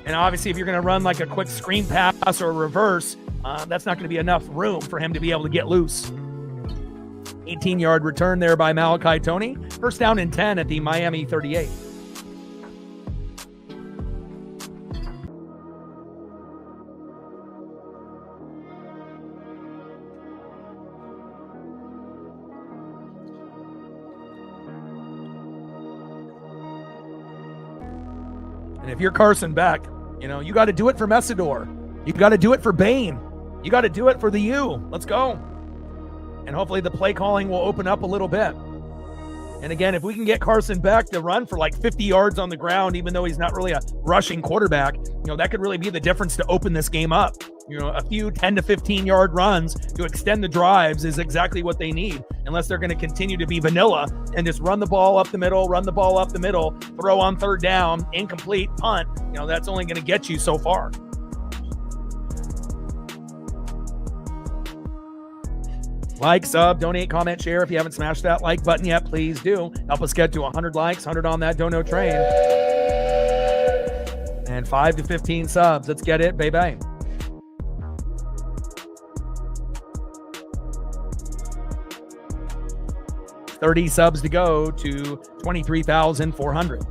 And obviously, if you're going to run like a quick screen pass or a reverse, that's not going to be enough room for him to be able to get loose. 18-yard return there by Malachi Toney. 1st down and 10 at the Miami 38. And if you're Carson Beck, you got to do it for Messidor. You got to do it for Bain. You got to do it for the U. Let's go. And hopefully the play calling will open up a little bit. And again, if we can get Carson Beck to run for like 50 yards on the ground, even though he's not really a rushing quarterback, that could really be the difference to open this game up. A few 10 to 15-yard runs to extend the drives is exactly what they need, unless they're going to continue to be vanilla and just run the ball up the middle, throw on 3rd down, incomplete, punt. That's only going to get you so far. Like, sub, donate, comment, share. If you haven't smashed that like button yet, please do. Help us get to 100 likes, 100 on that dono train. And 5 to 15 subs. Let's get it, baby. $30 subs to go to 23,400.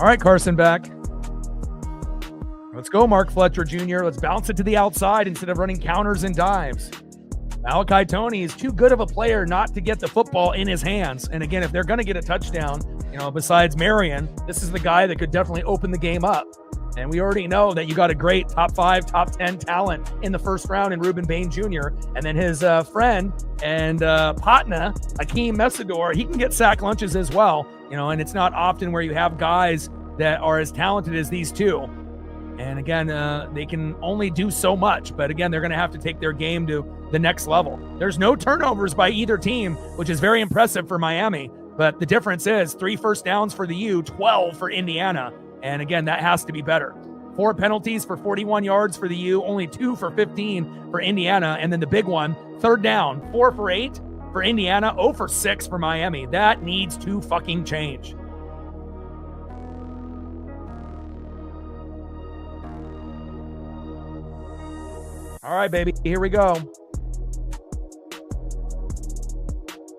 All right, Carson Beck. Let's go, Mark Fletcher Jr. Let's bounce it to the outside instead of running counters and dives. Malachi Toney is too good of a player not to get the football in his hands. And again, if they're going to get a touchdown, besides Marion, this is the guy that could definitely open the game up. And we already know that you got a great top 5, top 10 talent in the first round in Reuben Bain Jr. And then his friend and partner, Akeem Messidor, he can get sack lunches as well. And it's not often where you have guys that are as talented as these two. And again, they can only do so much. But again, they're going to have to take their game to the next level. There's no turnovers by either team, which is very impressive for Miami. But the difference is 3 first downs for the U, 12 for Indiana. And again, that has to be better. 4 penalties for 41 yards for the U, only 2 for 15 for Indiana. And then the big one, 3rd down, 4 for 8 for Indiana, 0 for 6 for Miami. That needs to fucking change. All right, baby, here we go.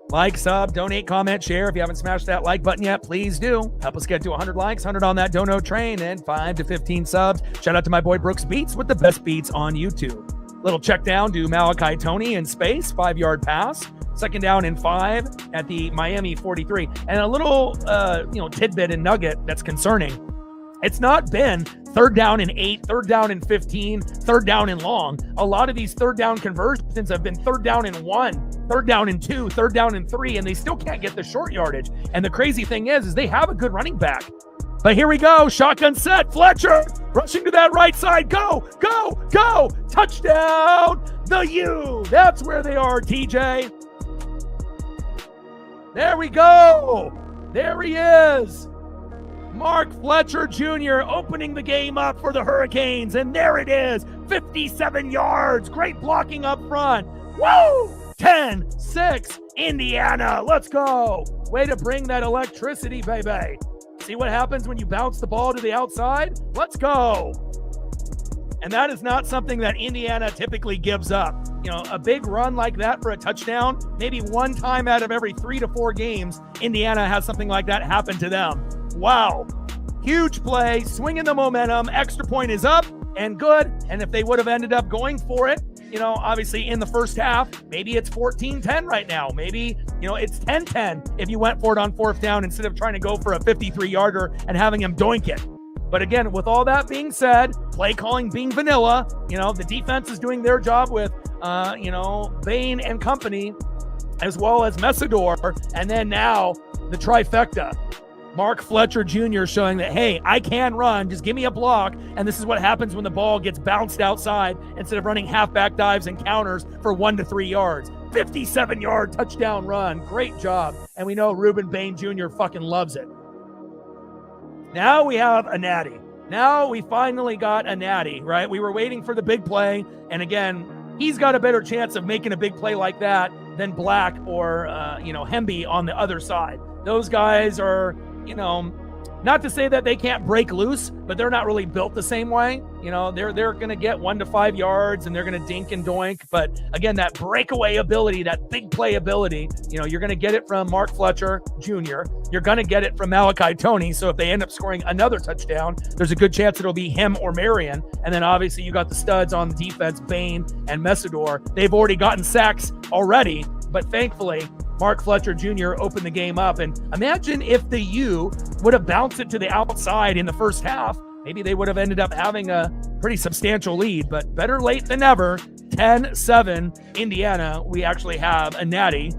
Like, sub, donate, comment, share. If you haven't smashed that like button yet, please do. Help us get to 100 likes, 100 on that dono train, and 5 to 15 subs. Shout out to my boy Brooks Beats with the best beats on YouTube. Little check down to Malachi Toney in space, 5-yard pass. 2nd down and 5 at the Miami 43. And a little, tidbit and nugget that's concerning. It's not been 3rd down and 8, 3rd down and 15, 3rd down and long. A lot of these 3rd down conversions have been 3rd down and 1, 3rd down and 2, 3rd down and 3, and they still can't get the short yardage. And the crazy thing is they have a good running back. But here we go. Shotgun set. Fletcher rushing to that right side. Go, go, go. Touchdown. The U. That's where they are, TJ. There we go. There he is. Mark Fletcher Jr. opening the game up for the Hurricanes. And there it is, 57 yards. Great blocking up front. Woo! 10-6, Indiana. Let's go. Way to bring that electricity, baby. See what happens when you bounce the ball to the outside? Let's go. And that is not something that Indiana typically gives up. You know, a big run like that for a touchdown, maybe one time out of every 3 to 4 games, Indiana has something like that happen to them. Wow. Huge play, swinging the momentum, extra point is up and good. And if they would have ended up going for it, you know, obviously in the first half, maybe it's 14-10 right now. Maybe, you know, it's 10-10 if you went for it on 4th down instead of trying to go for a 53-yarder and having him doink it. But again, with all that being said, play calling being vanilla, you know, the defense is doing their job with, you know, Bain and company, as well as Messidor. And then now the trifecta. Mark Fletcher Jr. showing that, hey, I can run. Just give me a block. And this is what happens when the ball gets bounced outside instead of running halfback dives and counters for 1 to 3 yards. 57-yard touchdown run. Great job. And we know Ruben Bain Jr. fucking loves it. Now we have a natty. Now we finally got a natty, right? We were waiting for the big play. And again, he's got a better chance of making a big play like that than Black or, you know, Hemby on the other side. Those guys are, you know, not to say that they can't break loose, but they're not really built the same way. You know, they're going to get 1 to 5 yards and they're going to dink and doink. But again, that breakaway ability, that big play ability, you know, you're going to get it from Mark Fletcher Jr. You're going to get it from Malachi Toney. So if they end up scoring another touchdown, there's a good chance it'll be him or Marion. And then obviously you got the studs on the defense, Bain and Messidor. They've already gotten sacks already, but thankfully, Mark Fletcher Jr. opened the game up. And imagine if the U would have bounced it to the outside in the first half. Maybe they would have ended up having a pretty substantial lead, but better late than never. 10-7 Indiana. We actually have a natty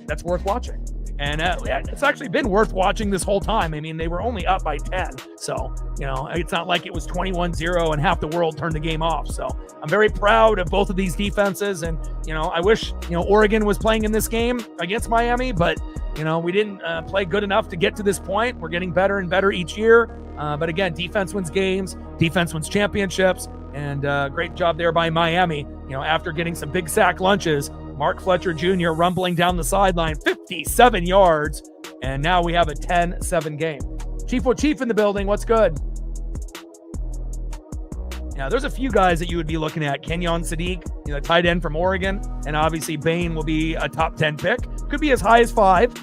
that's worth watching. And it's actually been worth watching this whole time. I mean, they were only up by 10. So, you know, it's not like it was 21-0 and half the world turned the game off. So I'm very proud of both of these defenses. And, you know, I wish, you know, Oregon was playing in this game against Miami, but, you know, we didn't play good enough to get to this point. We're getting better and better each year. But again, defense wins games, defense wins championships. And great job there by Miami, you know, after getting some big sack lunches. Mark Fletcher Jr. rumbling down the sideline, 57 yards. And now we have a 10-7 game. Chief in the building. What's good? Yeah, there's a few guys that you would be looking at. Kenyon Sadiq, you know, tight end from Oregon. And obviously Bain will be a top 10 pick. Could be as high as 5,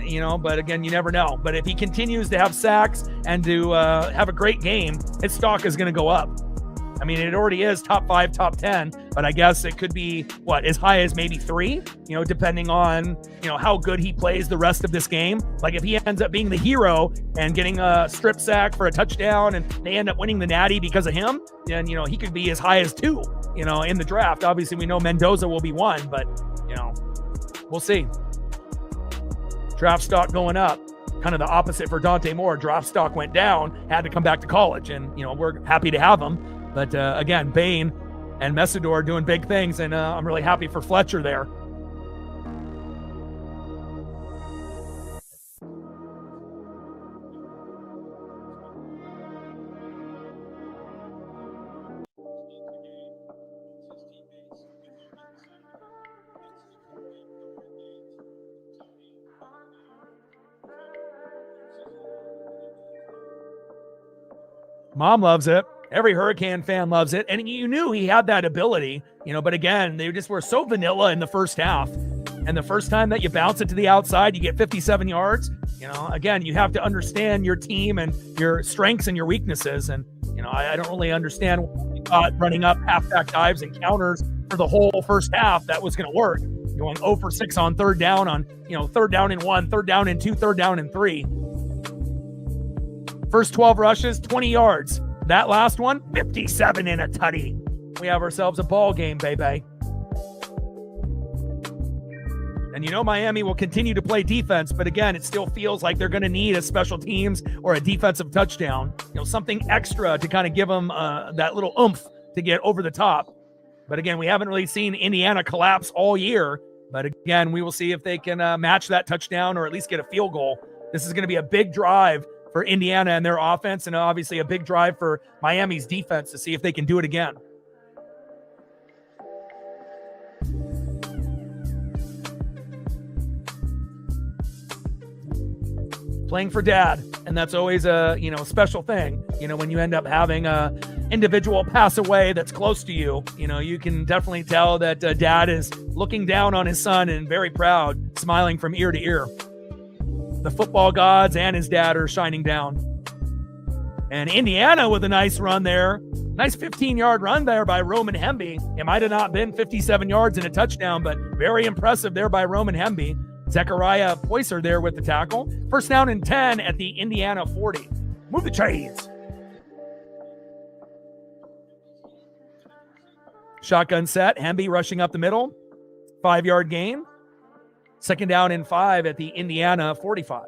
you know, but again, you never know. But if he continues to have sacks and to have a great game, his stock is going to go up. I mean, it already is top 5, top 10, but I guess it could be, as high as maybe 3, you know, depending on, you know, how good he plays the rest of this game. Like if he ends up being the hero and getting a strip sack for a touchdown and they end up winning the natty because of him, then, you know, he could be as high as 2, you know, in the draft. Obviously, we know Mendoza will be 1, but, you know, we'll see. Draft stock going up. Kind of the opposite for Dante Moore. Draft stock went down, had to come back to college, and, you know, we're happy to have him. But again, Bain and Messidor doing big things, and I'm really happy for Fletcher there. Mom loves it. Every Hurricane fan loves it. And you knew he had that ability, you know, but again, they just were so vanilla in the first half. And the first time that you bounce it to the outside, you get 57 yards. You know, again, you have to understand your team and your strengths and your weaknesses. And, you know, I don't really understand running up halfback dives and counters for the whole first half. That was going to work. Going 0 for 6 on third down on, you know, 3rd down and 1, 3rd down and 2, 3rd down and 3. First 12 rushes, 20 yards. That last one, 57 in a tutty. We have ourselves a ball game, baby. And you know Miami will continue to play defense, but again, it still feels like they're going to need a special teams or a defensive touchdown. You know, something extra to kind of give them that little oomph to get over the top. But again, we haven't really seen Indiana collapse all year. But again, we will see if they can match that touchdown or at least get a field goal. This is going to be a big drive for Indiana and their offense, and obviously a big drive for Miami's defense to see if they can do it again. Playing for dad, and that's always a special thing. When you end up having a individual pass away that's close to you, you can definitely tell that dad is looking down on his son and very proud, smiling from ear to ear. The football gods and his dad are shining down. And Indiana with a nice run there. Nice 15-yard run there by Roman Hemby. It might have not been 57 yards and a touchdown, but very impressive there by Roman Hemby. Zechariah Poyser there with the tackle. First down and 10 at the Indiana 40. Move the chains. Shotgun set. Hemby rushing up the middle. 5-yard gain. Second down and 5 at the Indiana 45.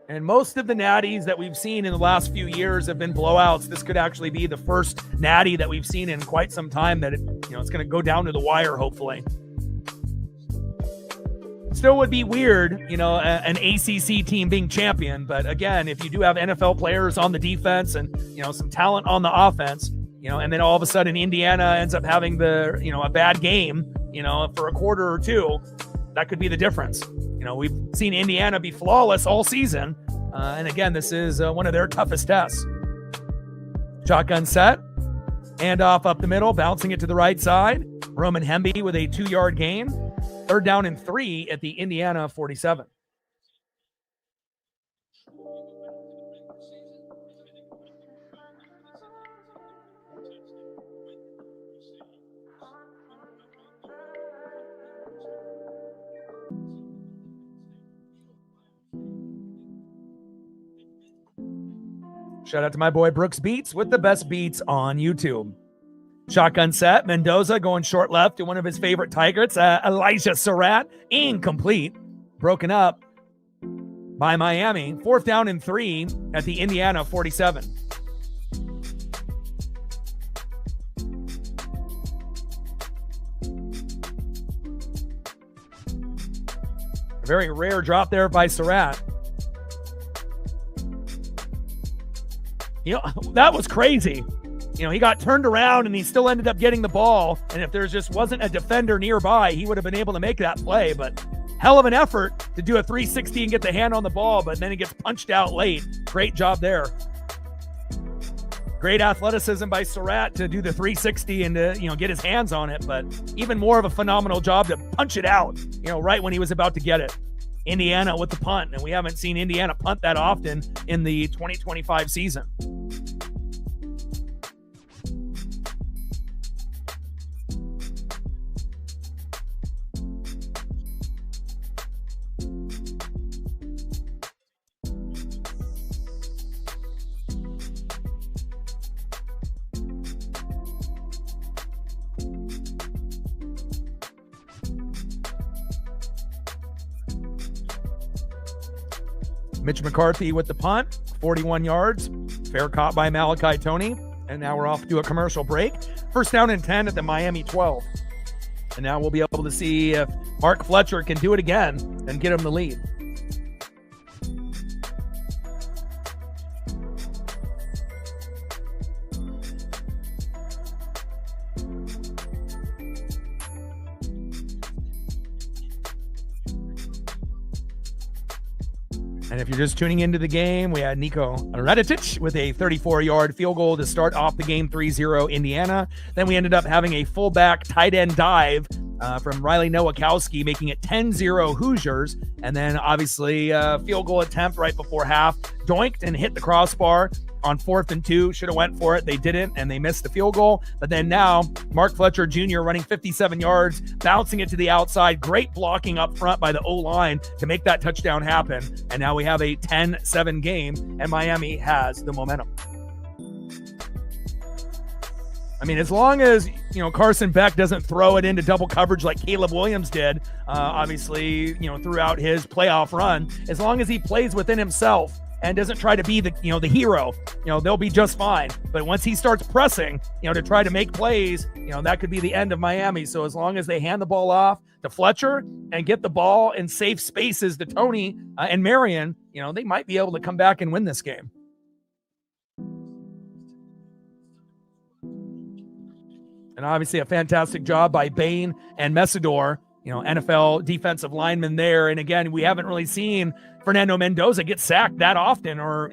And most of the natties that we've seen in the last few years have been blowouts. This could actually be the first natty that we've seen in quite some time that it's going to go down to the wire, hopefully. Still would be weird, an ACC team being champion. But again, if you do have NFL players on the defense and, some talent on the offense, and then all of a sudden Indiana ends up having a bad game, for a quarter or two, that could be the difference. We've seen Indiana be flawless all season. And again, this is one of their toughest tests. Shotgun set. Handoff up the middle, bouncing it to the right side. Roman Hemby with a 2-yard gain. Third down and 3 at the Indiana 47. Shout out to my boy Brooks Beats with the best beats on YouTube. Shotgun set. Mendoza going short left to one of his favorite Tigers, Elijah Surratt. Incomplete. Broken up by Miami. Fourth down and 3 at the Indiana 47. A very rare drop there by Surratt. That was crazy. He got turned around and he still ended up getting the ball. And if there just wasn't a defender nearby, he would have been able to make that play. But hell of an effort to do a 360 and get the hand on the ball, but then he gets punched out late. Great job there. Great athleticism by Surratt to do the 360 and to, get his hands on it. But even more of a phenomenal job to punch it out, right when he was about to get it. Indiana with the punt, and we haven't seen Indiana punt that often in the 2025 season. Mitch McCarthy with the punt, 41 yards. Fair caught by Malachi Toney. And now we're off to a commercial break. First down and 10 at the Miami 12. And now we'll be able to see if Mark Fletcher can do it again and get him the lead. And if you're just tuning into the game, we had Nico Radetich with a 34-yard field goal to start off the game, 3-0 Indiana. Then we ended up having a fullback tight end dive from Riley Nowakowski, making it 10-0 Hoosiers. And then obviously field goal attempt right before half, doinked and hit the crossbar on 4th and 2. Should have went for it. They didn't, and they missed the field goal. But then now Mark Fletcher Jr. running 57 yards, bouncing it to the outside. Great blocking up front by the O-line to make that touchdown happen. And now we have a 10-7 game, and Miami has the momentum. I mean, as long as, Carson Beck doesn't throw it into double coverage like Caleb Williams did, obviously, throughout his playoff run, as long as he plays within himself, and doesn't try to be the hero, they'll be just fine. But once he starts pressing, to try to make plays, that could be the end of Miami. So as long as they hand the ball off to Fletcher and get the ball in safe spaces to Tony and Marion, they might be able to come back and win this game. And obviously a fantastic job by Bain and Mesidor, NFL defensive lineman there. And again, we haven't really seen Fernando Mendoza get sacked that often or,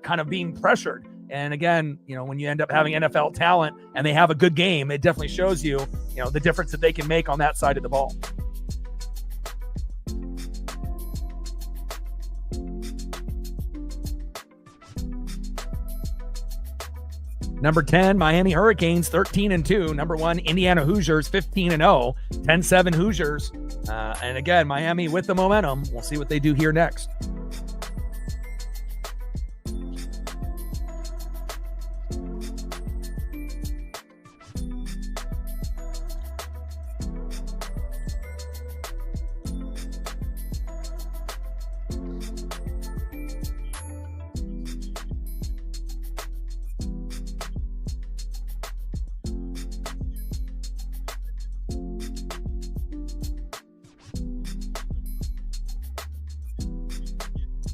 kind of being pressured. And again, when you end up having NFL talent and they have a good game, it definitely shows you, the difference that they can make on that side of the ball. Number 10, Miami Hurricanes, 13-2. Number 1, Indiana Hoosiers, 15-0. 10-7 Hoosiers. And again, Miami with the momentum. We'll see what they do here next.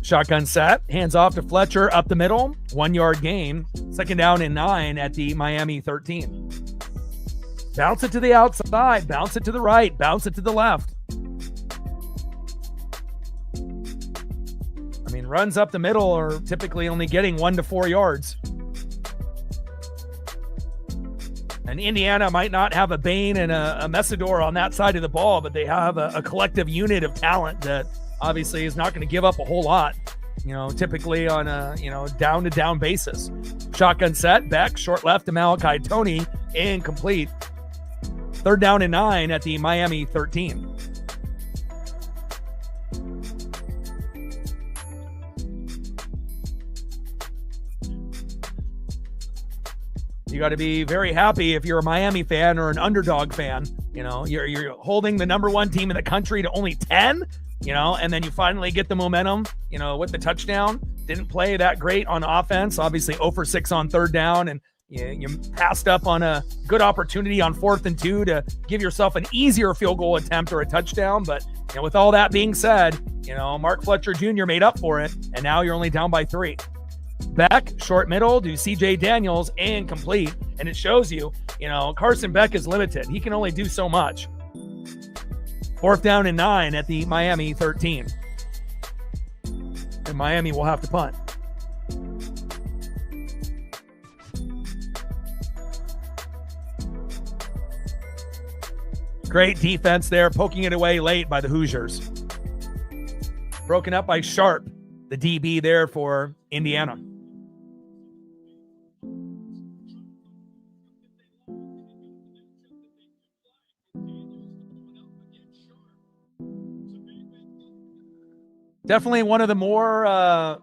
Shotgun set, hands off to Fletcher up the middle, 1 yard gain, 2nd down and 9 at the Miami 13. Bounce it to the outside, bounce it to the right, bounce it to the left. I mean, runs up the middle are typically only getting 1 to 4 yards. And Indiana might not have a Bain and a Mesidor on that side of the ball, but they have a collective unit of talent that obviously is not going to give up a whole lot, typically on a, down-to-down basis. Shotgun set, back, short left to Malachi Tony, incomplete. 3rd down and 9 at the Miami 13. You got to be very happy if you're a Miami fan or an underdog fan. You're holding the number 1 team in the country to only 10, and then you finally get the momentum, with the touchdown. Didn't play that great on offense. Obviously 0 for 6 on 3rd down, and you passed up on a good opportunity on 4th and 2 to give yourself an easier field goal attempt or a touchdown. But with all that being said, Mark Fletcher Jr. made up for it, and now you're only down by 3. Beck, short middle to CJ Daniels, incomplete. And it shows you, Carson Beck is limited. He can only do so much. 4th down and 9 at the Miami 13. And Miami will have to punt. Great defense there, poking it away late by the Hoosiers. Broken up by Sharp, the DB there for Indiana. Definitely one of the more,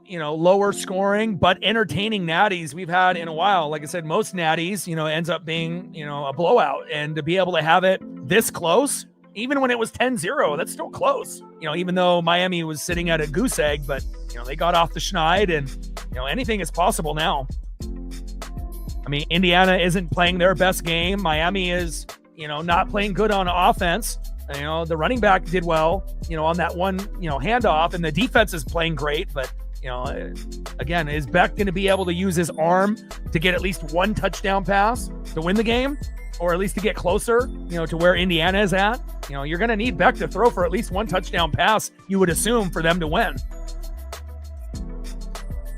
lower scoring but entertaining natties we've had in a while. Like I said, most natties, ends up being, a blowout. And to be able to have it this close, even when it was 10-0, that's still close. Even though Miami was sitting at a goose egg, but, they got off the schneid and, anything is possible now. I mean, Indiana isn't playing their best game. Miami is, not playing good on offense. The running back did well, on that one, handoff, and the defense is playing great. But, again, is Beck going to be able to use his arm to get at least 1 touchdown pass to win the game, or at least to get closer, to where Indiana is at? You're going to need Beck to throw for at least 1 touchdown pass, you would assume, for them to win.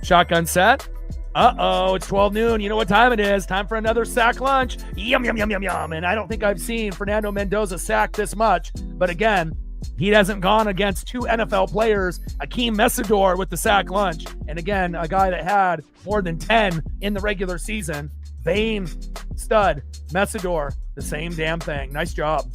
Shotgun set. It's 12 noon. You know what time it is. Time for another sack lunch. Yum, yum, yum, yum, yum. And I don't think I've seen Fernando Mendoza sack this much. But again, he hasn't gone against 2 NFL players. Akeem Mesidor with the sack lunch. And again, a guy that had more than 10 in the regular season. Bain, stud, Mesidor, the same damn thing. Nice job.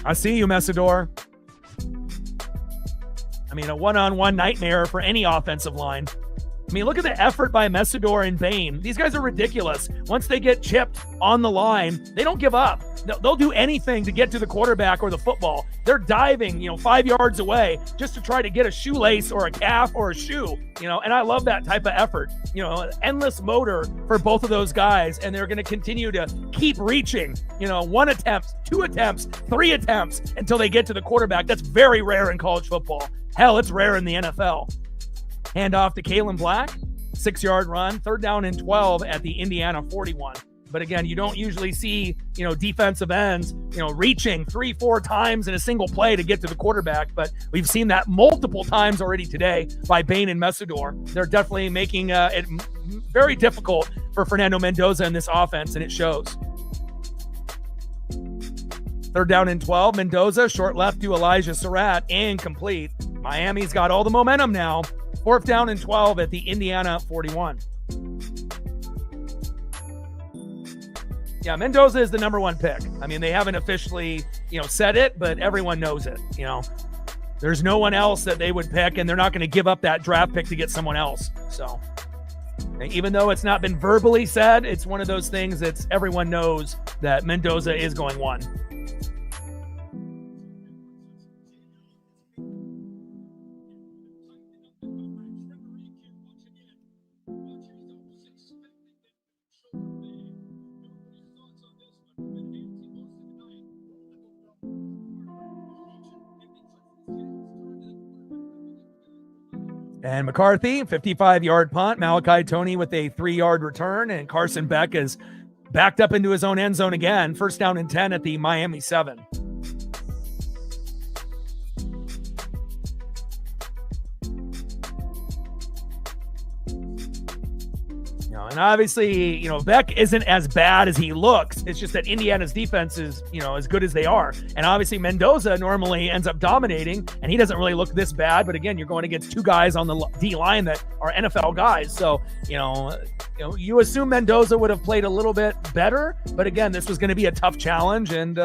I see you, Mesidor. I mean, a one-on-one nightmare for any offensive line. mean, look at the effort by Messidor and Bain. These guys are ridiculous. Once they get chipped on the line, they don't give up. They'll do anything to get to the quarterback or the football. They're diving, 5 yards away just to try to get a shoelace or a calf or a shoe, and I love that type of effort. Endless motor for both of those guys, and they're going to continue to keep reaching, 1 attempt, 2 attempts, 3 attempts until they get to the quarterback. That's very rare in college football. Hell, it's rare in the NFL. Hand off to Kalen Black, 6-yard run, 3rd down and 12 at the Indiana 41. But again, you don't usually see, defensive ends, reaching 3-4 times in a single play to get to the quarterback. But we've seen that multiple times already today by Bain and Messidor. They're definitely making it very difficult for Fernando Mendoza in this offense, and it shows. 3rd down and 12, Mendoza, short left to Elijah Surratt, incomplete. Miami's got all the momentum now. 4th down and 12 at the Indiana 41. Yeah, Mendoza is the number 1 pick. I mean, they haven't officially, said it, but everyone knows it. There's no one else that they would pick, and they're not going to give up that draft pick to get someone else. So, even though it's not been verbally said, it's one of those things that everyone knows that Mendoza is going 1. And McCarthy, 55-yard punt. Malachi Toney with a 3-yard return. And Carson Beck is backed up into his own end zone again. 1st down and 10 at the Miami 7. And obviously, Beck isn't as bad as he looks. It's just that Indiana's defense is, as good as they are. And obviously Mendoza normally ends up dominating, and he doesn't really look this bad. But again, you're going against 2 guys on the D-line that are NFL guys. So, you assume Mendoza would have played a little bit better. But again, this was going to be a tough challenge. And,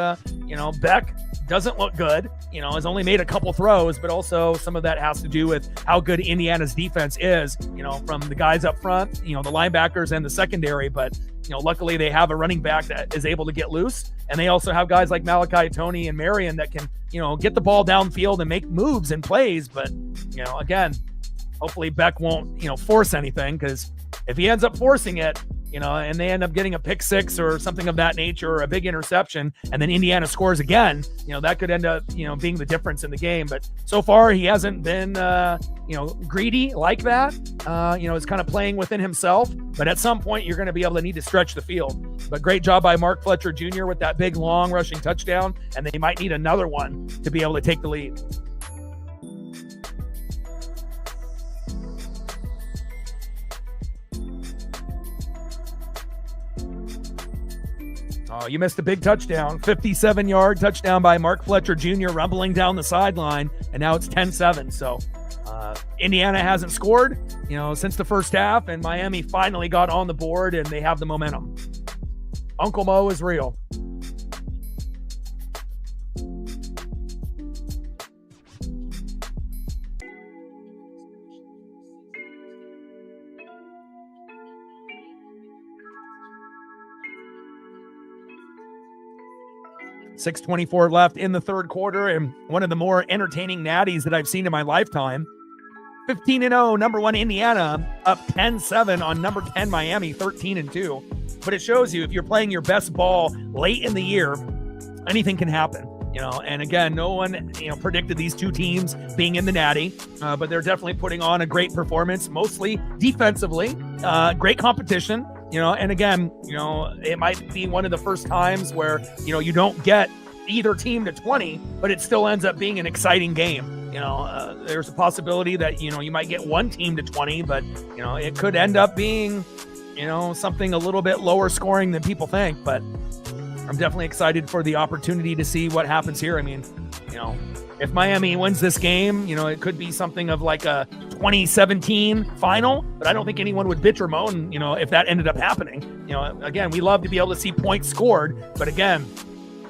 Beck doesn't look good, has only made a couple throws, but also some of that has to do with how good Indiana's defense is, from the guys up front, the linebackers and the secondary. But, luckily they have a running back that is able to get loose. And they also have guys like Malachi Toney and Marion that can, get the ball downfield and make moves and plays. But, again, hopefully Beck won't, force anything, because if he ends up forcing it, and they end up getting a pick 6 or something of that nature, or a big interception, and then Indiana scores again, that could end up, being the difference in the game. But so far he hasn't been, greedy like that. Is kind of playing within himself, but at some point you're going to be able to need to stretch the field. But great job by Mark Fletcher Jr. with that big, long rushing touchdown, and they might need another one to be able to take the lead. Oh, you missed a big touchdown. 57-yard touchdown by Mark Fletcher Jr. rumbling down the sideline, and now it's 10-7. So Indiana hasn't scored, since the first half, and Miami finally got on the board, and they have the momentum. Uncle Mo is real. .6:24 left in the 3rd quarter, and one of the more entertaining natties that I've seen in my lifetime. 15-0, number 1 Indiana, up 10-7 on number 10 Miami, 13-2. But it shows you, if you're playing your best ball late in the year, anything can happen. And again, no one, predicted these 2 teams being in the natty, but they're definitely putting on a great performance, mostly defensively, great competition. And again, it might be one of the first times where, you don't get either team to 20, but it still ends up being an exciting game. There's a possibility that, you might get one team to 20, but, it could end up being, something a little bit lower scoring than people think. But I'm definitely excited for the opportunity to see what happens here. I mean, if Miami wins this game, it could be something of like a 2017 final, but I don't think anyone would bitch or moan, if that ended up happening. Again, we love to be able to see points scored, but again,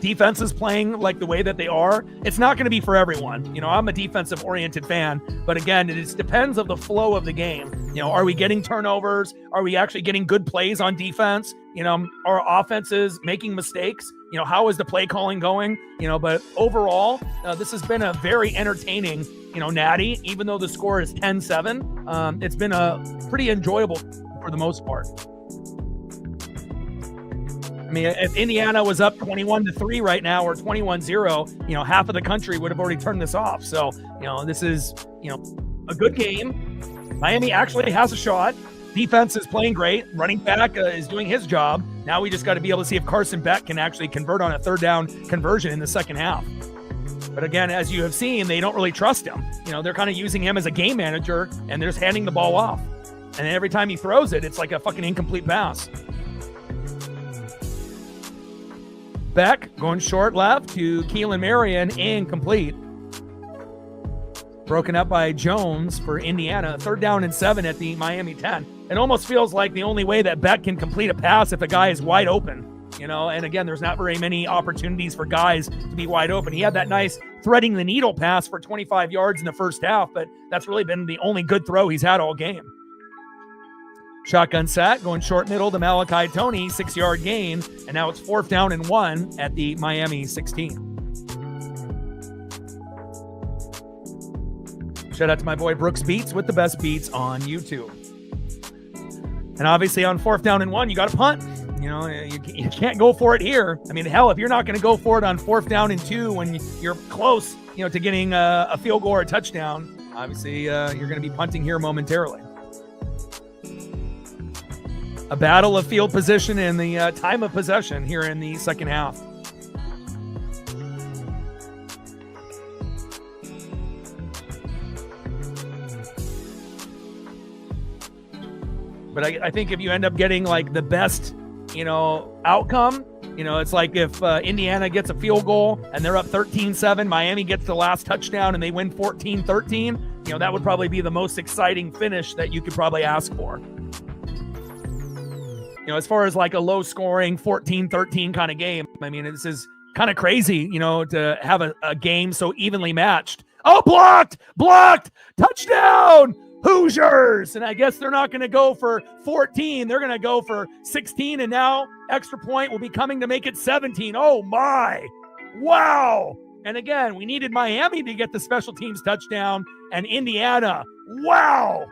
defense is playing like the way that they are, it's not going to be for everyone. I'm a defensive oriented fan, but again, it just depends of the flow of the game. Are we getting turnovers? Are we actually getting good plays on defense? Our offenses making mistakes? How is the play calling going? But overall, this has been a very entertaining, natty, even though the score is 10-7. It's been a pretty enjoyable for the most part. I mean, if Indiana was up 21-3 right now or 21-0, half of the country would have already turned this off. So, this is, a good game. Miami actually has a shot. Defense is playing great. Running back is doing his job. Now we just got to be able to see if Carson Beck can actually convert on a third down conversion in the second half. But again, as you have seen, they don't really trust him. They're kind of using him as a game manager, and they're just handing the ball off. And every time he throws it, it's like a fucking incomplete pass. Beck going short left to Keelan Marion, incomplete. Broken up by Jones for Indiana. 3rd down and 7 at the Miami 10. It almost feels like the only way that Beck can complete a pass if a guy is wide open. And again, there's not very many opportunities for guys to be wide open. He had that nice threading the needle pass for 25 yards in the first half, but that's really been the only good throw he's had all game. Shotgun set, going short middle to Malachi Toney, 6-yard gain, and now it's 4th down and 1 at the Miami 16. Shout out to my boy Brooks Beats with the best beats on YouTube. And obviously on 4th down and 1, you got to punt. You can't go for it here. I mean, hell, if you're not going to go for it on 4th down and 2 when you're close, to getting a field goal or a touchdown, obviously you're going to be punting here momentarily. A battle of field position and the time of possession here in the second half. But I think if you end up getting like the best, outcome, it's like if Indiana gets a field goal and they're up 13-7, Miami gets the last touchdown and they win 14-13, that would probably be the most exciting finish that you could probably ask for. As far as like a low scoring 14-13 kind of game, I mean, this is kind of crazy, to have a game so evenly matched. Oh, blocked, touchdown, Hoosiers. And I guess they're not going to go for 14. They're going to go for 16. And now extra point will be coming to make it 17. Oh my, wow. And again, we needed Miami to get the special teams touchdown and Indiana. Wow.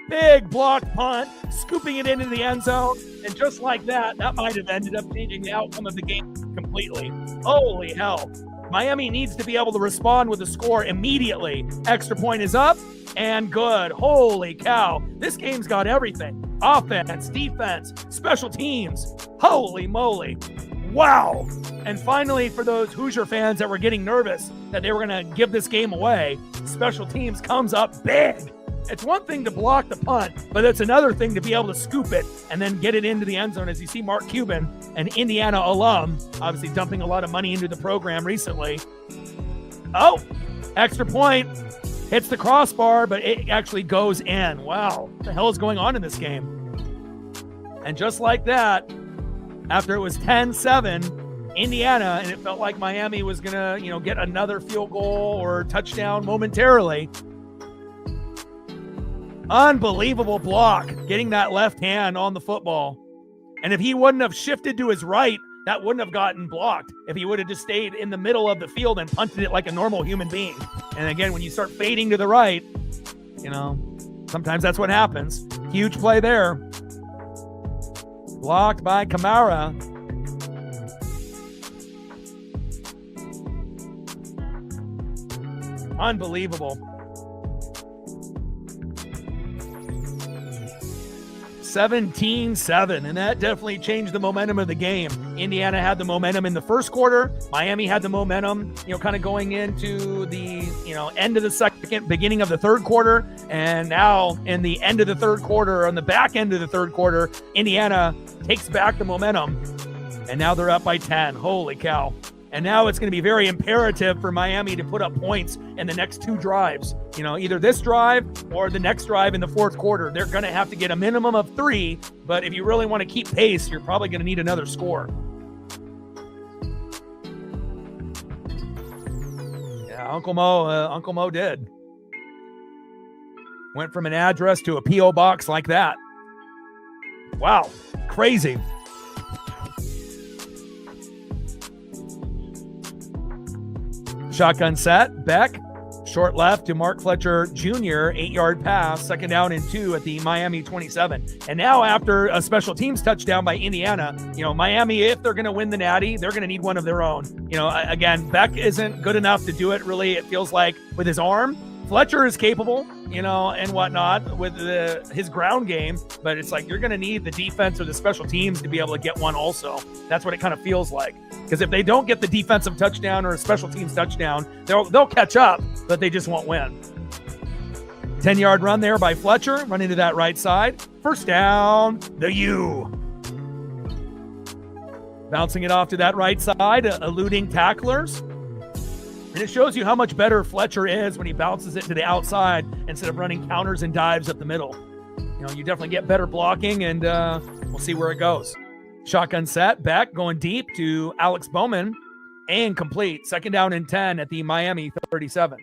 Big blocked punt, scooping it into the end zone. And just like that might have ended up changing the outcome of the game completely. Holy hell. Miami needs to be able to respond with a score immediately. Extra point is up and good. Holy cow. This game's got everything. Offense, defense, special teams. Holy moly. Wow. And finally, for those Hoosier fans that were getting nervous that they were going to give this game away, special teams comes up big. It's one thing to block the punt, but it's another thing to be able to scoop it and then get it into the end zone. As you see Mark Cuban, an Indiana alum, obviously dumping a lot of money into the program recently. Oh, extra point. Hits the crossbar, but it actually goes in. Wow, what the hell is going on in this game? And just like that, after it was 10-7, Indiana, and it felt like Miami was going to, get another field goal or touchdown momentarily. Unbelievable block, getting that left hand on the football. And if he wouldn't have shifted to his right, that wouldn't have gotten blocked. If he would have just stayed in the middle of the field and punted it like a normal human being. And again, when you start fading to the right, sometimes that's what happens. Huge play there. Blocked by Kamara. Unbelievable. 17-7, and that definitely changed the momentum of the game. Indiana had the momentum in the first quarter. Miami had the momentum, kind of going into the, end of the second, beginning of the third quarter. And now in the end of the third quarter, on the back end of the third quarter, Indiana takes back the momentum. And now they're up by 10. Holy cow. And now it's going to be very imperative for Miami to put up points in the next two drives. Either this drive or the next drive in the fourth quarter. They're going to have to get a minimum of 3, but if you really want to keep pace, you're probably going to need another score. Uncle Mo did. Went from an address to a P.O. box like that. Wow, crazy. Shotgun set, Beck, short left to Mark Fletcher Jr., 8-yard pass, 2nd down and 2 at the Miami 27. And now after a special teams touchdown by Indiana, Miami, if they're going to win the Natty, they're going to need one of their own. Again, Beck isn't good enough to do it really, it feels like, with his arm. Fletcher is capable, and whatnot with his ground game, but it's like you're going to need the defense or the special teams to be able to get one also. That's what it kind of feels like. Because if they don't get the defensive touchdown or a special teams touchdown, they'll catch up, but they just won't win. 10-yard run there by Fletcher, running to that right side. 1st down, the U. Bouncing it off to that right side, eluding tacklers. And it shows you how much better Fletcher is when he bounces it to the outside instead of running counters and dives up the middle. You definitely get better blocking, and we'll see where it goes. Shotgun set, Beck going deep to Alex Bowman, and complete. 2nd down and 10 at the Miami 37.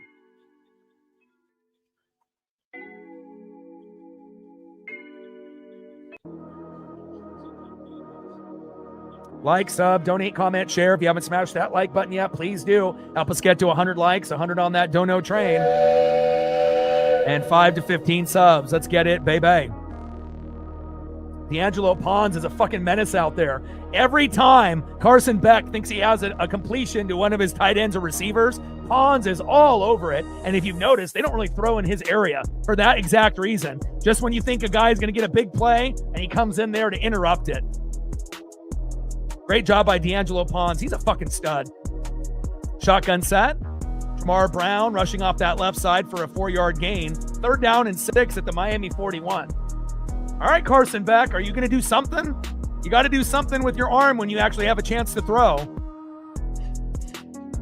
Like, sub, donate, comment, share. If you haven't smashed that like button yet, please do. Help us get to 100 likes, 100 on that dono train. And 5 to 15 subs. Let's get it, baby. D'Angelo Pons is a fucking menace out there. Every time Carson Beck thinks he has a completion to one of his tight ends or receivers, Pons is all over it. And if you've noticed, they don't really throw in his area for that exact reason. Just when you think a guy is going to get a big play, and he comes in there to interrupt it. Great job by D'Angelo Pons. He's a fucking stud. Shotgun set. Jamar Brown rushing off that left side for a 4-yard gain. 3rd down and 6 at the Miami 41. All right, Carson Beck, are you going to do something? You got to do something with your arm when you actually have a chance to throw.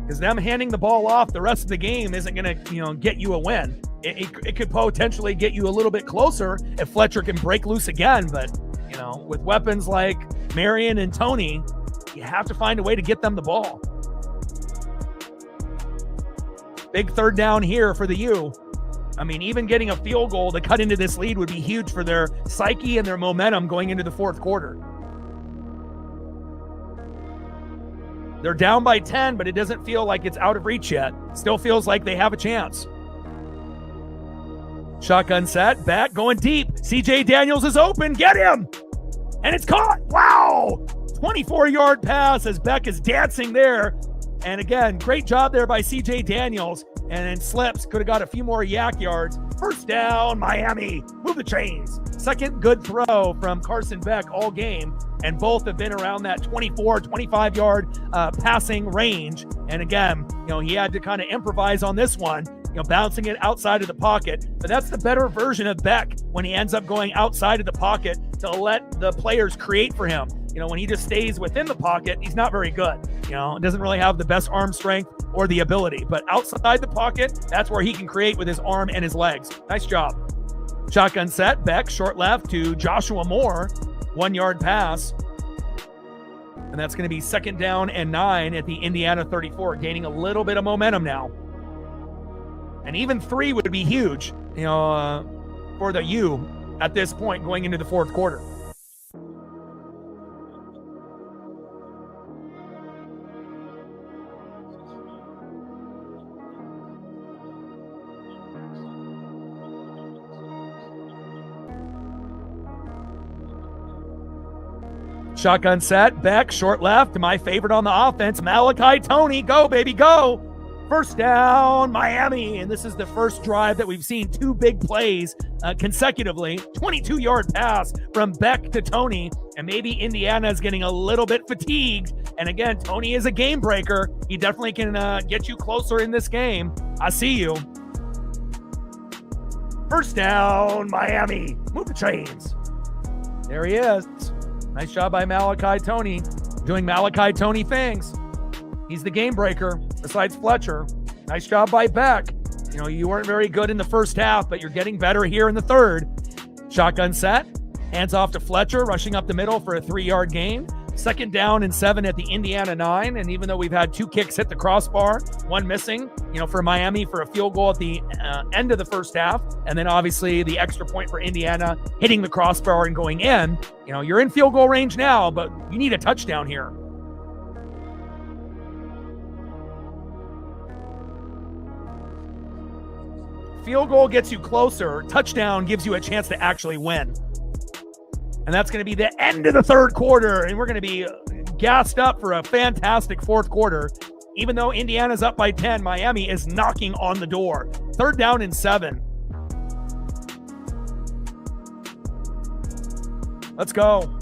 Because them handing the ball off the rest of the game isn't going to, get you a win. It could potentially get you a little bit closer if Fletcher can break loose again. But, with weapons like Marion and Tony, you have to find a way to get them the ball. Big 3rd down here for the U. Even getting a field goal to cut into this lead would be huge for their psyche and their momentum going into the 4th quarter. They're down by 10, but it doesn't feel like it's out of reach yet. Still feels like they have a chance. Shotgun set, Beck going deep. CJ Daniels is open. Get him! And it's caught. Wow! 24-yard pass as Beck is dancing there. And again, great job there by CJ Daniels. And then slips. Could have got a few more yak yards. 1st down, Miami. Move the chains. 2nd good throw from Carson Beck all game. And both have been around that 24, 25-yard passing range. And again, he had to kind of improvise on this one. Bouncing it outside of the pocket. But that's the better version of Beck when he ends up going outside of the pocket to let the players create for him. When he just stays within the pocket, he's not very good. Doesn't really have the best arm strength or the ability. But outside the pocket, that's where he can create with his arm and his legs. Nice job. Shotgun set, Beck, short left to Joshua Moore. 1-yard pass. And that's going to be 2nd down and 9 at the Indiana 34, gaining a little bit of momentum now. And even 3 would be huge, for the U at this point going into the 4th quarter. Shotgun set, Beck, short left. My favorite on the offense, Malachi Tony. Go, baby, go. 1st down, Miami. And this is the first drive that we've seen 2 big plays consecutively. 22-yard pass from Beck to Tony. And maybe Indiana is getting a little bit fatigued. And again, Tony is a game breaker. He definitely can get you closer in this game. I see you. 1st down, Miami. Move the chains. There he is. Nice job by Malachi Tony, doing Malachi Tony things. He's the game breaker besides Fletcher. Nice job by Beck. You weren't very good in the 1st half, but you're getting better here in the 3rd. Shotgun set, hands off to Fletcher, rushing up the middle for a 3-yard gain. 2nd down and 7 at the Indiana 9. And even though we've had 2 kicks hit the crossbar, 1 missing, for Miami for a field goal at the end of the first half. And then obviously the extra point for Indiana hitting the crossbar and going in. You're in field goal range now, but you need a touchdown here. Field goal gets you closer. Touchdown gives you a chance to actually win. And that's going to be the end of the 3rd quarter. And we're going to be gassed up for a fantastic 4th quarter. Even though Indiana's up by 10, Miami is knocking on the door. 3rd down and 7. Let's go.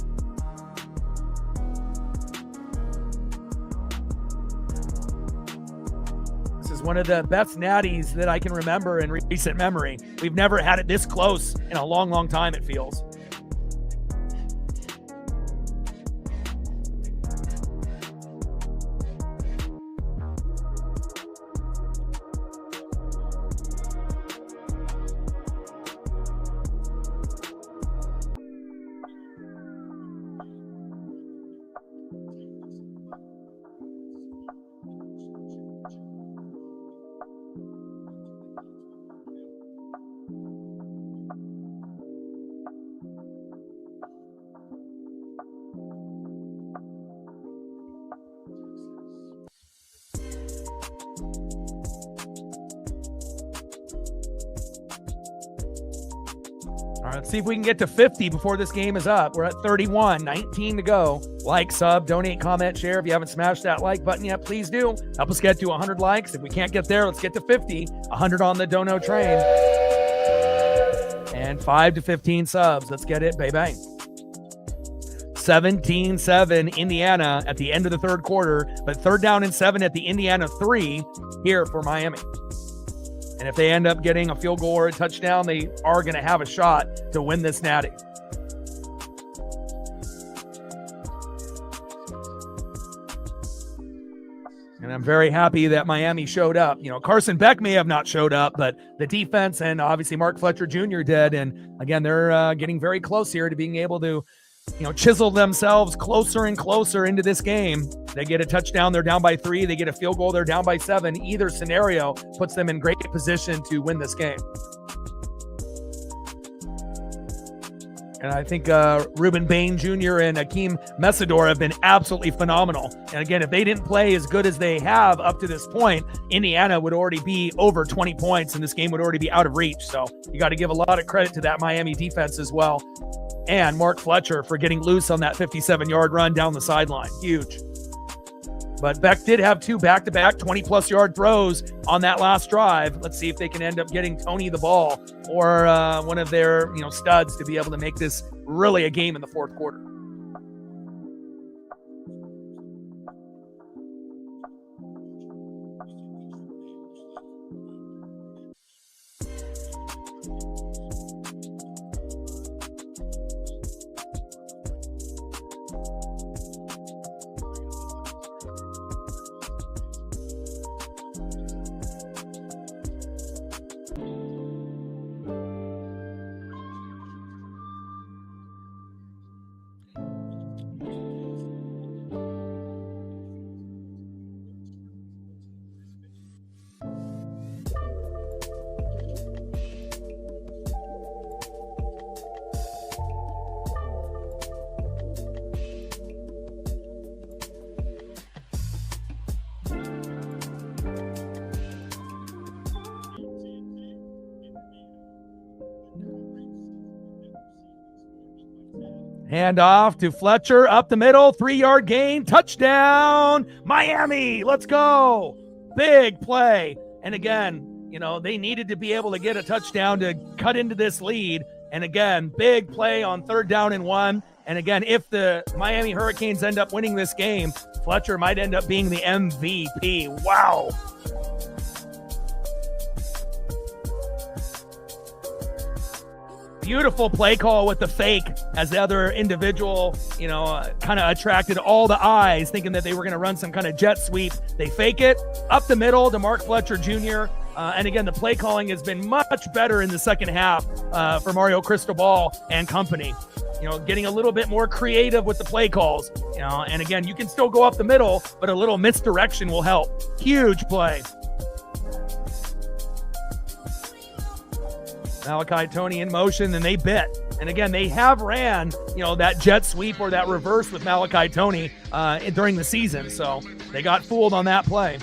This is one of the best natties that I can remember in recent memory. We've never had it this close in a long, long time, it feels. All right, let's see if we can get to 50 before this game is up. We're at 31, 19 to go. Like, sub, donate, comment, share. If you haven't smashed that like button yet, please do. Help us get to 100 likes. If we can't get there, let's get to 50. 100 on the dono train. And 5 to 15 subs. Let's get it, baby. 17-7 Indiana at the end of the 3rd quarter, but 3rd down and 7 at the Indiana 3 here for Miami. And if they end up getting a field goal or a touchdown, they are going to have a shot to win this natty. And I'm very happy that Miami showed up. Carson Beck may have not showed up, but the defense and obviously Mark Fletcher Jr. did. And again, they're getting very close here to being able to chisel themselves closer and closer into this game. They get a touchdown, they're down by 3. They get a field goal, they're down by 7. Either scenario puts them in great position to win this game. And I think Ruben Bain Jr. and Akeem Messidor have been absolutely phenomenal. And again, if they didn't play as good as they have up to this point, Indiana would already be over 20 points and this game would already be out of reach. So you got to give a lot of credit to that Miami defense as well. And Mark Fletcher for getting loose on that 57-yard run down the sideline. Huge. But Beck did have 2 back-to-back 20-plus yard throws on that last drive. Let's see if they can end up getting Tony the ball or one of their studs to be able to make this really a game in the 4th quarter. Hand off to Fletcher up the middle, 3-yard gain, touchdown, Miami. Let's go. Big play. And again, they needed to be able to get a touchdown to cut into this lead. And again, big play on 3rd down and 1. And again, if the Miami Hurricanes end up winning this game, Fletcher might end up being the MVP. Wow. Beautiful play call with the fake as the other individual, kind of attracted all the eyes thinking that they were going to run some kind of jet sweep. They fake it up the middle to Mark Fletcher Jr. And again, the play calling has been much better in the second half for Mario Cristobal and company. getting a little bit more creative with the play calls. And again, you can still go up the middle, but a little misdirection will help. Huge play. Malachi Tony in motion, and they bit. And again, they have ran, that jet sweep or that reverse with Malachi Tony during the season. So they got fooled on that play.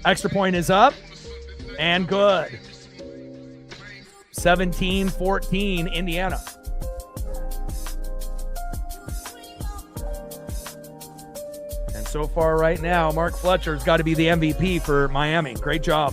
Extra point is up and good. 17-14 Indiana. And so far right now, Mark Fletcher's got to be the MVP for Miami. Great job.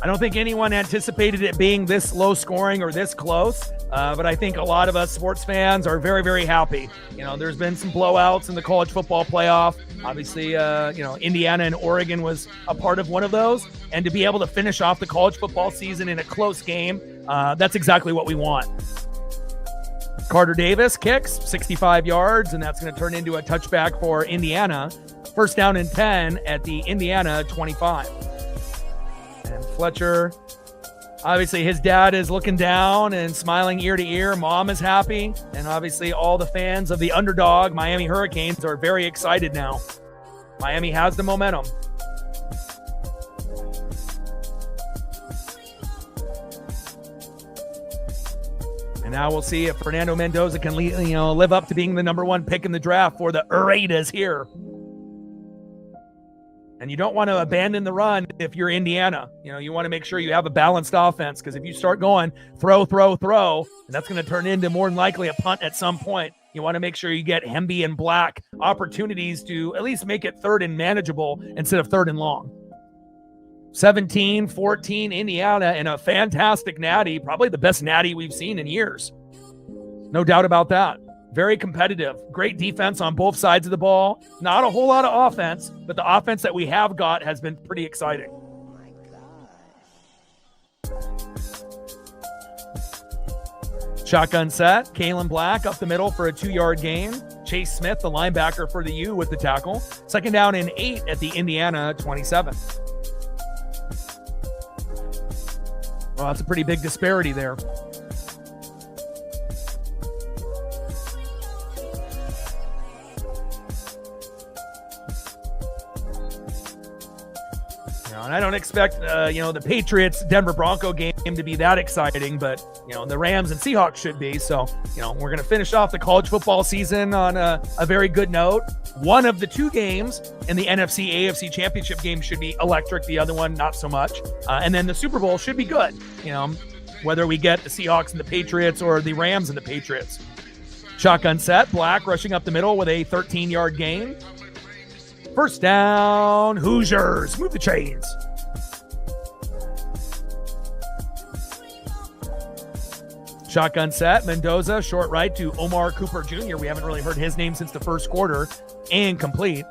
I don't think anyone anticipated it being this low scoring or this close, but I think a lot of us sports fans are very, very happy. There's been some blowouts in the college football playoff. Obviously, Indiana and Oregon was a part of one of those. And to be able to finish off the college football season in a close game, that's exactly what we want. Carter Davis kicks 65 yards, and that's going to turn into a touchback for Indiana. First down and 10 at the Indiana 25. And Fletcher, obviously his dad is looking down and smiling ear to ear. Mom is happy. And obviously all the fans of the underdog Miami Hurricanes are very excited now. Miami has the momentum. And now we'll see if Fernando Mendoza can live up to being the number one pick in the draft for the Raiders here. And you don't want to abandon the run if you're Indiana. You want to make sure you have a balanced offense, because if you start going throw, and that's going to turn into more than likely a punt at some point. You want to make sure you get Hemby and Black opportunities to at least make it third and manageable instead of third and long. 17-14 Indiana, and a fantastic natty, probably the best natty we've seen in years. No doubt about that. Very competitive. Great defense on both sides of the ball. Not a whole lot of offense, but the offense that we have got has been pretty exciting. Shotgun set. Kalen Black up the middle for a 2-yard gain. Chase Smith, the linebacker for the U, with the tackle. Second down and 8 at the Indiana 27. Well, that's a pretty big disparity there. And I don't expect, the Patriots-Denver Bronco game to be that exciting, but, the Rams and Seahawks should be. So, we're going to finish off the college football season on a very good note. One of the two games in the NFC-AFC championship game should be electric. The other one, not so much. And then the Super Bowl should be good, whether we get the Seahawks and the Patriots or the Rams and the Patriots. Shotgun set. Black rushing up the middle with a 13-yard gain. First down, Hoosiers. Move the chains. Shotgun set. Mendoza, short right to Omar Cooper Jr. We haven't really heard his name since the first quarter. Incomplete.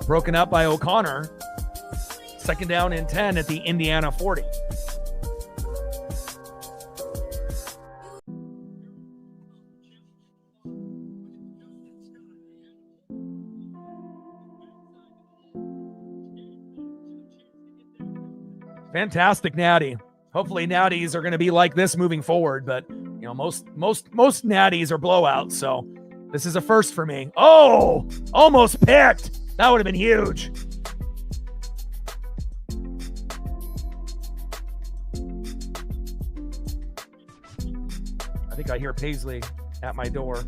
Broken up by O'Connor. Second down and 10 at the Indiana 40. Fantastic natty. Hopefully natties are going to be like this moving forward, but most natties are blowouts, so this is a first for me. Oh, almost picked. That would have been huge. I think I hear Paisley at my door.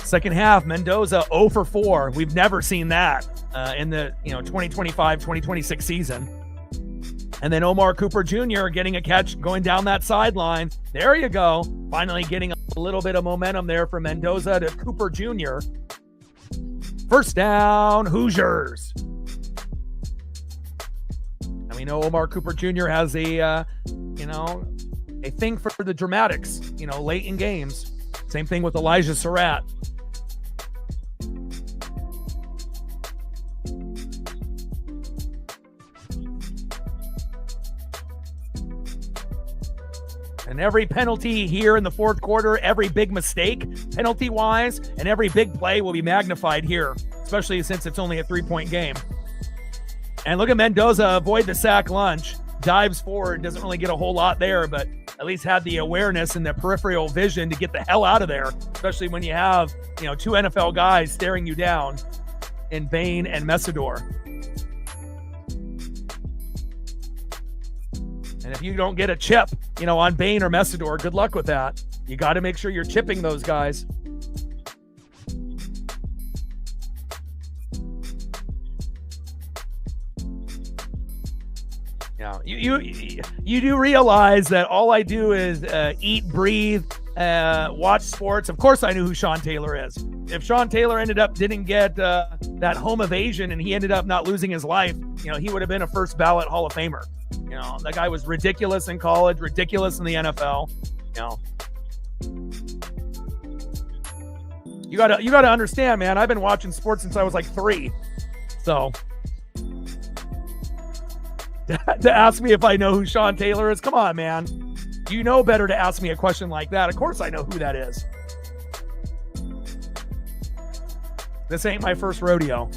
Second half, Mendoza 0 for 4. We've never seen that in the 2025-2026 season. And then Omar Cooper Jr. getting a catch going down that sideline. There you go. Finally getting a little bit of momentum there from Mendoza to Cooper Jr. First down, Hoosiers. And we know Omar Cooper Jr. has a, a thing for the dramatics, late in games. Same thing with Elijah Surratt. And every penalty here in the fourth quarter, every big mistake penalty-wise, and every big play will be magnified here, especially since it's only a 3-point game. And look at Mendoza avoid the sack lunge. Dives forward, doesn't really get a whole lot there, but at least had the awareness and the peripheral vision to get the hell out of there, especially when you have, two NFL guys staring you down in Bain and Messidor. And if you don't get a chip, on Bain or Messidor, good luck with that. You got to make sure you're chipping those guys. Now, you do realize that all I do is eat, breathe, watch sports. Of course I knew who Sean Taylor is. If Sean Taylor didn't get that home evasion and he ended up not losing his life, he would have been a first ballot Hall of Famer. That guy was ridiculous in college, ridiculous in the NFL. You gotta understand, man. I've been watching sports since I was like 3. So to ask me if I know who Sean Taylor is, come on, man. You know better to ask me a question like that. Of course I know who that is. This ain't my first rodeo.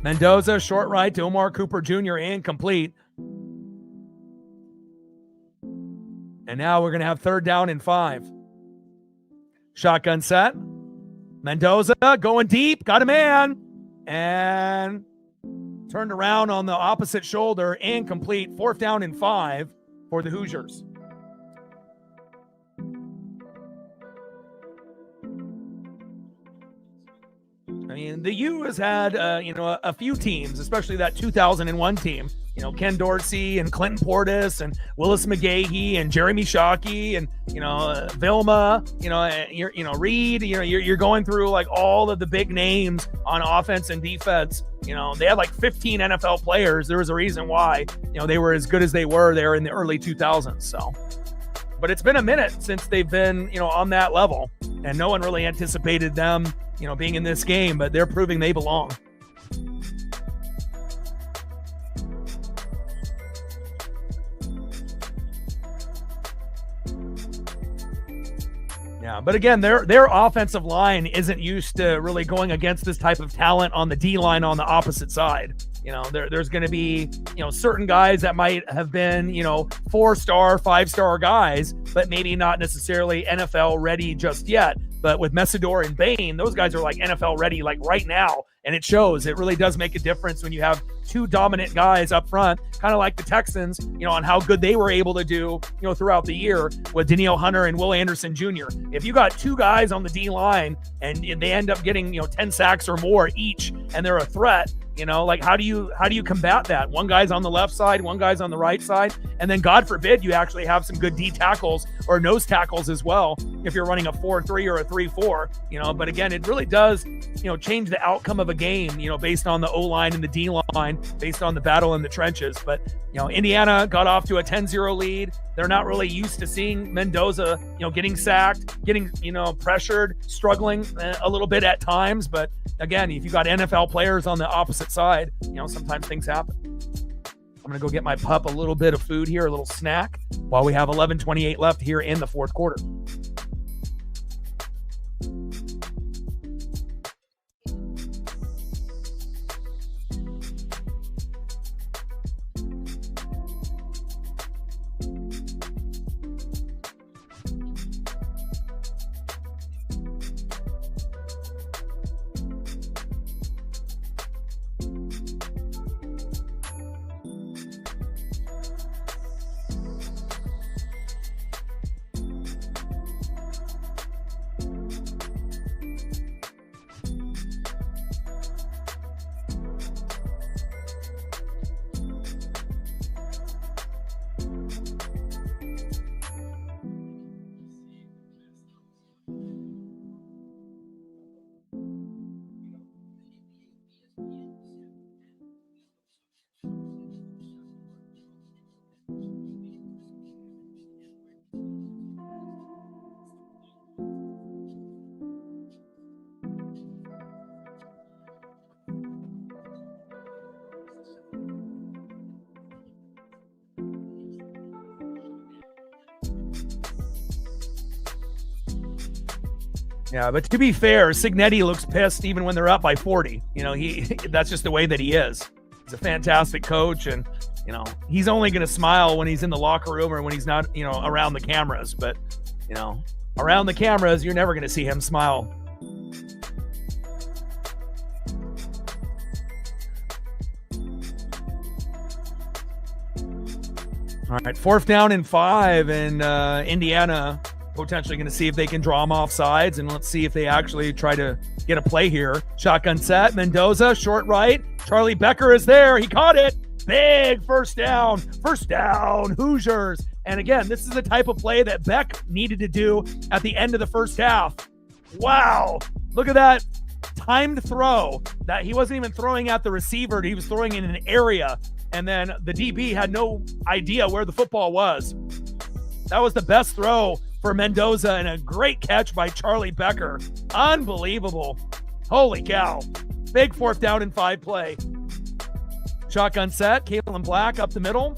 Mendoza, short right to Omar Cooper Jr., incomplete. And now we're going to have 3rd down and 5. Shotgun set. Mendoza going deep. Got a man. And turned around on the opposite shoulder. Incomplete. 4th down and 5 for the Hoosiers. I mean, the U has had, a few teams, especially that 2001 team. Ken Dorsey and Clinton Portis and Willis McGahee and Jeremy Shockey and, Vilma, Reed, you're going through like all of the big names on offense and defense. They had like 15 NFL players. There was a reason why, they were as good as they were there in the early 2000s. So, but it's been a minute since they've been, on that level, and no one really anticipated them, being in this game, but they're proving they belong. Yeah, but again, their offensive line isn't used to really going against this type of talent on the D-line on the opposite side. There's going to be, certain guys that might have been, 4-star, 5-star guys, but maybe not necessarily NFL ready just yet. But with Messidor and Bain, those guys are like NFL ready, like right now. And it shows. It really does make a difference when you have 2 dominant guys up front, kind of like the Texans, on how good they were able to do, throughout the year with Danielle Hunter and Will Anderson Jr. If you got 2 guys on the D line and they end up getting, 10 sacks or more each, and they're a threat, how do you combat that? One guy's on the left side, one guy's on the right side, and then God forbid you actually have some good D tackles or nose tackles as well if you're running a 4-3 or a 3-4, but again, it really does, change the outcome of a game, based on the O-line and the D-line, based on the battle in the trenches. But, Indiana got off to a 10-0 lead. They're not really used to seeing Mendoza, getting sacked, getting, pressured, struggling a little bit at times. But again, if you got NFL players on the opposite side, sometimes things happen. I'm going to go get my pup a little bit of food here, a little snack, while we have 11:28 left here in the fourth quarter. Yeah, but to be fair, Signetti looks pissed even when they're up by 40. That's just the way that he is. He's a fantastic coach, and he's only going to smile when he's in the locker room or when he's not, around the cameras. But, around the cameras, you're never going to see him smile. All right, 4th down and 5, and Indiana potentially going to see if they can draw them off sides, and let's see if they actually try to get a play here. Shotgun set, Mendoza, short right. Charlie Becker is there. He caught it. Big first down. First down, Hoosiers. And again, this is the type of play that Beck needed to do at the end of the first half. Wow. Look at that timed throw that he wasn't even throwing at the receiver. He was throwing in an area, and then the DB had no idea where the football was. That was the best throw for Mendoza, and a great catch by Charlie Becker. Unbelievable. Holy cow. Big 4th down and 5 play. Shotgun set, Kalen Black up the middle.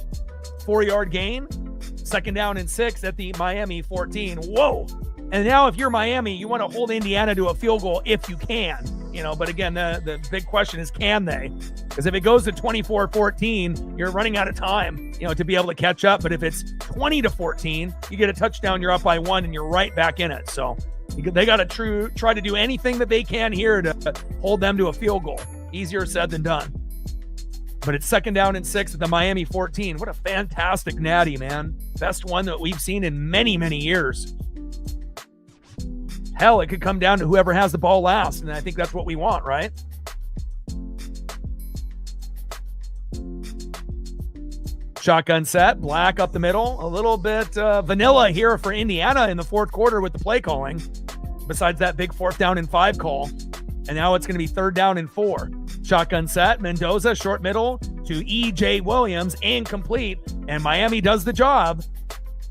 4-yard gain. 2nd down and 6 at the Miami 14. Whoa. And now if you're Miami, you want to hold Indiana to a field goal if you can. But again, the big question is, can they? Because if it goes to 24-14, you're running out of time, to be able to catch up. But if it's 20-14, you get a touchdown, you're up by 1, and you're right back in it. So they got to try to do anything that they can here to hold them to a field goal. Easier said than done. But it's 2nd down and 6 at the Miami 14. What a fantastic natty, man. Best one that we've seen in many, many years. Hell, it could come down to whoever has the ball last, and I think that's what we want, right? Shotgun set, Black up the middle. A little bit vanilla here for Indiana in the 4th quarter with the play calling, besides that big 4th down and 5 call. And now it's going to be 3rd down and 4. Shotgun set, Mendoza, short middle to E.J. Williams, incomplete, and Miami does the job.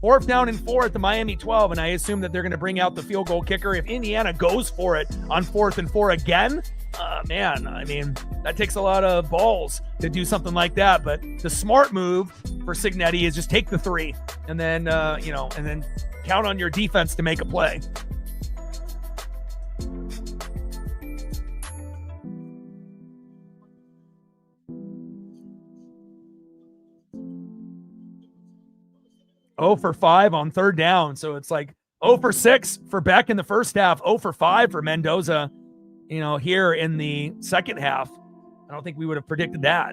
4th down and 4 at the Miami 12, and I assume that they're going to bring out the field goal kicker. If Indiana goes for it on 4th and 4 again, that takes a lot of balls to do something like that. But the smart move for Signetti is just take the 3, and then and then count on your defense to make a play. Oh for 5 on 3rd down. So it's like 0 for 6 for Beck in the first half, 0 for 5 for Mendoza, here in the second half. I don't think we would have predicted that.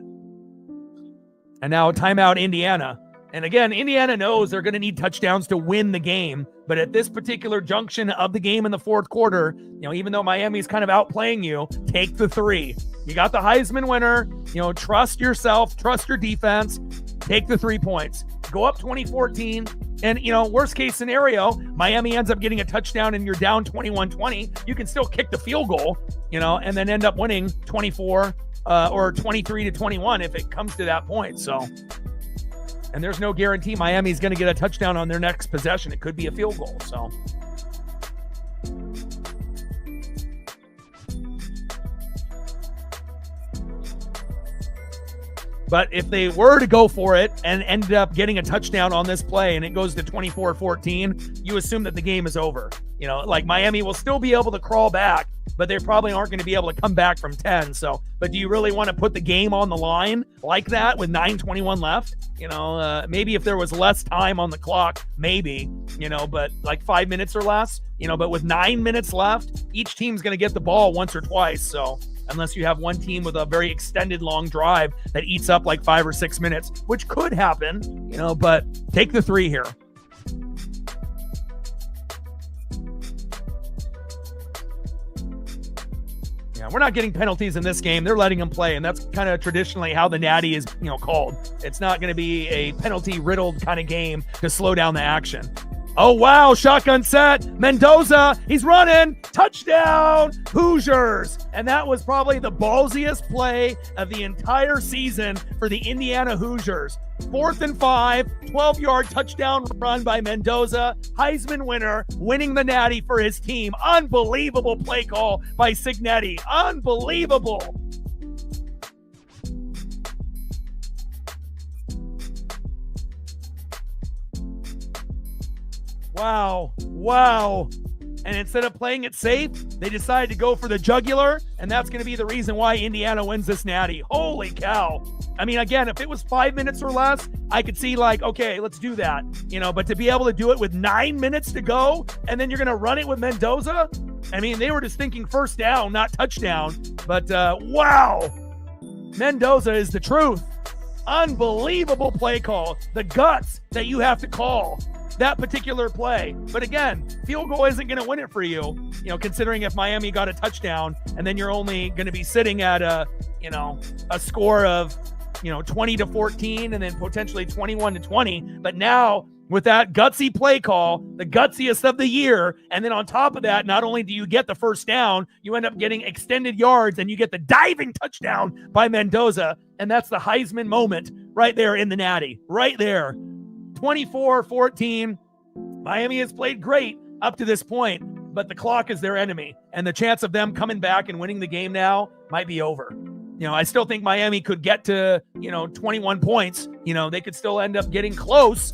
And now timeout Indiana. And again, Indiana knows they're going to need touchdowns to win the game. But at this particular junction of the game in the 4th quarter, even though Miami's kind of outplaying you, take the 3. You got the Heisman winner. Trust yourself, trust your defense, take the 3 points. Go up 20-14, and, worst case scenario, Miami ends up getting a touchdown and you're down 21-20. You can still kick the field goal, and then end up winning 24 or 23-21 if it comes to that point. So, and there's no guarantee Miami's going to get a touchdown on their next possession. It could be a field goal. So, but if they were to go for it and ended up getting a touchdown on this play and it goes to 24-14, you assume that the game is over. Like Miami will still be able to crawl back, but they probably aren't going to be able to come back from 10. So, but do you really want to put the game on the line like that with 9:21 left? Maybe if there was less time on the clock, maybe, but like 5 minutes or less, but with 9 minutes left, each team's going to get the ball once or twice. So, unless you have one team with a very extended long drive that eats up like 5 or 6 minutes, which could happen, but take the 3 here. Yeah, we're not getting penalties in this game. They're letting them play, and that's kind of traditionally how the natty is, called. It's not going to be a penalty-riddled kind of game to slow down the action. Oh, wow. Shotgun set. Mendoza. He's running. Touchdown. Hoosiers. And that was probably the ballsiest play of the entire season for the Indiana Hoosiers. 4th and 5, 12-yard touchdown run by Mendoza. Heisman winner, winning the natty for his team. Unbelievable play call by Signetti. Unbelievable. Wow. And instead of playing it safe, they decided to go for the jugular, and that's going to be the reason why Indiana wins this natty. Holy cow. I mean, again, if it was 5 minutes or less, I could see like, okay, let's do that. But to be able to do it with 9 minutes to go, and then you're going to run it with Mendoza? I mean, they were just thinking first down, not touchdown. But wow, Mendoza is the truth. Unbelievable play call. The guts that you have to call that particular play. But again, field goal isn't going to win it for you, considering if Miami got a touchdown and then you're only going to be sitting at a score of, 20-14 and then potentially 21-20. But now with that gutsy play call, the gutsiest of the year, and then on top of that, not only do you get the first down, you end up getting extended yards and you get the diving touchdown by Mendoza. And that's the Heisman moment right there in the natty, right there. 24-14. Miami has played great up to this point, but the clock is their enemy, and the chance of them coming back and winning the game now might be over. I still think Miami could get to, 21 points. They could still end up getting close,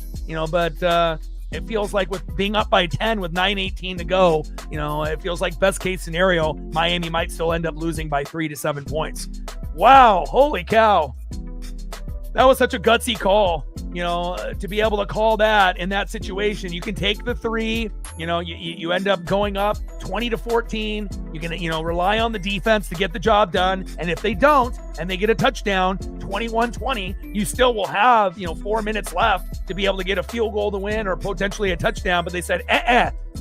but it feels like with being up by 10 with 9:18 to go, it feels like best case scenario, Miami might still end up losing by 3 to 7 points. Wow. Holy cow. That was such a gutsy call, to be able to call that in that situation. You can take the 3, you end up going up 20-14. You can, rely on the defense to get the job done. And if they don't, and they get a touchdown, 21-20, you still will have, 4 minutes left to be able to get a field goal to win or potentially a touchdown. But they said,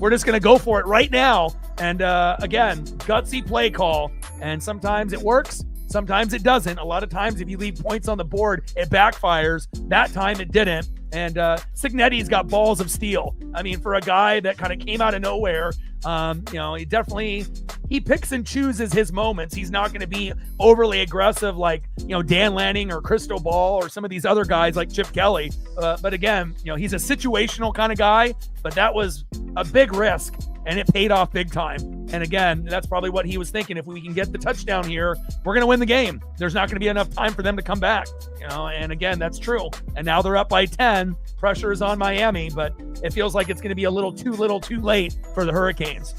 we're just going to go for it right now. And again, gutsy play call. And sometimes it works. Sometimes it doesn't. A lot of times, if you leave points on the board, it backfires. That time it didn't. And Cignetti's got balls of steel. I mean, for a guy that kind of came out of nowhere, he picks and chooses his moments. He's not going to be overly aggressive like, Dan Lanning or Crystal Ball or some of these other guys like Chip Kelly. But again, he's a situational kind of guy, but that was a big risk. And it paid off big time. And again, that's probably what he was thinking. If we can get the touchdown here, we're going to win the game. There's not going to be enough time for them to come back. And again, that's true. And now they're up by 10. Pressure is on Miami, but it feels like it's going to be a little too late for the Hurricanes.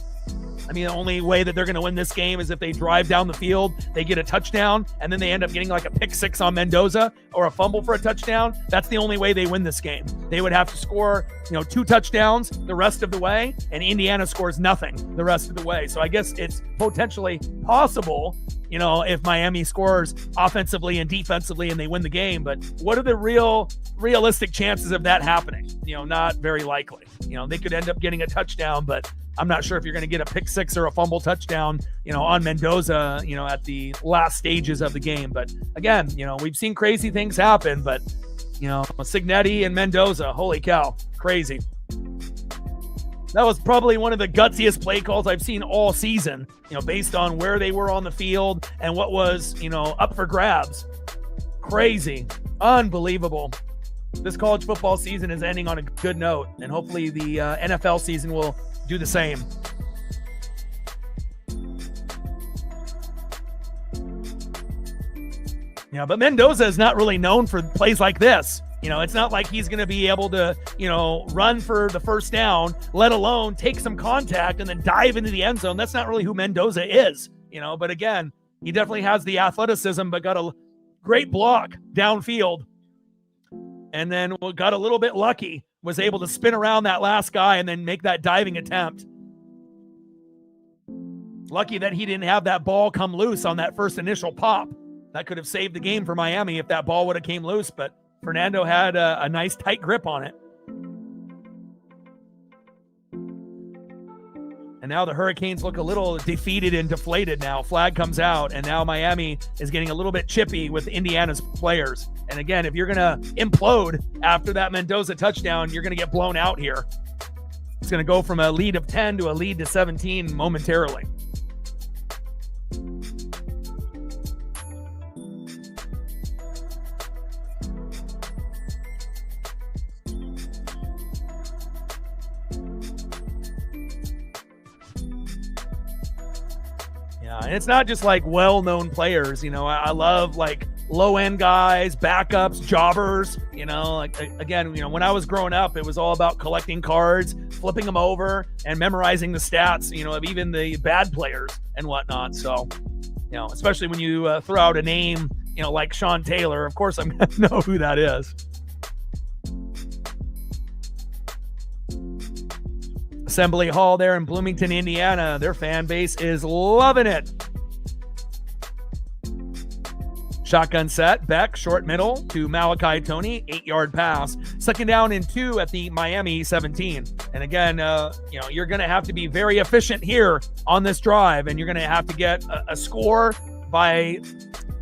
I mean, the only way that they're going to win this game is if they drive down the field, they get a touchdown, and then they end up getting like a pick 6 on Mendoza or a fumble for a touchdown. That's the only way they win this game. They would have to score, 2 touchdowns the rest of the way, and Indiana scores nothing the rest of the way. So I guess it's potentially possible, if Miami scores offensively and defensively and they win the game. But what are the realistic chances of that happening? Not very likely. They could end up getting a touchdown, but I'm not sure if you're going to get a pick 6 or a fumble touchdown, on Mendoza, at the last stages of the game. But again, we've seen crazy things happen, but, Cignetti and Mendoza, holy cow, crazy. That was probably one of the gutsiest play calls I've seen all season, based on where they were on the field and what was, up for grabs. Crazy. Unbelievable. This college football season is ending on a good note, and hopefully the NFL season will do the same. But Mendoza is not really known for plays like this. It's not like he's going to be able to, run for the first down, let alone take some contact and then dive into the end zone. That's not really who Mendoza is, but again, he definitely has the athleticism, but got a great block downfield. And then got a little bit lucky, was able to spin around that last guy and then make that diving attempt. Lucky that he didn't have that ball come loose on that first initial pop. That could have saved the game for Miami if that ball would have came loose, but Fernando had a nice tight grip on it. And now the Hurricanes look a little defeated and deflated now. Flag comes out, and now Miami is getting a little bit chippy with Indiana's players. And again, if you're going to implode after that Mendoza touchdown, you're going to get blown out here. It's going to go from a lead of 10 to a lead to 17 momentarily. And it's not just like well-known players, I love like low-end guys, backups, jobbers, again, when I was growing up, it was all about collecting cards, flipping them over and memorizing the stats, of even the bad players and whatnot. So, especially when you throw out a name, like Sean Taylor, of course I'm going to know who that is. Assembly Hall there in Bloomington, Indiana. Their fan base is loving it. Shotgun set, Beck, short middle to Malachi Toney, 8-yard pass. Second down and 2 at the Miami 17. And again, you're going to have to be very efficient here on this drive, and you're going to have to get a score by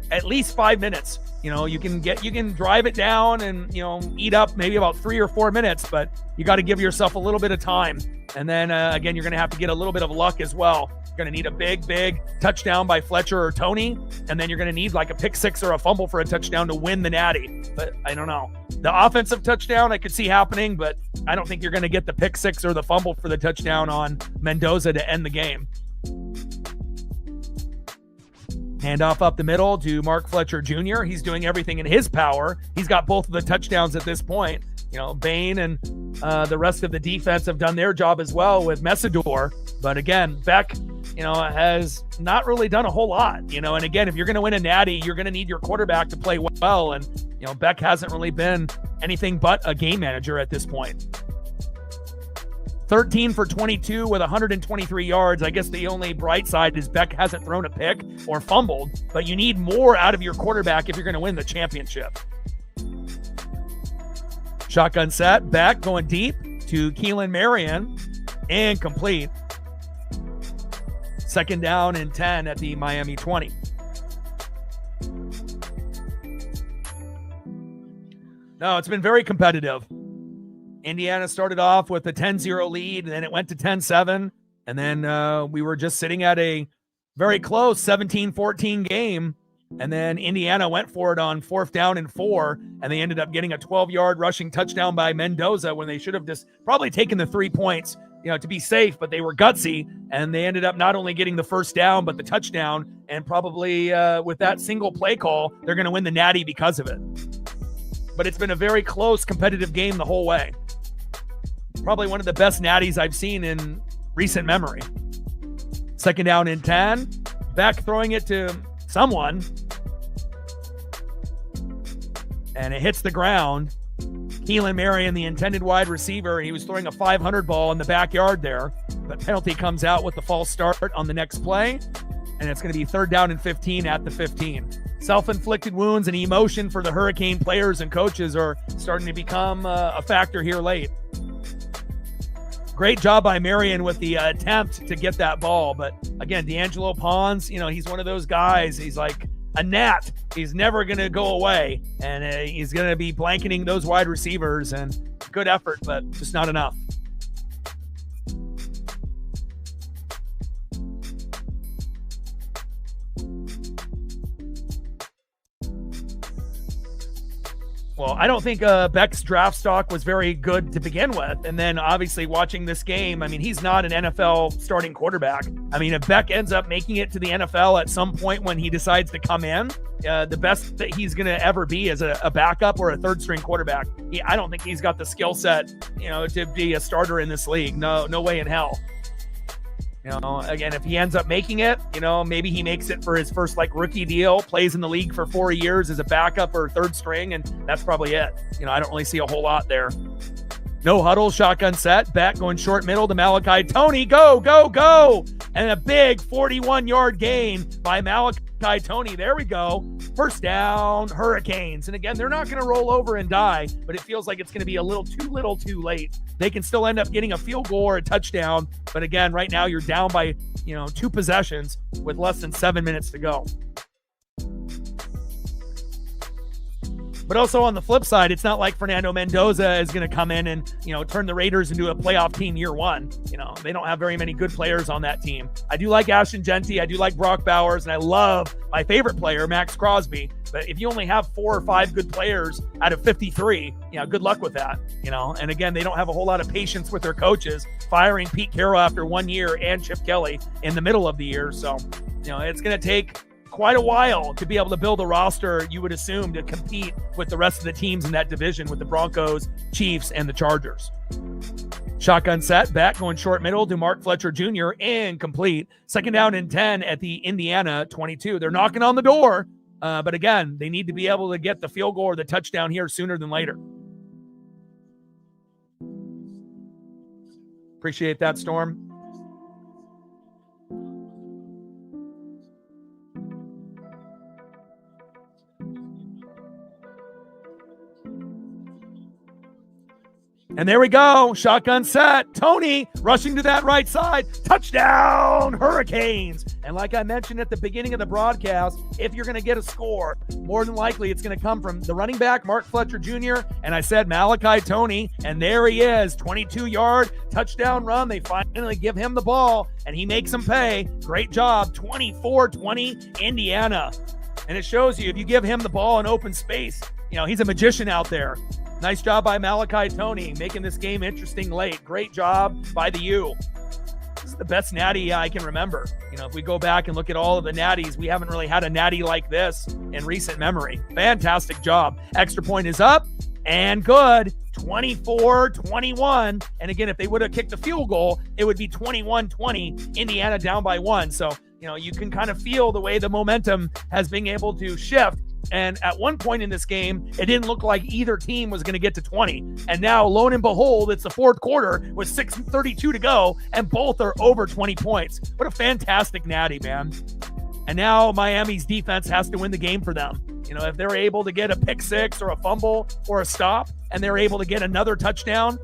at least 5 minutes. You can drive it down and, eat up maybe about 3 or 4 minutes, but you got to give yourself a little bit of time. And then, again, you're going to have to get a little bit of luck as well. You're going to need a big touchdown by Fletcher or Toney, and then you're going to need like a pick six or a fumble for a touchdown to win the natty. But I don't know. The offensive touchdown I could see happening, but I don't think you're going to get the pick six or the fumble for the touchdown on Mendoza to end the game. Handoff up the middle to Mark Fletcher Jr. He's doing everything in his power. He's got both of the touchdowns at this point. Bain and the rest of the defense have done their job as well with Messidor. But again, Beck, has not really done a whole lot. And again, if you're going to win a natty, you're going to need your quarterback to play well. And, Beck hasn't really been anything but a game manager at this point. 13 for 22 with 123 yards. I guess the only bright side is Beck hasn't thrown a pick or fumbled, but you need more out of your quarterback if you're going to win the championship. Shotgun set, Beck going deep to Keelan Marion, incomplete. Second down and 10 at the Miami 20. No, it's been very competitive. Indiana started off with a 10-0 lead, and then it went to 10-7. And then we were just sitting at a very close 17-14 game. And then Indiana went for it on 4th down and 4, and they ended up getting a 12-yard rushing touchdown by Mendoza when they should have just probably taken the 3 points, to be safe, but they were gutsy, and they ended up not only getting the first down, but the touchdown, and probably with that single play call, they're going to win the natty because of it. But it's been a very close, competitive game the whole way. Probably one of the best natties I've seen in recent memory. Second down and 10. Beck throwing it to someone. And it hits the ground. Keelan Marion, the intended wide receiver, and he was throwing a 500 ball in the backyard there. But penalty comes out with the false start on the next play. And it's going to be 3rd down and 15 at the 15. Self-inflicted wounds and emotion for the Hurricane players and coaches are starting to become a factor here late. Great job by Marion with the attempt to get that ball. But again, D'Angelo Pons, he's one of those guys. He's like a gnat. He's never going to go away. And he's going to be blanketing those wide receivers. And good effort, but just not enough. Well, I don't think Beck's draft stock was very good to begin with. And then obviously watching this game, he's not an NFL starting quarterback. If Beck ends up making it to the NFL at some point when he decides to come in, the best that he's going to ever be is a backup or a third string quarterback. I don't think he's got the skill set, to be a starter in this league. No way in hell. Again, if he ends up making it, maybe he makes it for his first rookie deal, plays in the league for 4 years as a backup or third string, and that's probably it. I don't really see a whole lot there. No huddle, shotgun set, Beck going short middle to Malachi Toney, go! And a big 41-yard gain by Malachi Toney. There we go. First down, Hurricanes. And again, they're not going to roll over and die, but it feels like it's going to be a little too late. They can still end up getting a field goal or a touchdown. But again, right now you're down by, 2 possessions with less than 7 minutes to go. But also on the flip side, it's not like Fernando Mendoza is going to come in and, turn the Raiders into a playoff team year one. They don't have very many good players on that team. I do like Ashton Genty. I do like Brock Bowers. And I love my favorite player, Max Crosby. But if you only have 4 or 5 good players out of 53, good luck with that. And again, they don't have a whole lot of patience with their coaches, firing Pete Carroll after 1 year and Chip Kelly in the middle of the year. So, it's going to take quite a while to be able to build a roster, you would assume, to compete with the rest of the teams in that division with the Broncos, Chiefs, and the Chargers. Shotgun set, Beck going short middle to Mark Fletcher Jr. Incomplete. 2nd down and 10 at the Indiana 22. They're knocking on the door, but again, they need to be able to get the field goal or the touchdown here sooner than later. Appreciate that, Storm. And there we go. Shotgun set. Tony rushing to that right side. Touchdown, Hurricanes. And like I mentioned at the beginning of the broadcast, if you're going to get a score, more than likely it's going to come from the running back, Mark Fletcher Jr., and I said Malachi Tony, and there he is, 22-yard touchdown run. They finally give him the ball, and he makes them pay. Great job, 24-20 Indiana. And it shows you if you give him the ball in open space, he's a magician out there. Nice job by Malachi Tony, making this game interesting late. Great job by the U. This is the best natty I can remember. If we go back and look at all of the natties, we haven't really had a natty like this in recent memory. Fantastic job. Extra point is up and good. 24-21. And again, if they would have kicked the field goal, it would be 21-20. Indiana down by 1. So, you can kind of feel the way the momentum has been able to shift. And at one point in this game, it didn't look like either team was going to get to 20. And now, lo and behold, it's the fourth quarter with 6:32 to go, and both are over 20 points. What a fantastic natty, man. And now Miami's defense has to win the game for them. If they're able to get a pick six or a fumble or a stop, and they're able to get another touchdown,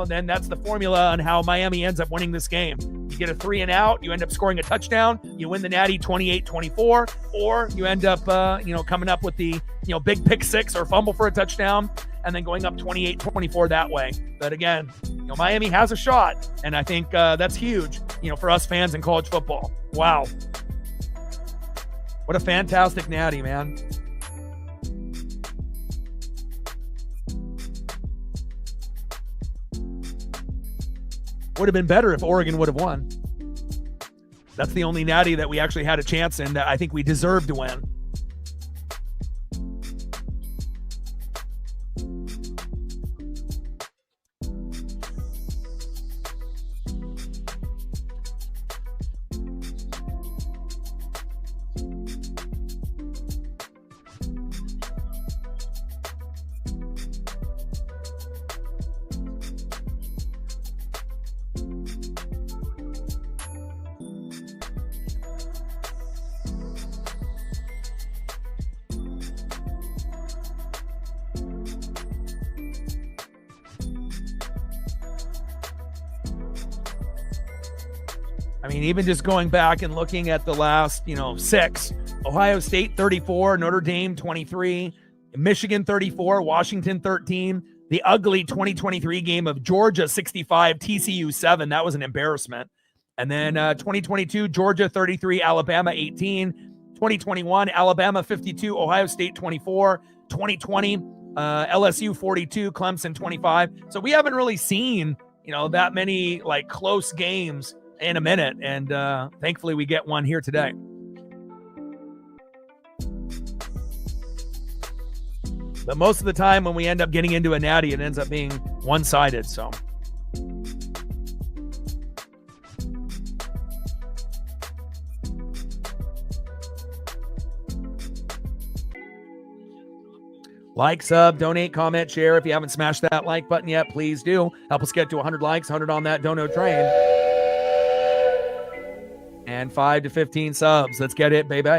then that's the formula on how Miami ends up winning this game. You get a 3 and out, you end up scoring a touchdown, you win the natty 28-24, or you end up, coming up with the, big pick six or fumble for a touchdown, and then going up 28-24 that way. But again, Miami has a shot, and I think that's huge, for us fans in college football. Wow. What a fantastic natty, man. Would have been better if Oregon would have won. That's the only natty that we actually had a chance in that I think we deserved to win. Even just going back and looking at the last, 6, Ohio State 34, Notre Dame 23, Michigan 34, Washington 13, the ugly 2023 game of Georgia 65, TCU 7. That was an embarrassment. And then 2022, Georgia 33, Alabama 18, 2021, Alabama 52, Ohio State 24, 2020, LSU 42, Clemson 25. So we haven't really seen, that many close games in a minute, and thankfully we get one here today. But most of the time when we end up getting into a natty, it ends up being one-sided. So like, sub, donate, comment, share. If you haven't smashed that like button yet, please do. Help us get to 100 likes, 100 on that dono train. And 5 to 15 subs. Let's get it, baby.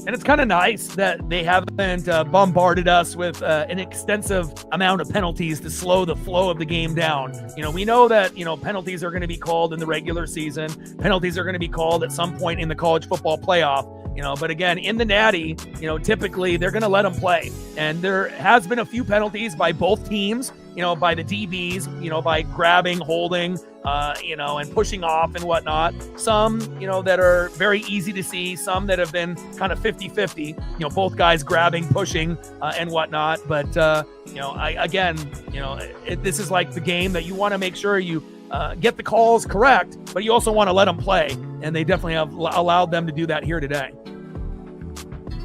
And it's kind of nice that they haven't bombarded us with an extensive amount of penalties to slow the flow of the game down. We know that, penalties are going to be called in the regular season. Penalties are going to be called at some point in the college football playoff. But again, in the natty, typically they're going to let them play. And there has been a few penalties by both teams, by the DBs, by grabbing, holding, and pushing off and whatnot. Some, that are very easy to see. Some that have been kind of 50-50, both guys grabbing, pushing, and whatnot. But, this is like the game that you want to make sure you get the calls correct, but you also want to let them play. And they definitely have allowed them to do that here today.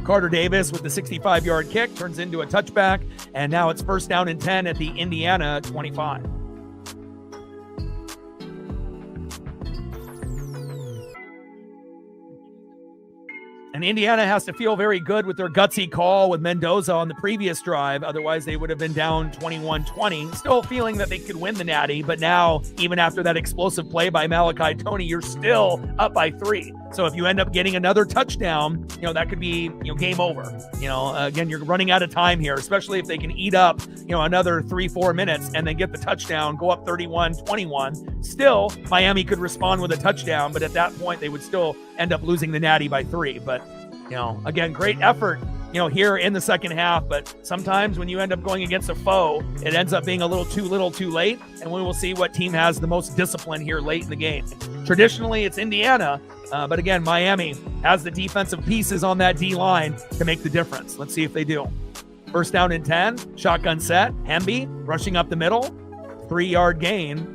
Carter Davis with the 65-yard kick turns into a touchback, and now it's 1st down and 10 at the Indiana 25. And Indiana has to feel very good with their gutsy call with Mendoza on the previous drive. Otherwise, they would have been down 21-20. Still feeling that they could win the Natty. But now, even after that explosive play by Malachi Toney, you're still up by 3. So if you end up getting another touchdown, that could be, game over. Again, you're running out of time here, especially if they can eat up, another 3-4 minutes and then get the touchdown, go up 31-21. Still, Miami could respond with a touchdown, but at that point, they would still end up losing the Natty by 3. But, again, great effort, here in the second half. But sometimes when you end up going against a foe, it ends up being a little too late. And we will see what team has the most discipline here late in the game. Traditionally, it's Indiana. But again, Miami has the defensive pieces on that D-line to make the difference. Let's see if they do. 1st down and 10, shotgun set, Hemby rushing up the middle, 3-yard gain.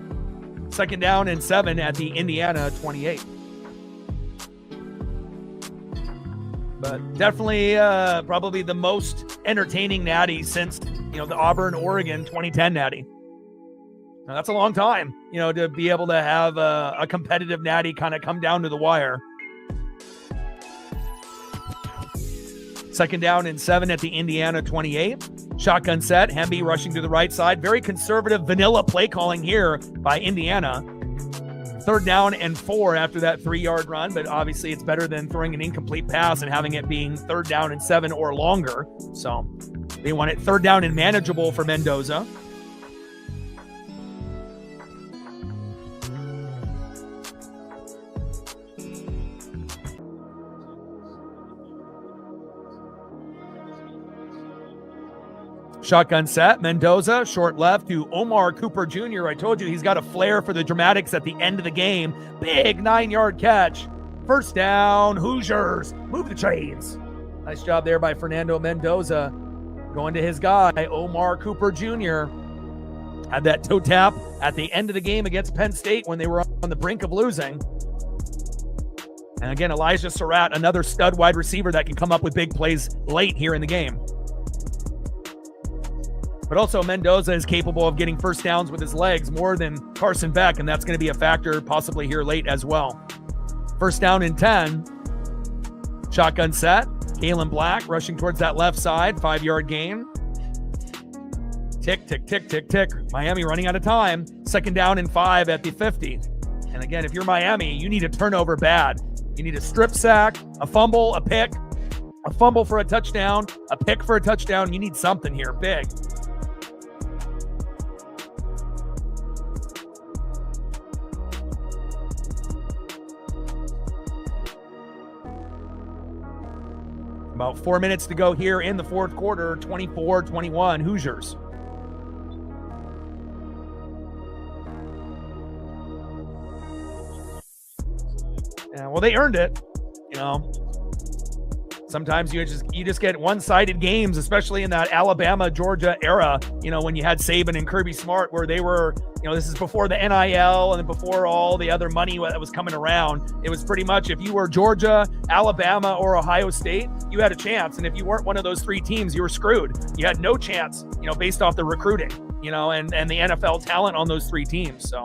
2nd down and 7 at the Indiana 28. But definitely probably the most entertaining Natty since, the Auburn-Oregon 2010 Natty. Now, that's a long time, to be able to have a competitive Natty kind of come down to the wire. 2nd down and 7 at the Indiana 28. Shotgun set, Hemby rushing to the right side. Very conservative vanilla play calling here by Indiana. 3rd down and 4 after that 3-yard run, but obviously it's better than throwing an incomplete pass and having it being 3rd down and 7 or longer. So they want it 3rd down and manageable for Mendoza. Shotgun set, Mendoza, short left to Omar Cooper Jr. I told you he's got a flair for the dramatics at the end of the game. Big 9-yard catch. 1st down, Hoosiers. Move the chains. Nice job there by Fernando Mendoza. Going to his guy, Omar Cooper Jr. Had that toe tap at the end of the game against Penn State when they were on the brink of losing. And again, Elijah Surratt, another stud wide receiver that can come up with big plays late here in the game. But also Mendoza is capable of getting 1st downs with his legs more than Carson Beck, and that's going to be a factor possibly here late as well. 1st down and 10. Shotgun set. Kalen Black rushing towards that left side. 5-yard gain. Tick, tick, tick, tick, tick. Miami running out of time. 2nd down and 5 at the 50. And again, if you're Miami, you need a turnover bad. You need a strip sack, a fumble, a pick, a fumble for a touchdown, a pick for a touchdown. You need something here big. About 4 minutes to go here in the 4th quarter, 24-21 Hoosiers. Yeah, well, they earned it, Sometimes you just get one-sided games, especially in that Alabama-Georgia era, when you had Saban and Kirby Smart, where they were, this is before the NIL and before all the other money that was coming around. It was pretty much if you were Georgia, Alabama, or Ohio State, you had a chance. And if you weren't one of those 3 teams, you were screwed. You had no chance, based off the recruiting, and the NFL talent on those 3 teams. So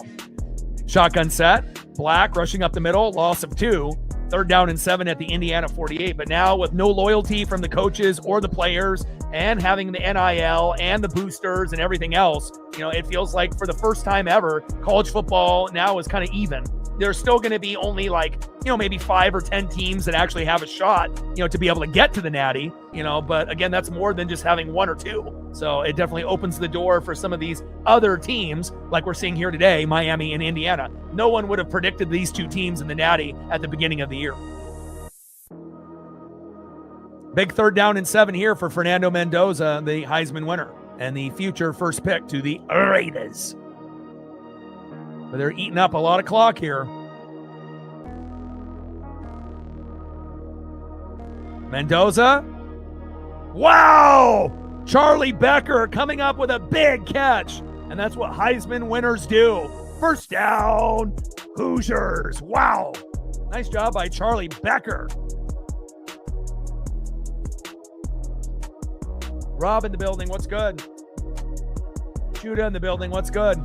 shotgun set, Black rushing up the middle, loss of 2. 3rd down and 7 at the Indiana 48. But now with no loyalty from the coaches or the players and having the NIL and the boosters and everything else, it feels like for the first time ever, college football now is kind of even. There's still going to be only maybe 5 or 10 teams that actually have a shot, to be able to get to the Natty, but again, that's more than just having 1 or 2. So it definitely opens the door for some of these other teams like we're seeing here today, Miami and Indiana. No one would have predicted these 2 teams in the Natty at the beginning of the year. Big 3rd down and 7 here for Fernando Mendoza, the Heisman winner and the future first pick to the Raiders. But they're eating up a lot of clock here. Mendoza. Wow! Charlie Becker coming up with a big catch. And that's what Heisman winners do. 1st down, Hoosiers. Wow. Nice job by Charlie Becker. Rob in the building, what's good? Judah in the building, what's good?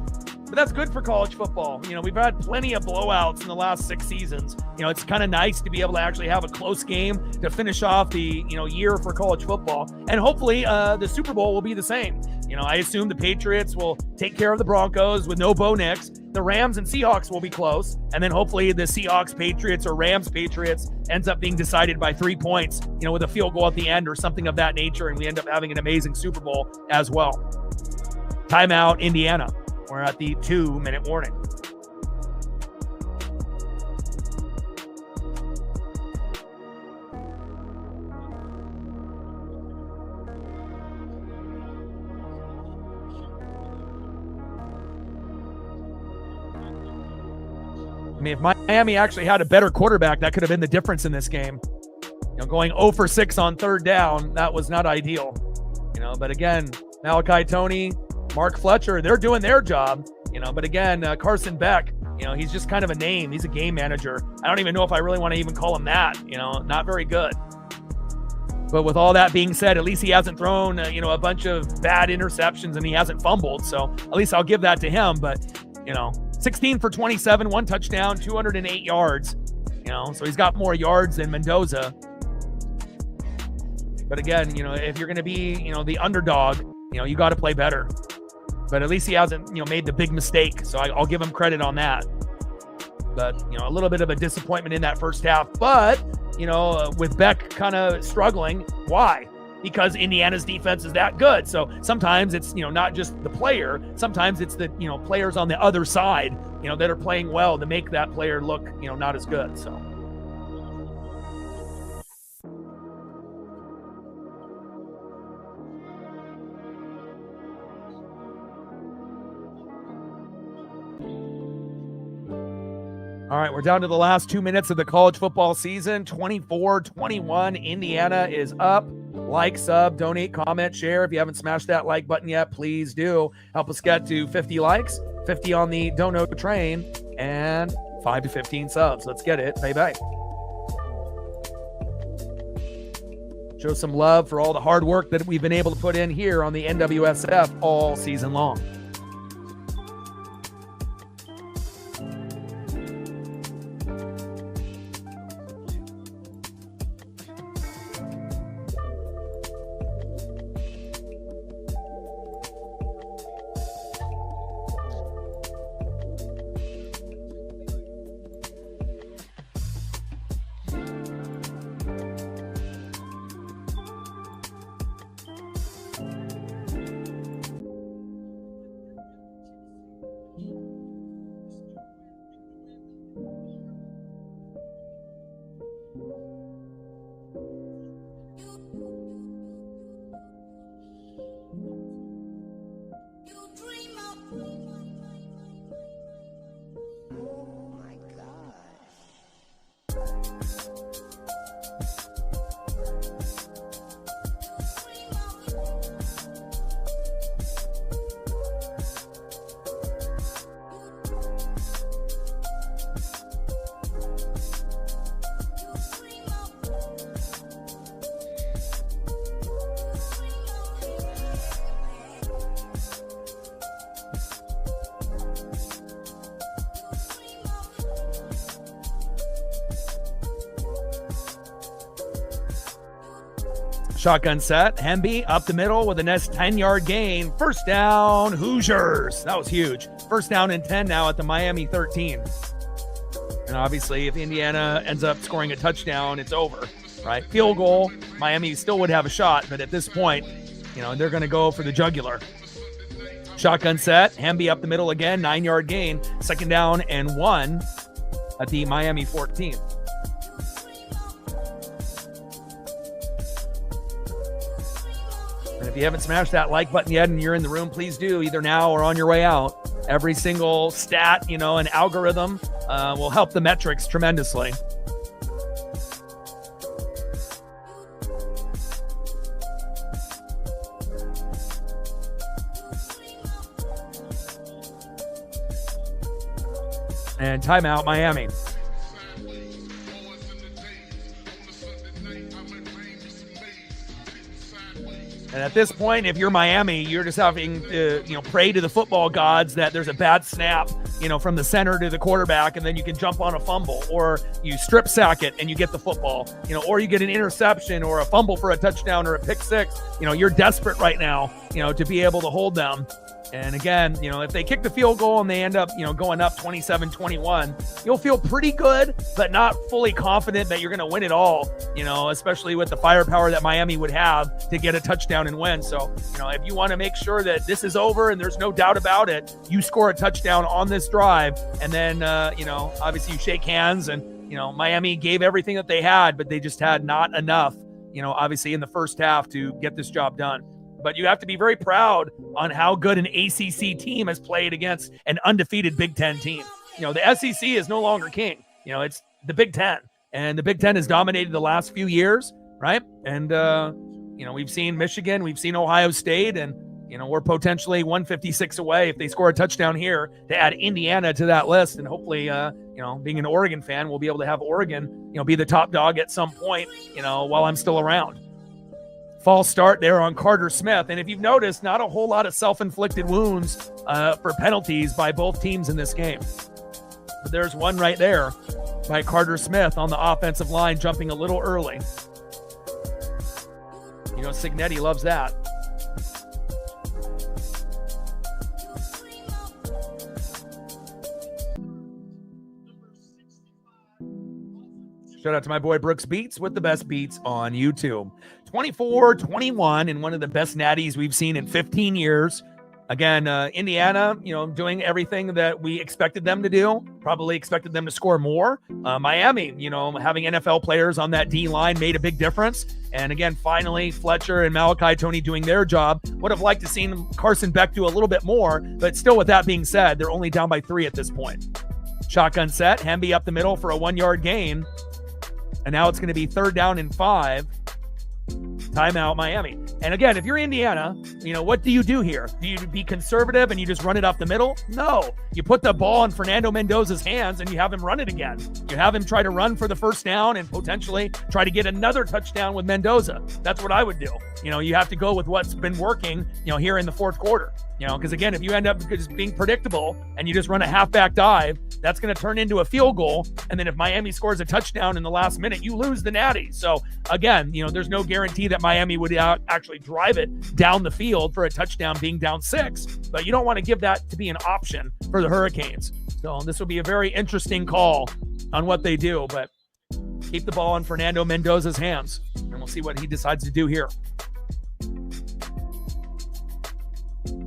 But that's good for college football. You know, we've had plenty of blowouts in the last 6 seasons. You know, it's kind of nice to be able to actually have a close game to finish off the, year for college football. And hopefully the Super Bowl will be the same. You know, I assume the Patriots will take care of the Broncos with no Bo Nix. The Rams and Seahawks will be close. And then hopefully the Seahawks Patriots or Rams Patriots ends up being decided by 3 points, with a field goal at the end or something of that nature. And we end up having an amazing Super Bowl as well. Timeout, Indiana. We're at the 2-minute warning. I mean, if Miami actually had a better quarterback, that could have been the difference in this game. Going 0 for 6 on third down, that was not ideal. But again, Malachi Toney, Mark Fletcher, they're doing their job. But again, Carson Beck, he's just kind of a name. He's a game manager. I don't even know if I really want to even call him that. Not very good. But with all that being said, at least he hasn't thrown, a bunch of bad interceptions and he hasn't fumbled. So at least I'll give that to him. But, 16 for 27, 1 touchdown, 208 yards. So he's got more yards than Mendoza. But again, if you're going to be, the underdog, you got to play better. But at least he hasn't, made the big mistake. So I'll give him credit on that. But, a little bit of a disappointment in that first half. But, with Beck kind of struggling, why? Because Indiana's defense is that good. So sometimes it's, not just the player. Sometimes it's the, players on the other side, that are playing well to make that player look, not as good. So. All right, we're down to the last 2 minutes of the college football season. 24-21. Indiana is up. Like, sub, donate, comment, share. If you haven't smashed that like button yet, please do. Help us get to 50 likes, 50 on the dono train, and 5 to 15 subs. Let's get it. Bye-bye. Show some love for all the hard work that we've been able to put in here on the NWSF all season long. Shotgun set. Hemby up the middle with a nice 10-yard gain. First down, Hoosiers. That was huge. First down and 10 now at the Miami 13. And obviously, if Indiana ends up scoring a touchdown, it's over, right? Field goal, Miami still would have a shot, but at this point, they're going to go for the jugular. Shotgun set. Hemby up the middle again. 9-yard gain. Second down and 1 at the Miami 14. And if you haven't smashed that like button yet and you're in the room, please do, either now or on your way out. Every single stat, and algorithm will help the metrics tremendously. And timeout, Miami. And at this point, if you're Miami, you're just having to, pray to the football gods that there's a bad snap, from the center to the quarterback, and then you can jump on a fumble, or you strip sack it and you get the football, or you get an interception or a fumble for a touchdown or a pick six. You're desperate right now, to be able to hold them. And again, if they kick the field goal and they end up, going up 27-21, you'll feel pretty good, but not fully confident that you're going to win it all, especially with the firepower that Miami would have to get a touchdown and win. So, if you want to make sure that this is over and there's no doubt about it, you score a touchdown on this drive. And then, obviously you shake hands and, Miami gave everything that they had, but they just had not enough, obviously in the first half to get this job done. But you have to be very proud on how good an ACC team has played against an undefeated Big Ten team. The SEC is no longer king. It's the Big Ten. And the Big Ten has dominated the last few years, right? And, we've seen Michigan, we've seen Ohio State, and, we're potentially 156 away if they score a touchdown here to add Indiana to that list. And hopefully, being an Oregon fan, we'll be able to have Oregon, be the top dog at some point, while I'm still around. False start there on Carter Smith. And if you've noticed, not a whole lot of self-inflicted wounds for penalties by both teams in this game. But there's one right there by Carter Smith on the offensive line, jumping a little early. Signetti loves that. Shout out to my boy Brooks Beats with the best beats on YouTube. 24-21 in one of the best natties we've seen in 15 years. Again, Indiana, doing everything that we expected them to do. Probably expected them to score more. Miami, having NFL players on that D line made a big difference. And again, finally, Fletcher and Malachi Tony doing their job. Would have liked to seen Carson Beck do a little bit more, but still, with that being said, they're only down by 3 at this point. Shotgun set, Hemby up the middle for a 1-yard gain. And now it's going to be 3rd down and 5. Timeout, Miami. And again, if you're Indiana, what do you do here? Do you be conservative and you just run it up the middle? No. You put the ball in Fernando Mendoza's hands and you have him run it again. You have him try to run for the first down and potentially try to get another touchdown with Mendoza. That's what I would do. You have to go with what's been working, here in the fourth quarter. Because again, if you end up just being predictable and you just run a halfback dive, that's going to turn into a field goal. And then if Miami scores a touchdown in the last minute, you lose the natty. So again, there's no guarantee that Miami would actually drive it down the field for a touchdown being down 6, but you don't want to give that to be an option for the Hurricanes. So this will be a very interesting call on what they do, but keep the ball in Fernando Mendoza's hands and we'll see what he decides to do here.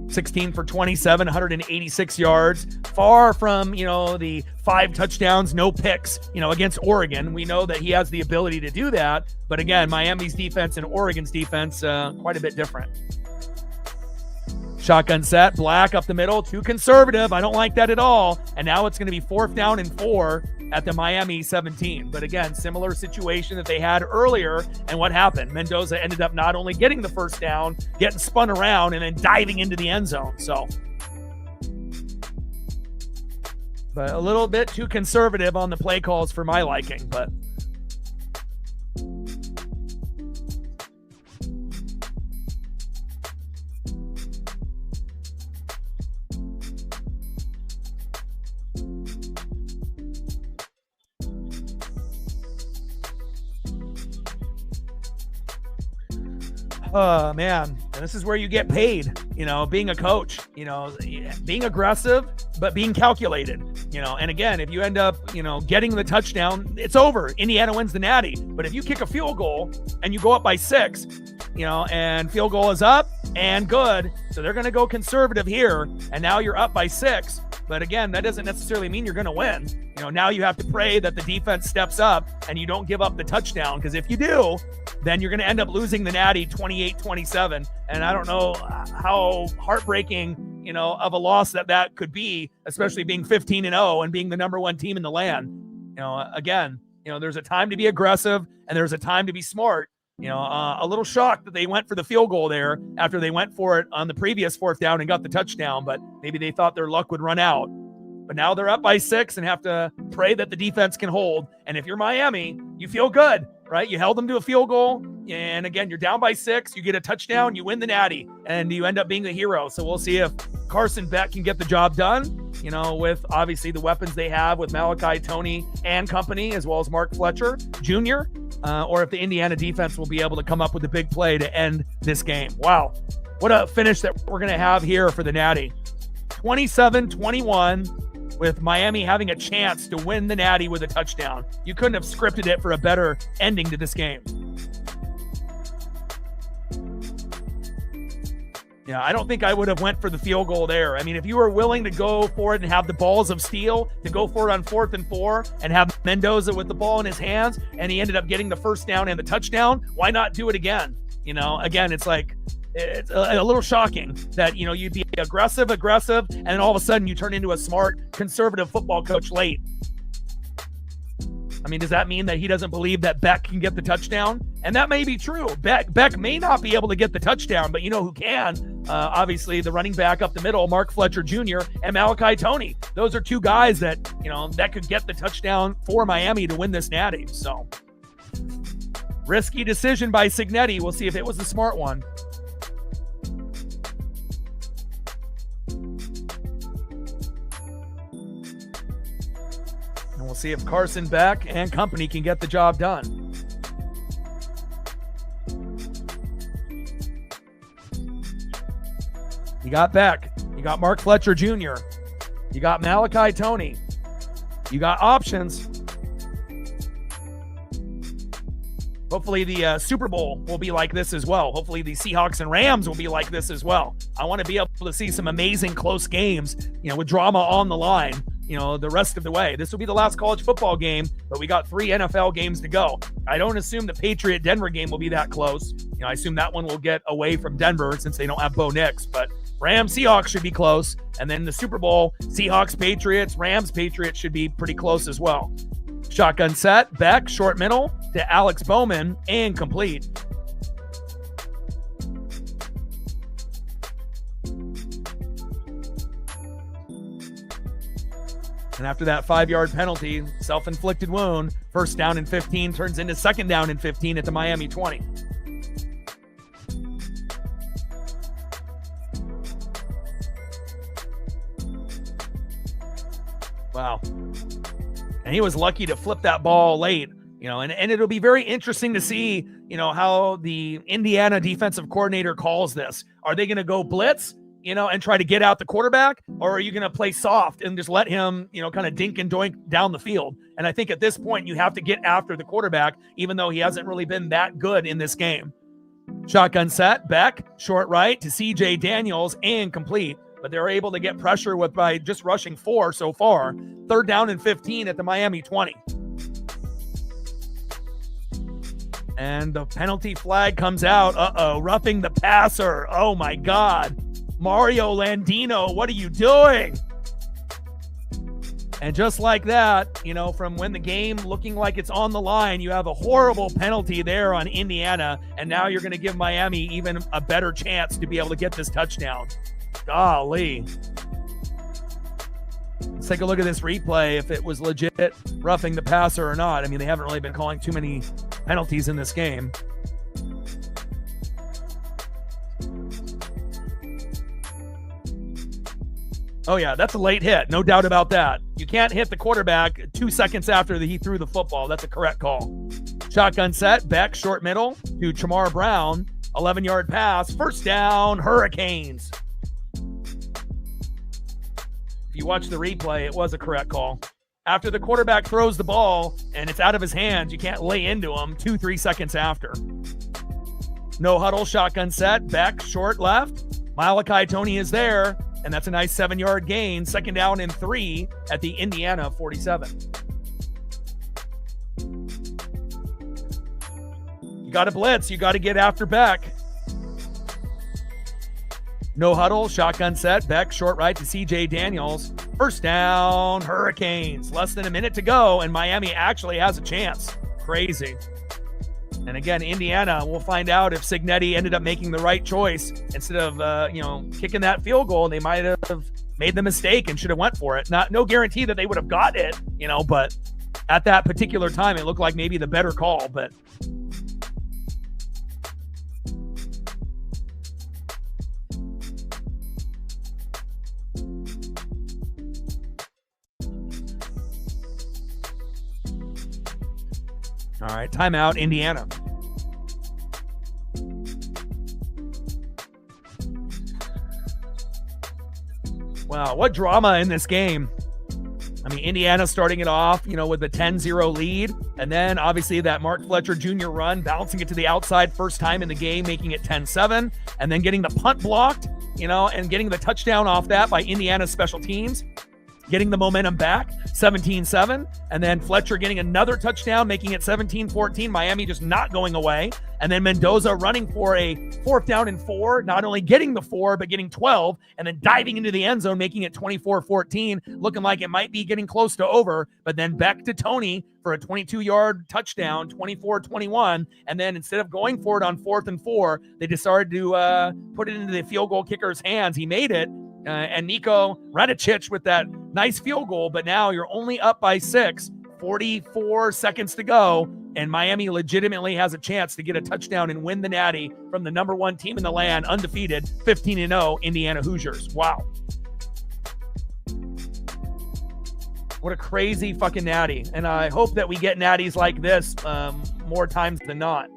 16 for 27, 186 yards. Far from, the 5 touchdowns, no picks, against Oregon. We know that he has the ability to do that. But again, Miami's defense and Oregon's defense, quite a bit different. Shotgun set, Black up the middle, too conservative. I don't like that at all. And now it's going to be 4th down and 4 at the Miami 17. But again, similar situation that they had earlier. And what happened? Mendoza ended up not only getting the first down, getting spun around, and then diving into the end zone. So, but a little bit too conservative on the play calls for my liking. But oh, man. And this is where you get paid, being a coach, being aggressive, but being calculated, and again, if you end up, getting the touchdown, it's over. Indiana wins the natty. But if you kick a field goal and you go up by 6, and field goal is up and good. So they're going to go conservative here. And now you're up by 6. But again, that doesn't necessarily mean you're going to win. Now you have to pray that the defense steps up and you don't give up the touchdown. Because if you do, then you're going to end up losing the natty 28-27. And I don't know how heartbreaking, of a loss that could be, especially being 15-0 and being the number 1 team in the land. Again, there's a time to be aggressive and there's a time to be smart. A little shocked that they went for the field goal there after they went for it on the previous 4th down and got the touchdown, but maybe they thought their luck would run out. But now they're up by 6 and have to pray that the defense can hold. And if you're Miami, you feel good. right? You held them to a field goal. And again, you're down by 6. You get a touchdown, you win the natty, and you end up being the hero. So we'll see if Carson Beck can get the job done, with obviously the weapons they have with Malachi Toney and company, as well as Mark Fletcher Jr., or if the Indiana defense will be able to come up with a big play to end this game. Wow. What a finish that we're going to have here for the natty. 27-21 with Miami having a chance to win the natty with a touchdown. You couldn't have scripted it for a better ending to this game. Yeah, I don't think I would have went for the field goal there. I mean, if you were willing to go for it and have the balls of steel to go for it on 4th and 4 and have Mendoza with the ball in his hands and he ended up getting the first down and the touchdown, why not do it again? Again, it's like, it's a little shocking that, you'd be aggressive, and then all of a sudden you turn into a smart, conservative football coach late. I mean, does that mean that he doesn't believe that Beck can get the touchdown? And that may be true. Beck may not be able to get the touchdown, but you know who can? Obviously, the running back up the middle, Mark Fletcher Jr. and Malachi Toney. Those are two guys that, that could get the touchdown for Miami to win this natty. So, risky decision by Cignetti. We'll see if it was the smart one. We'll see if Carson Beck and company can get the job done. You got Beck. You got Mark Fletcher Jr. You got Malachi Toney. You got options. Hopefully the Super Bowl will be like this as well. Hopefully the Seahawks and Rams will be like this as well. I want to be able to see some amazing close games, with drama on the line, the rest of the way. This will be the last college football game, but we got 3 NFL games to go. I don't assume the Patriot-Denver game will be that close. I assume that one will get away from Denver since they don't have Bo Nix, but Rams-Seahawks should be close. And then the Super Bowl, Seahawks-Patriots, Rams-Patriots should be pretty close as well. Shotgun set, Beck, short middle to Alex Bowman, and complete. And after that 5-yard penalty, self-inflicted wound, 1st down and 15 turns into 2nd down and 15 at the Miami 20. Wow. And he was lucky to flip that ball late, and it'll be very interesting to see, how the Indiana defensive coordinator calls this. Are they going to go blitz, and try to get out the quarterback, or are you going to play soft and just let him, kind of dink and doink down the field? And I think at this point you have to get after the quarterback, even though he hasn't really been that good in this game. Shotgun set, Beck, short right to CJ Daniels, and complete. But they're able to get pressure by just rushing 4 so far. 3rd down and 15 at the Miami 20. And the penalty flag comes out. Roughing the passer. Oh my God. Mario Landino, what are you doing? And just like that, from when the game looking like it's on the line, you have a horrible penalty there on Indiana. And now you're going to give Miami even a better chance to be able to get this touchdown. Golly. Let's take a look at this replay if it was legit roughing the passer or not. I mean, they haven't really been calling too many penalties in this game. Oh, yeah, that's a late hit. No doubt about that. You can't hit the quarterback 2 seconds after he threw the football. That's a correct call. Shotgun set, Beck, short middle to Tramar Brown. 11-yard pass, 1st down, Hurricanes. If you watch the replay, it was a correct call. After the quarterback throws the ball and it's out of his hands, you can't lay into him 2-3 seconds after. No huddle, shotgun set, Beck, short left. Malachi Toney is there, and that's a nice 7-yard gain. 2nd down and 3 at the Indiana 47. You got to blitz. You got to get after Beck. No huddle, shotgun set, Beck, short right to CJ Daniels. 1st down, Hurricanes. Less than a minute to go, and Miami actually has a chance. Crazy. And again, Indiana, we'll find out if Cignetti ended up making the right choice. Instead of, kicking that field goal, they might have made the mistake and should have went for it. No guarantee that they would have got it, but at that particular time, it looked like maybe the better call, but all right, timeout, Indiana. Wow, what drama in this game. I mean, Indiana starting it off, with a 10-0 lead. And then obviously that Mark Fletcher Jr. run, bouncing it to the outside first time in the game, making it 10-7. And then getting the punt blocked, and getting the touchdown off that by Indiana's special teams. Getting the momentum back, 17-7. And then Fletcher getting another touchdown, making it 17-14. Miami just not going away. And then Mendoza running for a 4th down and 4, not only getting the 4, but getting 12, and then diving into the end zone, making it 24-14, looking like it might be getting close to over. But then back to Tony for a 22-yard touchdown, 24-21. And then instead of going for it on 4th and 4, they decided to put it into the field goal kicker's hands. He made it. And Nico Radicic with that nice field goal, but now you're only up by 6, 44 seconds to go, and Miami legitimately has a chance to get a touchdown and win the Natty from the number 1 team in the land, undefeated, 15-0 Indiana Hoosiers. Wow. What a crazy fucking Natty. And I hope that we get Natties like this more times than not.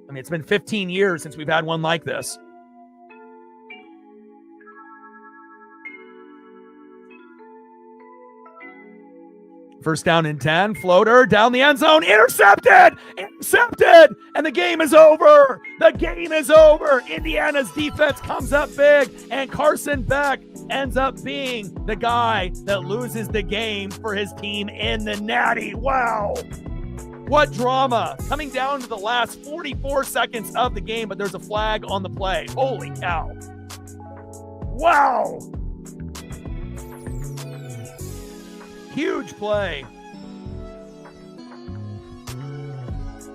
I mean, it's been 15 years since we've had one like this. First down and 10, floater down the end zone, intercepted, and the game is over. The game is over. Indiana's defense comes up big, and Carson Beck ends up being the guy that loses the game for his team in the Natty. Wow. What drama. Coming down to the last 44 seconds of the game, but there's a flag on the play. Holy cow. Wow. Huge play.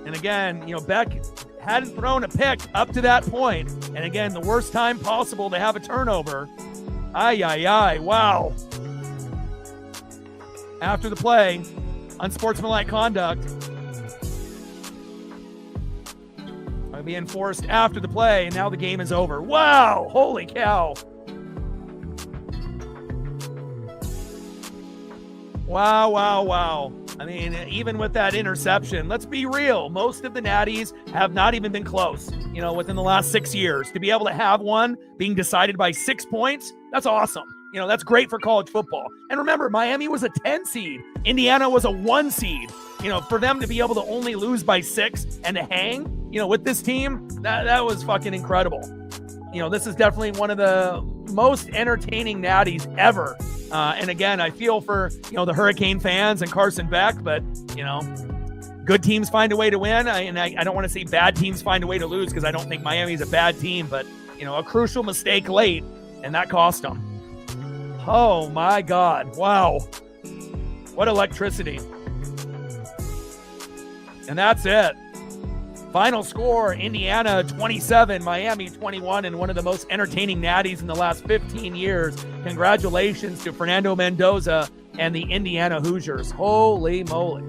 And again, Beck hadn't thrown a pick up to that point. And again, the worst time possible to have a turnover. Wow. After the play, unsportsmanlike conduct. Being forced after the play, and now the game is over. Wow. Holy cow. Wow. I mean, even with that interception, let's be real. Most of the Natties have not even been close, within the last 6 years. To be able to have one being decided by 6 points, that's awesome. That's great for college football. And remember, Miami was a 10 seed. Indiana was a 1 seed. For them to be able to only lose by 6 and to hang, with this team, that was fucking incredible. This is definitely one of the most entertaining Natties ever. And again, I feel for, the Hurricane fans and Carson Beck, but, good teams find a way to win. I don't want to say bad teams find a way to lose, because I don't think Miami's a bad team, but, a crucial mistake late, and that cost them. Oh my God. Wow. What electricity. And that's it. Final score, Indiana 27, Miami 21, and one of the most entertaining Natties in the last 15 years. Congratulations to Fernando Mendoza and the Indiana Hoosiers. Holy moly.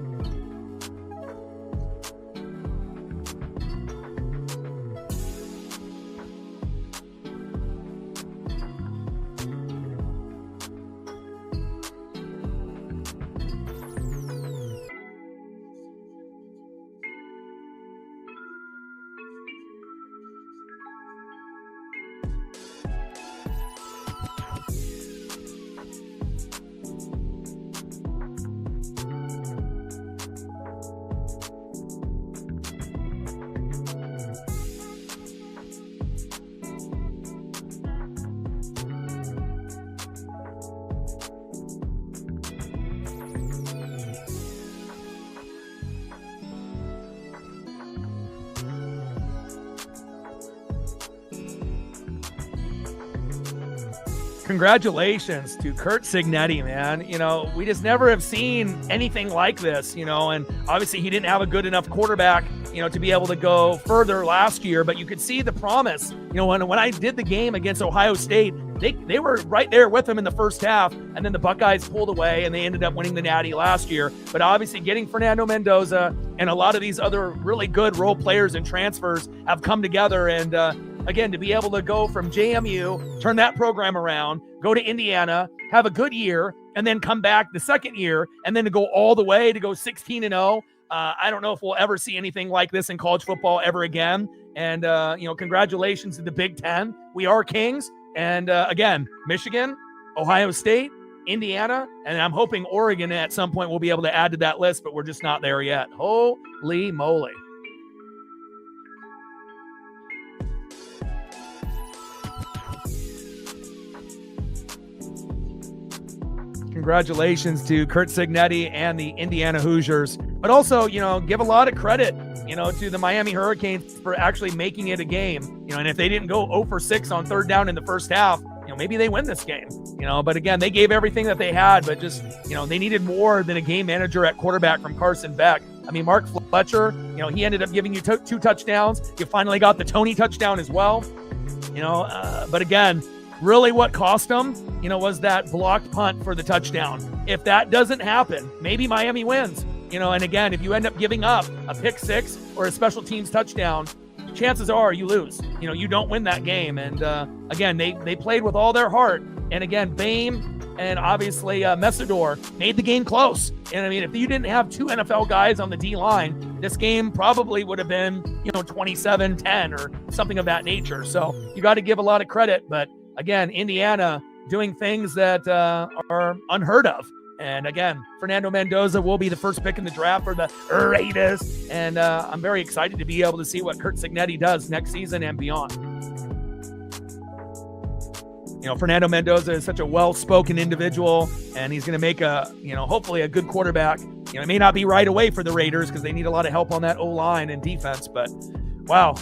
Congratulations to Kurt Cignetti, man. We just never have seen anything like this, and obviously he didn't have a good enough quarterback, to be able to go further last year, but you could see the promise. When I did the game against Ohio State, they were right there with them in the first half, and then the Buckeyes pulled away, and they ended up winning the Natty last year. But obviously getting Fernando Mendoza and a lot of these other really good role players and transfers have come together. And again, to be able to go from JMU, turn that program around, go to Indiana, have a good year, and then come back the second year, and then to go all the way to go 16-0. I don't know if we'll ever see anything like this in college football ever again. And, congratulations to the Big Ten. We are kings. And again, Michigan, Ohio State, Indiana, and I'm hoping Oregon at some point will be able to add to that list, but we're just not there yet. Holy moly. Congratulations to Curt Cignetti and the Indiana Hoosiers, but also, give a lot of credit, to the Miami Hurricanes for actually making it a game, and if they didn't go 0 for 6 on third down in the first half, maybe they win this game, but again, they gave everything that they had, but just, they needed more than a game manager at quarterback from Carson Beck. I mean, Mark Fletcher, he ended up giving you 2 touchdowns. You finally got the Tony touchdown as well, but again, really what cost them, was that blocked punt for the touchdown. If that doesn't happen, maybe Miami wins, and again, if you end up giving up a pick 6 or a special teams touchdown, chances are you lose. You don't win that game. And again, they played with all their heart. And again, Bame and obviously Messidor made the game close. And I mean, if you didn't have 2 NFL guys on the D-line, this game probably would have been, 27-10 or something of that nature. So you got to give a lot of credit. But again, Indiana doing things that are unheard of. And again, Fernando Mendoza will be the first pick in the draft for the Raiders. And I'm very excited to be able to see what Curt Cignetti does next season and beyond. Fernando Mendoza is such a well-spoken individual, and he's going to make hopefully a good quarterback. It may not be right away for the Raiders because they need a lot of help on that O-line and defense, but wow,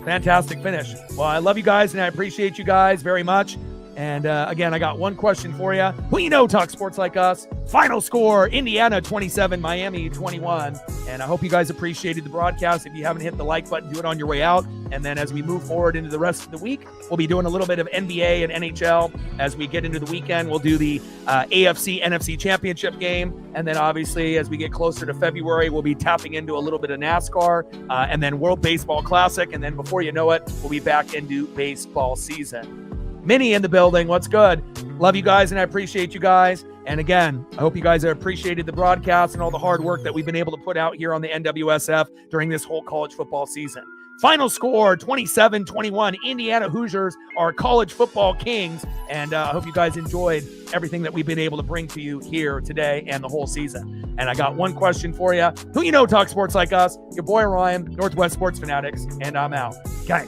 fantastic finish. Well, I love you guys, and I appreciate you guys very much. And again, I got one question for you. Who talk sports like us? Final score, Indiana 27, Miami 21. And I hope you guys appreciated the broadcast. If you haven't hit the like button, do it on your way out. And then as we move forward into the rest of the week, we'll be doing a little bit of NBA and NHL. As we get into the weekend, we'll do the AFC, NFC championship game. And then obviously, as we get closer to February, we'll be tapping into a little bit of NASCAR and then World Baseball Classic. And then before you know it, we'll be back into baseball season. Minnie in the building. What's good? Love you guys, and I appreciate you guys. And again, I hope you guys have appreciated the broadcast and all the hard work that we've been able to put out here on the NWSF during this whole college football season. Final score, 27-21. Indiana Hoosiers are college football kings. And I hope you guys enjoyed everything that we've been able to bring to you here today and the whole season. And I got one question for you. Who talk sports like us? Your boy Ryan, Northwest Sports Fanatics, and I'm out. Gang.